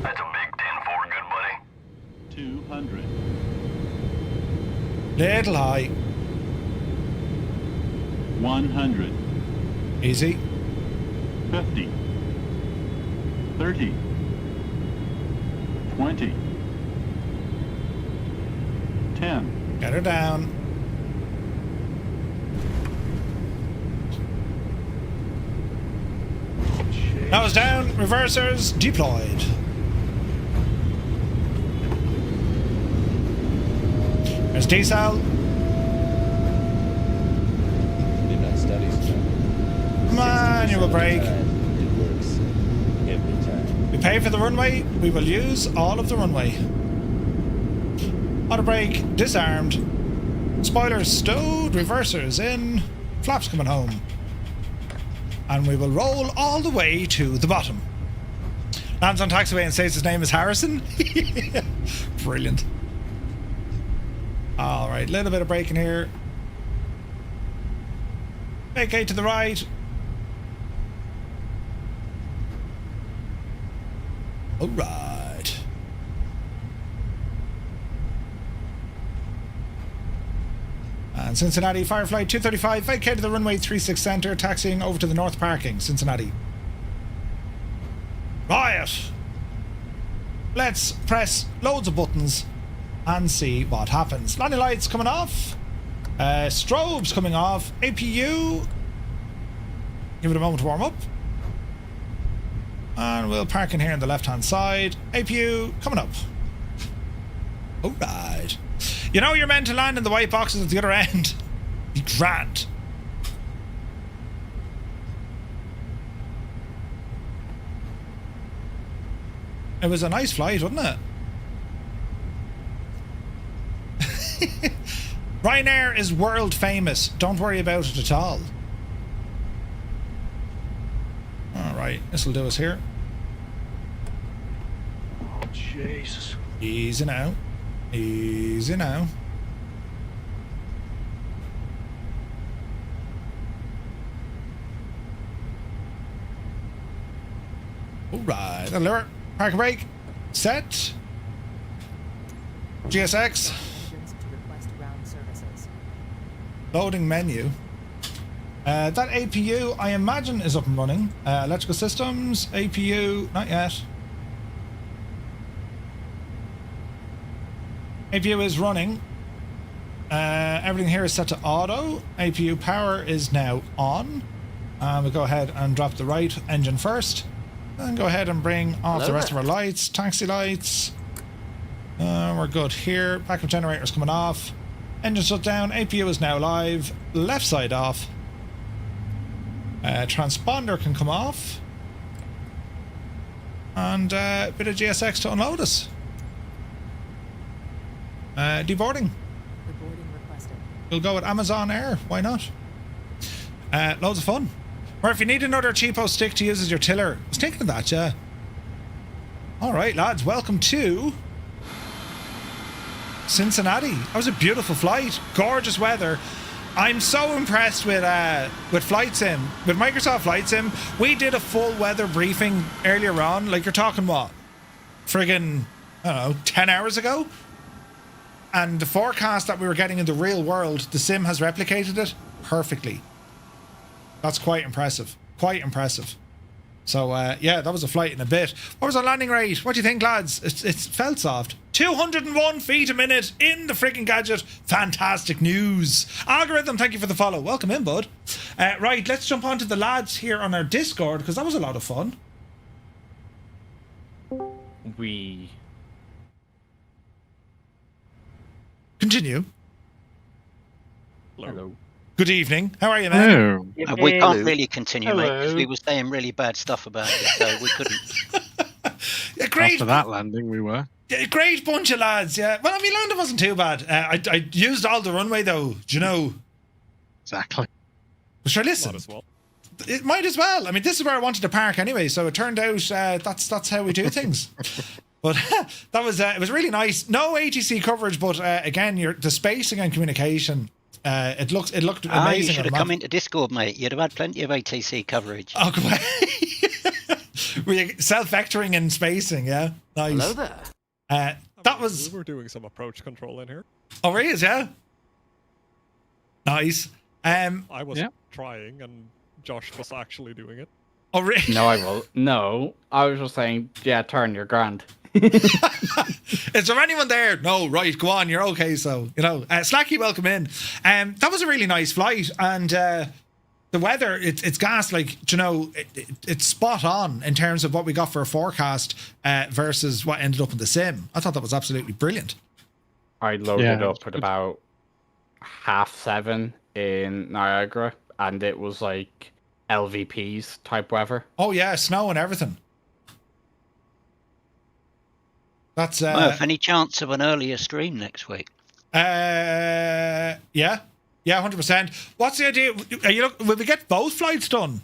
That's a big 10-4, good buddy. 200. Little high. 100. Easy. 50. 30. 20. 10. Get her down. Nose down, reversers deployed. There's decel. Midnight studies. Manual brake. It works every time. We pay for the runway, we will use all of the runway. Auto brake disarmed. Spoilers stowed, reversers in. Flaps coming home. And we will roll all the way to the bottom. Lands on taxiway and says his name is Harrison. Brilliant. Alright, little bit of braking here. Vacate to the right. Alright. And Cincinnati, Firefly 235, vacate to the runway 36 center, taxiing over to the north parking, Cincinnati. Riot! Let's press loads of buttons and see what happens. Landing lights coming off. Strobes coming off. APU. Give it a moment to warm up. And we'll park in here on the left-hand side. APU coming up. Alright. You know you're meant to land in the white boxes at the other end. Be grand. It was a nice flight, wasn't it? Ryanair is world famous. Don't worry about it at all. Alright, this will do us here. Oh, Jesus. Easy now. Easy now. Alright, alert. Park and brake. Set. GSX. Loading menu. That APU, I imagine, is up and running. Electrical systems, APU, not yet. APU is running. Everything here is set to auto. APU power is now on. We'll go ahead and drop the right engine first. And go ahead and bring off the rest of our lights. Taxi lights. We're good here. Backup generator's coming off. Engine shut down. APU is now live. Left side off. Transponder can come off. And a bit of GSX to unload us. Deboarding. Boarding requested. We'll go with Amazon Air. Why not? Loads of fun. Or if you need another cheapo stick to use as your tiller. I was thinking of that, yeah. Alright, lads, welcome to Cincinnati. That was a beautiful flight. Gorgeous weather. I'm so impressed with Flight Sim, with Microsoft Flight Sim. We did a full weather briefing earlier on. Like, you're talking what? Friggin', I don't know, 10 hours ago? And the forecast that we were getting in the real world, the sim has replicated it perfectly. That's quite impressive. Quite impressive. So, yeah, that was a flight in a bit. What was our landing rate? What do you think, lads? It's felt soft. 201 feet a minute in the freaking gadget. Fantastic news. Algorithm, thank you for the follow. Welcome in, bud. Right, let's jump on to the lads here on our Discord, because that was a lot of fun. Continue. Hello. Good evening. How are you, man? We can't really continue, mate, because we were saying really bad stuff about it, so we couldn't. Great. After that landing, we were. Great bunch of lads, yeah. Well, I mean, landing wasn't too bad. I used all the runway, though. Do you know? Exactly. But sure, listen. Might as well. It might as well. I mean, this is where I wanted to park anyway, so it turned out that's how we do things. But that was it was really nice. No ATC coverage, but again, the spacing and communication. It looked amazing. You should have come into Discord, mate. You'd have had plenty of ATC coverage. Oh, we self-vectoring and spacing, yeah. Nice. Hello there. That was. We were doing some approach control in here. Oh, really? Yeah. Nice. I was trying, and Josh was actually doing it. Oh, really? No, I was just saying, yeah, turn your grand. Is there anyone there? No, right, go on, you're okay. So, Slacky, welcome in. That was a really nice flight, and the weather, it's gas, like, it's spot on in terms of what we got for a forecast versus what ended up in the sim. I thought that was absolutely brilliant. I loaded up at about 7:30 in Niagara, and it was like LVPs type weather. Oh yeah, snow and everything. That's any chance of an earlier stream next week? Yeah, 100%. What's the idea? Will we get both flights done?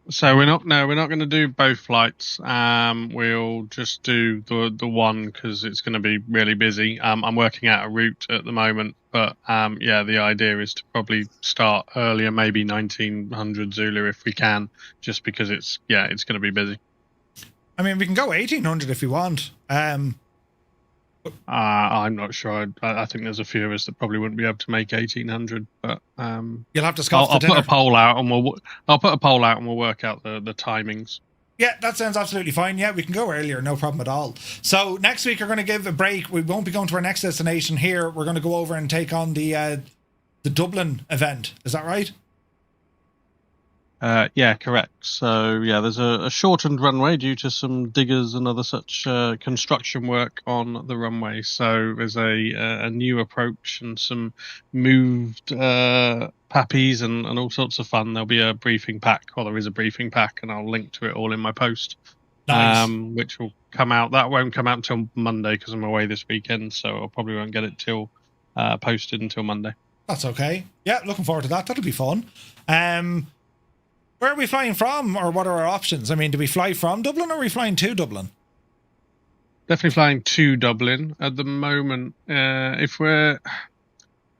So we're not going to do both flights. We'll just do the one because it's going to be really busy. I'm working out a route at the moment, but the idea is to probably start earlier, maybe 1900 Zulu if we can, just because it's going to be busy. I mean, we can go 1800 if you want. I'm not sure. I think there's a few of us that probably wouldn't be able to make 1800, but you'll have to scoff I'll put a poll out and we'll work out the timings. Yeah, that sounds absolutely fine. Yeah, we can go earlier, no problem at all. So next week we're going to give a break. We won't be going to our next destination here. We're going to go over and take on the Dublin event. Is that right? Yeah, correct. So there's a shortened runway due to some diggers and other such construction work on the runway. So there's a new approach and some moved pappies and all sorts of fun. There'll be a briefing pack, or there is a briefing pack, and I'll link to it all in my post. Nice. Which will come out. That won't come out until Monday because I'm away this weekend, so I probably won't get it till posted until Monday. That's okay. Yeah, looking forward to that. That'll be fun. Where are we flying from, or what are our options? I mean, do we fly from Dublin, or are we flying to Dublin? Definitely flying to Dublin at the moment. If we're,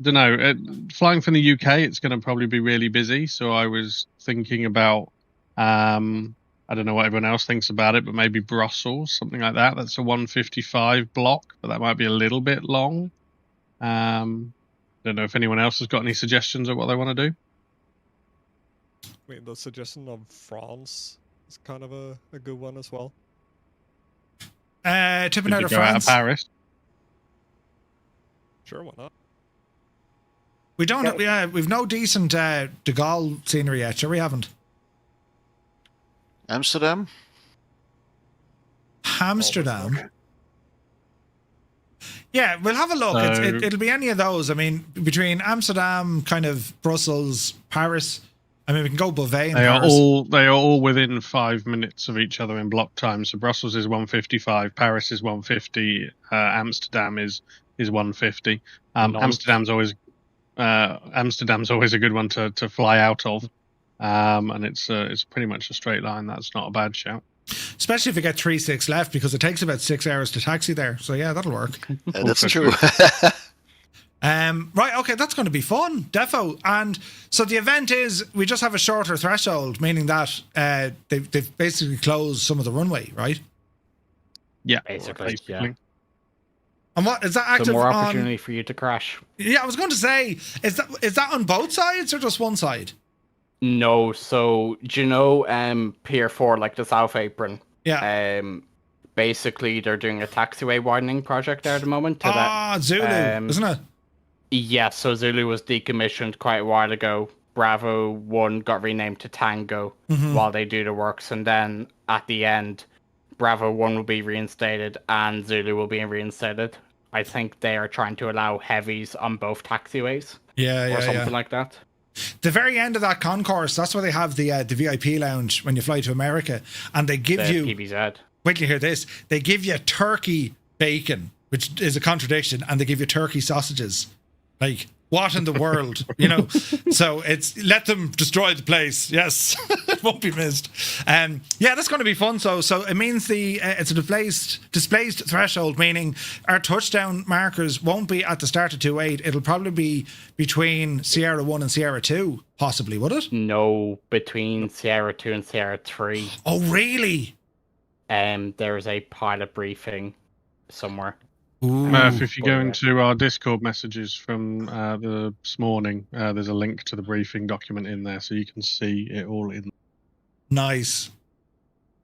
flying from the UK, it's going to probably be really busy. So I was thinking about, I don't know what everyone else thinks about it, but maybe Brussels, something like that. That's a 155 block, but that might be a little bit long. Don't know if anyone else has got any suggestions of what they want to do. I mean, the suggestion of France is kind of a good one as well. Tipping out of France. France. Out of Paris. Sure, why not? We don't. We've no decent De Gaulle scenery yet. Sure, we haven't. Amsterdam. Yeah, we'll have a look. It'll be any of those. I mean, between Amsterdam, kind of Brussels, Paris. I mean, we can go Beauvais. They are all within 5 minutes of each other in block time. So Brussels is 155, Paris is 150, Amsterdam is 150. Amsterdam's always a good one to fly out of. and it's pretty much a straight line. That's not a bad shout. Especially if you get 3-6 left, because it takes about 6 hours to taxi there. So yeah, that'll work. That's true. Right, okay, that's going to be fun, defo. And so the event is, we just have a shorter threshold, meaning that they've basically closed some of the runway, right? Yeah, basically. Yeah. And what is that active? So more opportunity for you to crash. Yeah, I was going to say, is that on both sides or just one side? No, so do you know Pier 4, like the South Apron? Yeah. Basically, they're doing a taxiway widening project there at the moment. Zulu, isn't it? Yeah, so Zulu was decommissioned quite a while ago. Bravo 1 got renamed to Tango while they do the works, and then at the end, Bravo 1 will be reinstated and Zulu will be reinstated. I think they are trying to allow heavies on both taxiways. Or something like that. The very end of that concourse, that's where they have the VIP lounge when you fly to America, and they give you PBZ. Wait till you hear this. They give you turkey bacon, which is a contradiction, and they give you turkey sausages. Like, what in the world, you know? So it's let them destroy the place. Yes, it won't be missed. Yeah, that's going to be fun. So it means it's a displaced threshold, meaning our touchdown markers won't be at the start of 2.8. It'll probably be between Sierra 1 and Sierra 2, possibly, would it? No, between Sierra 2 and Sierra 3. Oh, really? There is a pilot briefing somewhere. Murph, if you go into our Discord messages from this morning, there's a link to the briefing document in there, so you can see it all in. Nice.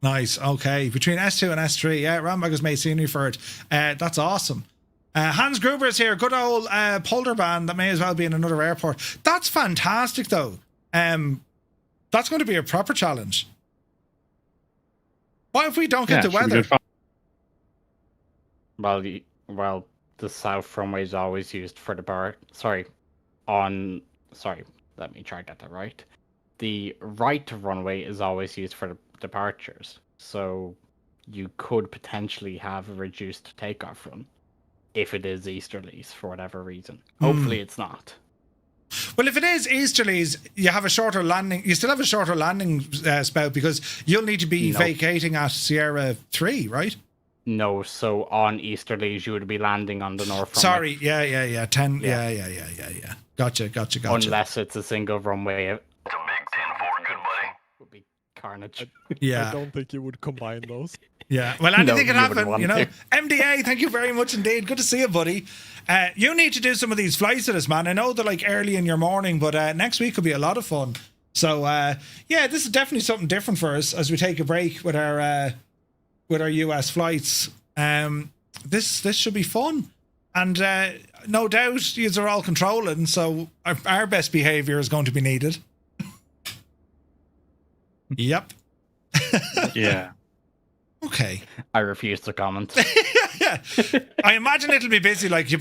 Okay, between S2 and S3, yeah, Rambag has made scenery for it. That's awesome. Hans Gruber is here, good old Polderbahn that may as well be in another airport. That's fantastic, though. That's going to be a proper challenge. What if we don't get the weather? Well, the south runway is always used for let me try to get that right. The right runway is always used for the departures, so you could potentially have a reduced takeoff run if it is easterlies for whatever reason. Hopefully it's not. Well, if it is easterlies, you have a shorter landing. You still have a shorter landing spout because you'll need to be vacating at Sierra 3, right? No, so on easterlies you would be landing on the north runway. Sorry, yeah. 10, yeah. Gotcha. Unless it's a single runway. It's a big 10-4, good buddy. Would be carnage. Yeah. I don't think you would combine those. Yeah, well, anything can happen, you know. MDA, thank you very much indeed. Good to see you, buddy. You need to do some of these flights with us, man. I know they're like early in your morning, but next week will be a lot of fun. So, yeah, this is definitely something different for us as we take a break with our US flights. This should be fun, and no doubt yous are all controlling, so our best behaviour is going to be needed. Yep. Yeah. Okay. I refuse to comment. Yeah. I imagine it'll be busy. Like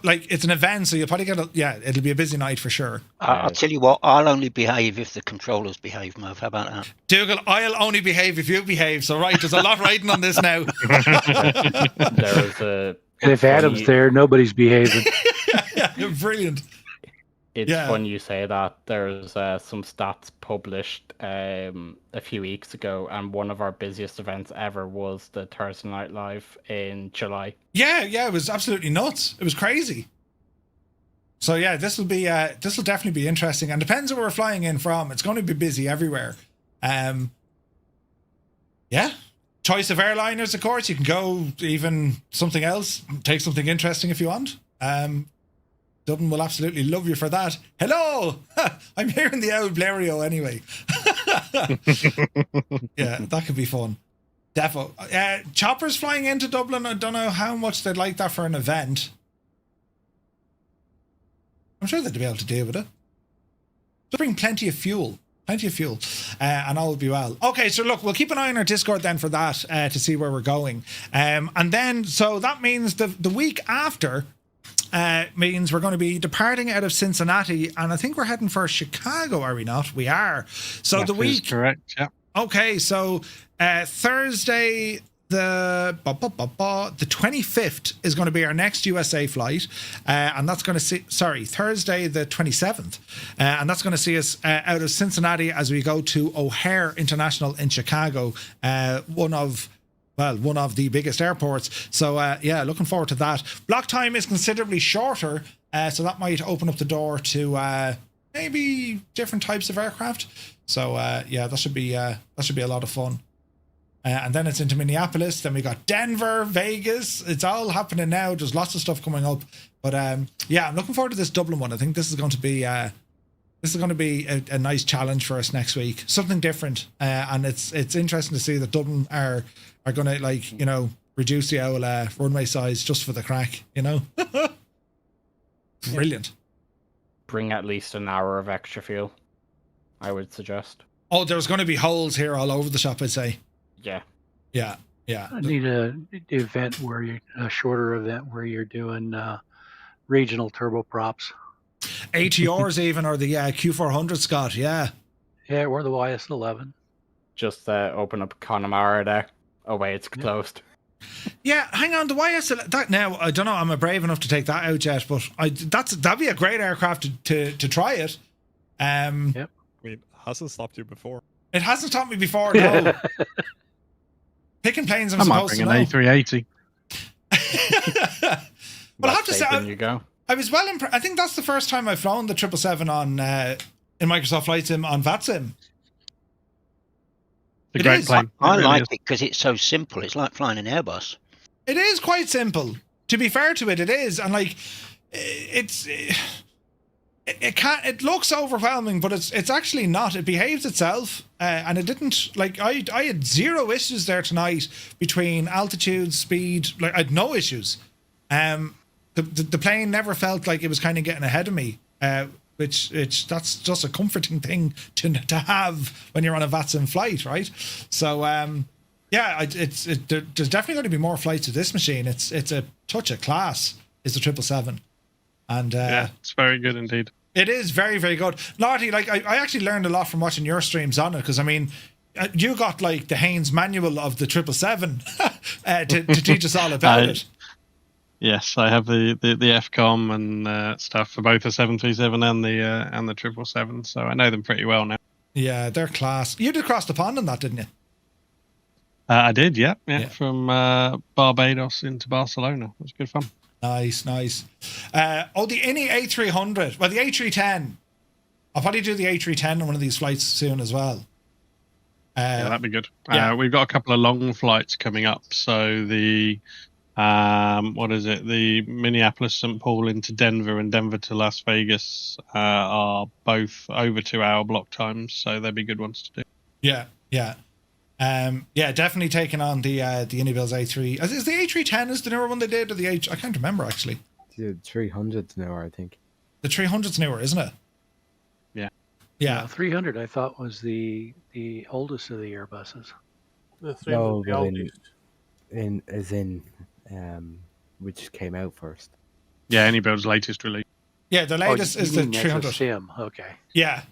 like it's an event, so you'll probably it'll be a busy night for sure. I'll tell you what, I'll only behave if the controllers behave, Merv. How about that? Dougal, I'll only behave if you behave. So right, there's a lot riding on this now. There was a. If Adam's there, nobody's behaving. Yeah, brilliant. It's fun you say that. There's some stats published a few weeks ago, and one of our busiest events ever was the Thursday Night Live in July. Yeah, it was absolutely nuts. It was crazy. So yeah, this will definitely be interesting, and depends where we're flying in from. It's going to be busy everywhere. Yeah, choice of airliners, of course. You can go even something else, take something interesting if you want. Dublin will absolutely love you for that. Hello! I'm hearing the old Blairio anyway. Yeah, that could be fun. Defo. Choppers flying into Dublin, I don't know how much they'd like that for an event. I'm sure they'd be able to deal with it. Just bring plenty of fuel. And all will be well. Okay, so look, we'll keep an eye on our Discord then for that, to see where we're going. And then, so that means the week after... means we're going to be departing out of Cincinnati, and I think we're heading for Chicago, are we not? We are. So that the week, is correct. Yeah. Okay, so Thursday the 25th is going to be our next USA flight, and that's going to see Thursday the 27th, and that's going to see us out of Cincinnati as we go to O'Hare International in Chicago, one of the biggest airports. So looking forward to that. Block time is considerably shorter, so that might open up the door to maybe different types of aircraft. So that should be a lot of fun. And then it's into Minneapolis. Then we got Denver, Vegas. It's all happening now. There's lots of stuff coming up. But I'm looking forward to this Dublin one. I think this is going to be a nice challenge for us next week. Something different. And it's interesting to see that Dublin are going to reduce the old runway size just for the crack. Brilliant. Bring at least an hour of extra fuel, I would suggest. Oh, there's going to be holes here all over the shop, I'd say. Yeah. I need a shorter event where you're doing regional turboprops. ATRs even, or the Q400, Scott, yeah. Yeah, or the YS11. Just open up Connemara there. Oh, wait, it's closed. Yeah, hang on, the YS, that now, I don't know, I'm brave enough to take that out yet, but that'd be a great aircraft to try it. Yep. I mean, hasn't stopped you before. It hasn't stopped me before, no. Picking planes, I'm supposed to know. I might bring an A380. Well, I have to say, you go. I was well impressed. I think that's the first time I've flown the 777 on in Microsoft Flight Sim on VATSIM. It's a great plane. I like it because it's so simple. It's like flying an Airbus. It is quite simple. To be fair to it, it is, and it looks overwhelming, but it's actually not. It behaves itself, and it didn't. I had zero issues there tonight between altitude, speed. I had no issues. The plane never felt like it was kind of getting ahead of me, which that's just a comforting thing to have when you're on a VATSIM flight, right? So there's definitely going to be more flights of this machine. It's a touch of class. Is the 777. And it's very good indeed. It is very, very good. Lottie, I actually learned a lot from watching your streams on it, because I mean, you got the Haynes manual of the 777 to teach us all about it. Yes, I have the FCOM and stuff for both the 737 and the 777, so I know them pretty well now. Yeah, they're class. You did cross the pond on that, didn't you? I did, yeah. From Barbados into Barcelona. It was good fun. Nice. The INI A300. Well, the A310. I'll probably do the A310 on one of these flights soon as well. Yeah, that'd be good. Yeah. We've got a couple of long flights coming up. So the the Minneapolis St. Paul into Denver and Denver to Las Vegas are both over 2 hour block times. So they'd be good ones to do. Yeah. Definitely taking on the Unibil's A3. Is the A310 is the newer one they did, or I can't remember actually. The 300's newer, I think. The 300's newer, isn't it? Yeah. 300 I thought was the oldest of the Airbuses. The 300 the oldest. Which came out first. Yeah, Anybuild's latest release. Yeah, the latest is the 300. Sim. Okay. Yeah.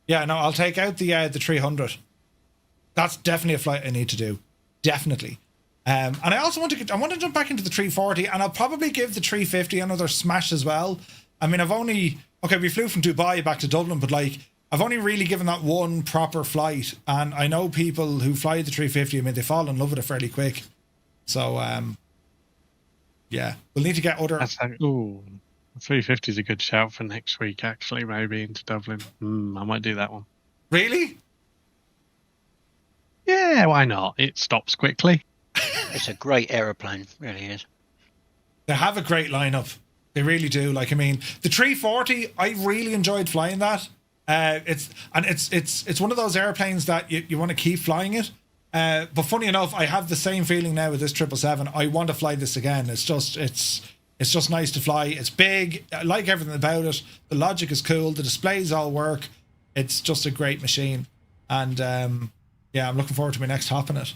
No, I'll take out the 300. That's definitely a flight I need to do. Definitely. And I also want to jump back into the 340, and I'll probably give the 350 another smash as well. I mean, we flew from Dubai back to Dublin, but I've only really given that one proper flight, and I know people who fly the 350, I mean, they fall in love with it fairly quick. So, we'll need to get other... 350 is a good shout for next week, actually, maybe into Dublin. I might do that one. Really? Yeah, why not? It stops quickly. It's a great aeroplane, really is. They have a great lineup. They really do. The 340, I really enjoyed flying that. It's one of those airplanes that you want to keep flying it. But funny enough, I have the same feeling now with this 777. I want to fly this again. It's just nice to fly. It's big. I like everything about it. The logic is cool. The displays all work. It's just a great machine. And I'm looking forward to my next hop in it.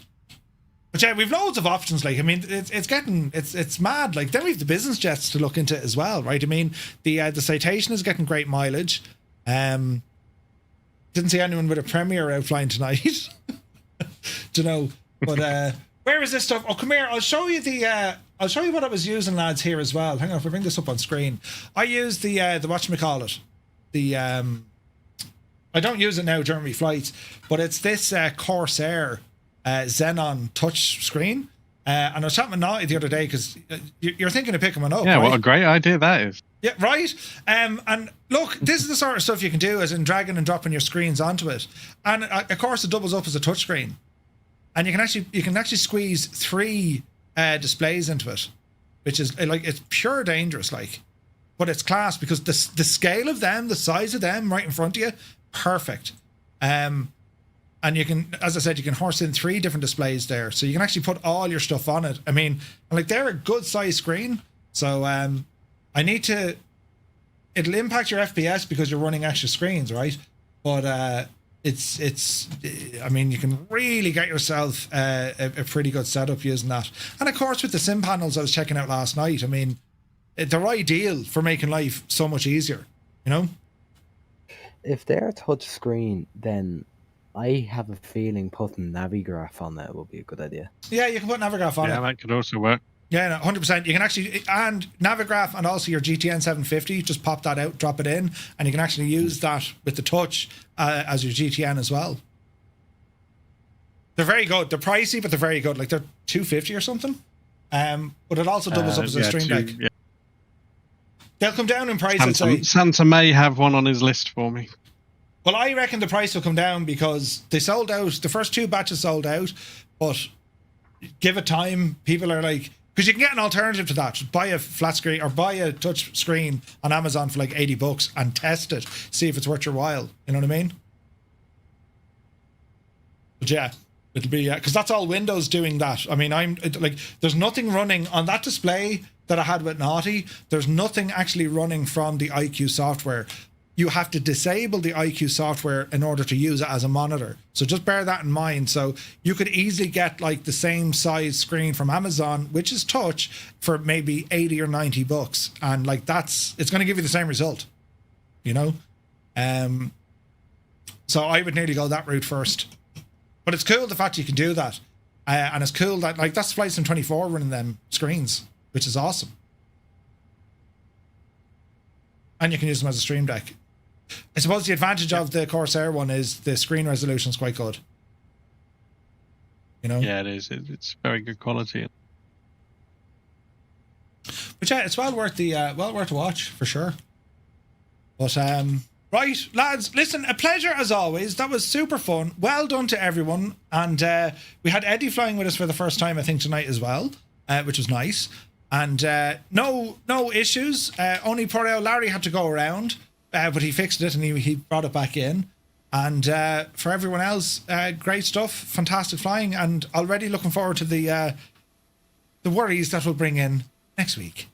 But yeah, we've loads of options. It's mad. Then we have the business jets to look into as well, right? I mean, the Citation is getting great mileage. Didn't see anyone with a Premier out flying tonight. But Where is this stuff? Oh, come here. I'll show you I'll show you what I was using, lads, here as well. Hang on, if I bring this up on screen. I use the whatchamacallit. I don't use it now during my flights, but it's this Corsair Xenon touch screen. And I was chatting with Naughty the other day because you're thinking of picking one up. Yeah, right? what a great idea that is. Yeah, right. And look, this is the sort of stuff you can do, as in dragging and dropping your screens onto it. And of course, it doubles up as a touch screen. And you can actually squeeze 3 displays into it, which is like, it's pure dangerous, like, but it's class because the scale of them, the size of them, right in front of you, perfect. And you can, as I said, you can horse in 3 different displays there, so you can actually put all your stuff on it. I mean, like, they're a good size screen, so it'll impact your FPS because you're running extra screens, right? But I mean, you can really get yourself a pretty good setup using that. And of course, with the sim panels I was checking out last night, I mean, they're ideal for making life so much easier, you know? If they're a touch screen, then I have a feeling putting Navigraph on that would be a good idea. Yeah, you can put Navigraph on it. Yeah, that could also work. Yeah, no, 100%. You can actually, and Navigraph and also your GTN 750, just pop that out, drop it in, and you can actually use that with the touch as your GTN as well. They're very good. They're pricey, but they're very good. Like, they're $250 or something. But it also doubles up as a stream deck. Yeah. They'll come down in price, I'd say. Santa may have one on his list for me. Well, I reckon the price will come down because they sold out. The first 2 batches sold out, but give it time. People are like, because you can get an alternative to that. Just buy a flat screen or buy a touch screen on Amazon for like $80 and test it. See if it's worth your while. You know what I mean? But yeah, it'll be, because that's all Windows doing that. I mean, there's nothing running on that display that I had with Naughty. There's nothing actually running from the IQ software. You have to disable the IQ software in order to use it as a monitor. So just bear that in mind. So you could easily get like the same size screen from Amazon, which is touch, for maybe $80 or $90. And like it's going to give you the same result, you know? So I would nearly go that route first. But it's cool the fact you can do that. And it's cool that, like, that's Flight Sim 24 running them screens, which is awesome. And you can use them as a stream deck. I suppose the advantage of the Corsair one is the screen resolution is quite good. You know? Yeah, it is. It's very good quality. But yeah, it's well worth to watch for sure. But right, lads, listen, a pleasure as always. That was super fun. Well done to everyone. And we had Eddie flying with us for the first time, I think, tonight as well, which was nice. And no issues. Only poor old Larry had to go around, but he fixed it and he brought it back in. And for everyone else, great stuff, fantastic flying, and already looking forward to the worries that we'll bring in next week.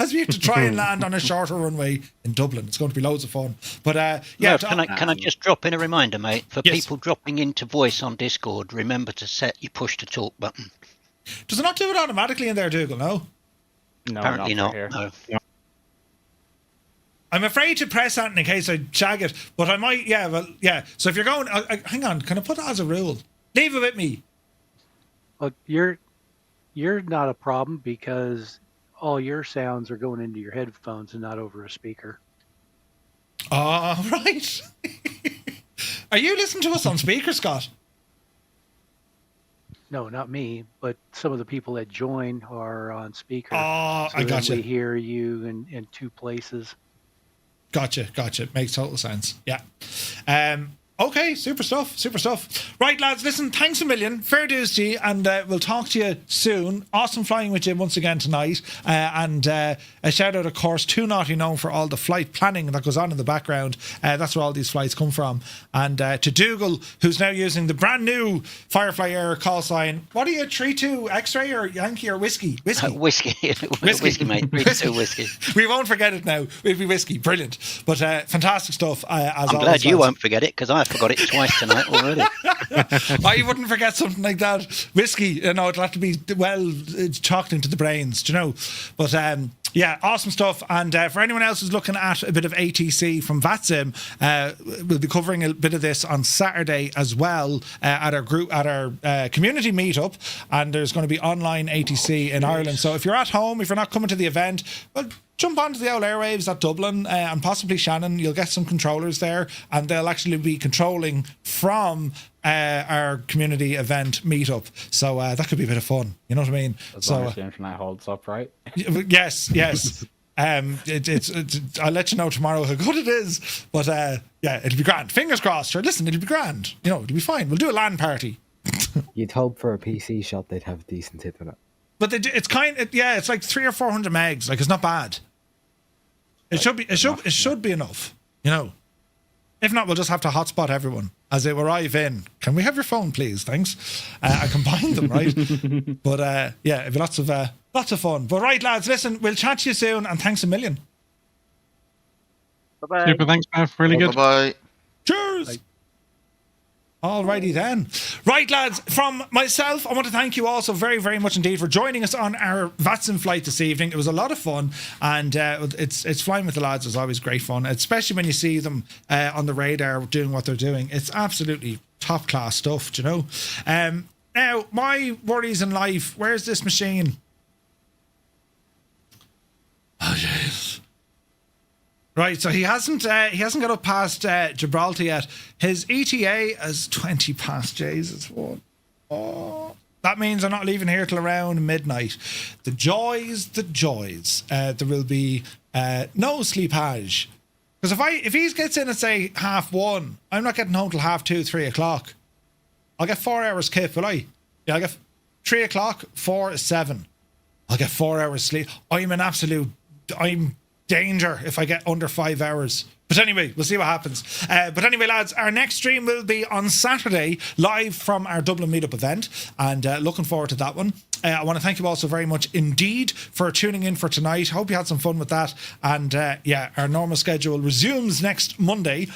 As we have to try and land on a shorter runway in Dublin. It's going to be loads of fun. But yeah, can I just drop in a reminder, mate, for people dropping into voice on Discord? Remember to set your push to talk button. Does it not do it automatically in there, Dougal? No. No, apparently not. No. I'm afraid to press that in case I jag it, but I might. Yeah, well, yeah. So if you're going, hang on, can I put that as a rule? Leave it with me. Well, you're not a problem because all your sounds are going into your headphones and not over a speaker. Oh, right. Are you listening to us on speaker, Scott? No, not me, but some of the people that join are on speaker. Oh, so I gotcha. We hear you in 2 places. Gotcha. Makes total sense. Yeah. Okay, super stuff. Right, lads, listen, thanks a million. Fair dues to you, and we'll talk to you soon. Awesome flying with you once again tonight. And a shout out, of course, to Naughty Known for all the flight planning that goes on in the background. That's where all these flights come from. And to Dougal, who's now using the brand new Firefly Air call sign. What are you, 3-2 X-ray or Yankee or whiskey? Whiskey, mate. 3-2 whiskey. We won't forget it now. It'll be whiskey. Brilliant. But fantastic stuff. As I'm glad you won't forget it, because I forgot it twice tonight already. I wouldn't forget something like that. Whiskey, it'll have to be well chalked into the brains, do you know? But Yeah, awesome stuff. And for anyone else who's looking at a bit of ATC from VATSIM, we'll be covering a bit of this on Saturday as well at our community meetup. And there's going to be online ATC in Ireland. So if you're at home, if you're not coming to the event, well, jump onto the old airwaves at Dublin and possibly Shannon. You'll get some controllers there, and they'll actually be controlling from our community event meetup. So that could be a bit of fun. You know what I mean? As long as the internet holds up, right? Yes. I'll let you know tomorrow how good it is. But yeah, it'll be grand. Fingers crossed. Sure, listen, it'll be grand. You know, it'll be fine. We'll do a LAN party. You'd hope for a PC shop they'd have a decent internet. But it's it's like 300 or 400 megs. Like, it's not bad. It should be enough. You know. If not, we'll just have to hotspot everyone as they arrive in. Can we have your phone, please? Thanks. I combined them, right? But yeah, it'll be lots of fun. But right, lads, listen, we'll chat to you soon, and thanks a million. Bye-bye. Super, thanks, Beth. Really good. Bye-bye. Cheers. Bye. Alrighty then. Right, lads, from myself, I want to thank you all so very, very much indeed for joining us on our VATSIM flight this evening. It was a lot of fun, and it's flying with the lads is always great fun, especially when you see them on the radar doing what they're doing. It's absolutely top class stuff, do you know? Now, my worries in life, where's this machine? Oh, jeez. Right, so he hasn't got up past Gibraltar yet. His ETA is 20 past. Jesus, what? Oh, that means I'm not leaving here till around midnight. The joys. There will be no sleepage, because if he gets in at say 1:30, I'm not getting home till 2:30, 3 o'clock. I'll get 4 hours kip, will I? Yeah, I'll get 3 o'clock. 4 is 7. I'll get 4 hours sleep. I'm danger if I get under 5 hours. But anyway, we'll see what happens. But anyway, lads, our next stream will be on Saturday, live from our Dublin meetup event, and looking forward to that one. I want to thank you all so very much indeed for tuning in for tonight. Hope you had some fun with that. And yeah, our normal schedule resumes next Monday,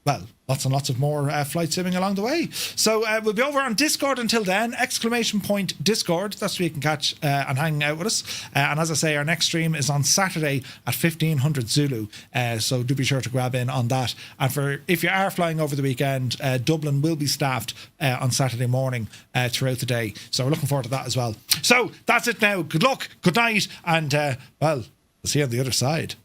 well, lots and lots of more flight simming along the way. So we'll be over on Discord until then. !Discord. That's where you can catch and hang out with us. And as I say, our next stream is on Saturday at 1500 Zulu. So do be sure to grab in on that. And if you are flying over the weekend, Dublin will be staffed on Saturday morning throughout the day. So we're looking forward to that as well. So that's it now. Good luck, good night, and well, we'll see you on the other side.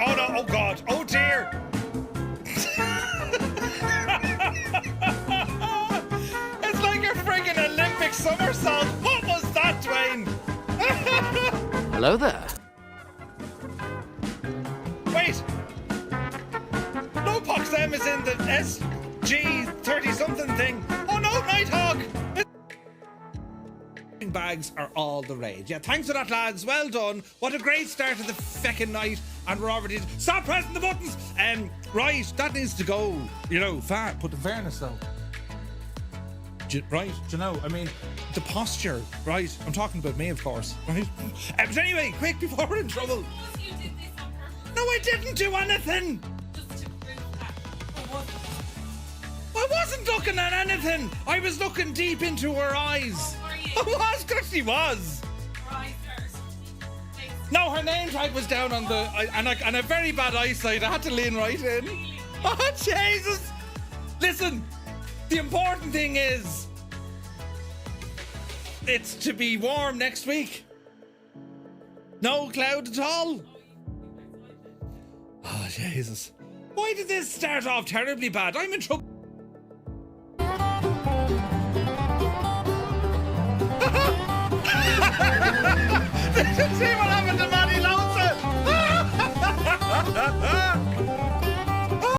Oh no, oh god, oh dear. It's like a friggin' Olympic somersault. What was that, Dwayne? Hello there. Wait. No Pox M is in the SG 30-something thing. Oh no, Nighthawk. Bags are all the rage. Yeah, thanks for that, lads. Well done. What a great start to the feckin' night. And we're already... Stop pressing the buttons! Right, that needs to go. You know, fat. But in fairness, though... Right, you know, I mean, the posture, right? I'm talking about me, of course, right? But anyway, quick, before we're in trouble. You did this on purpose. No, I didn't do anything. Just to prove that. I wasn't looking at anything. I was looking deep into her eyes. I was, because she was. No, her name tag was down on the... and a very bad eyesight. I had to lean right in. Oh, Jesus. Listen, the important thing is... it's to be warm next week. No cloud at all. Oh, Jesus. Why did this start off terribly bad? I'm in trouble. Ha ha ha!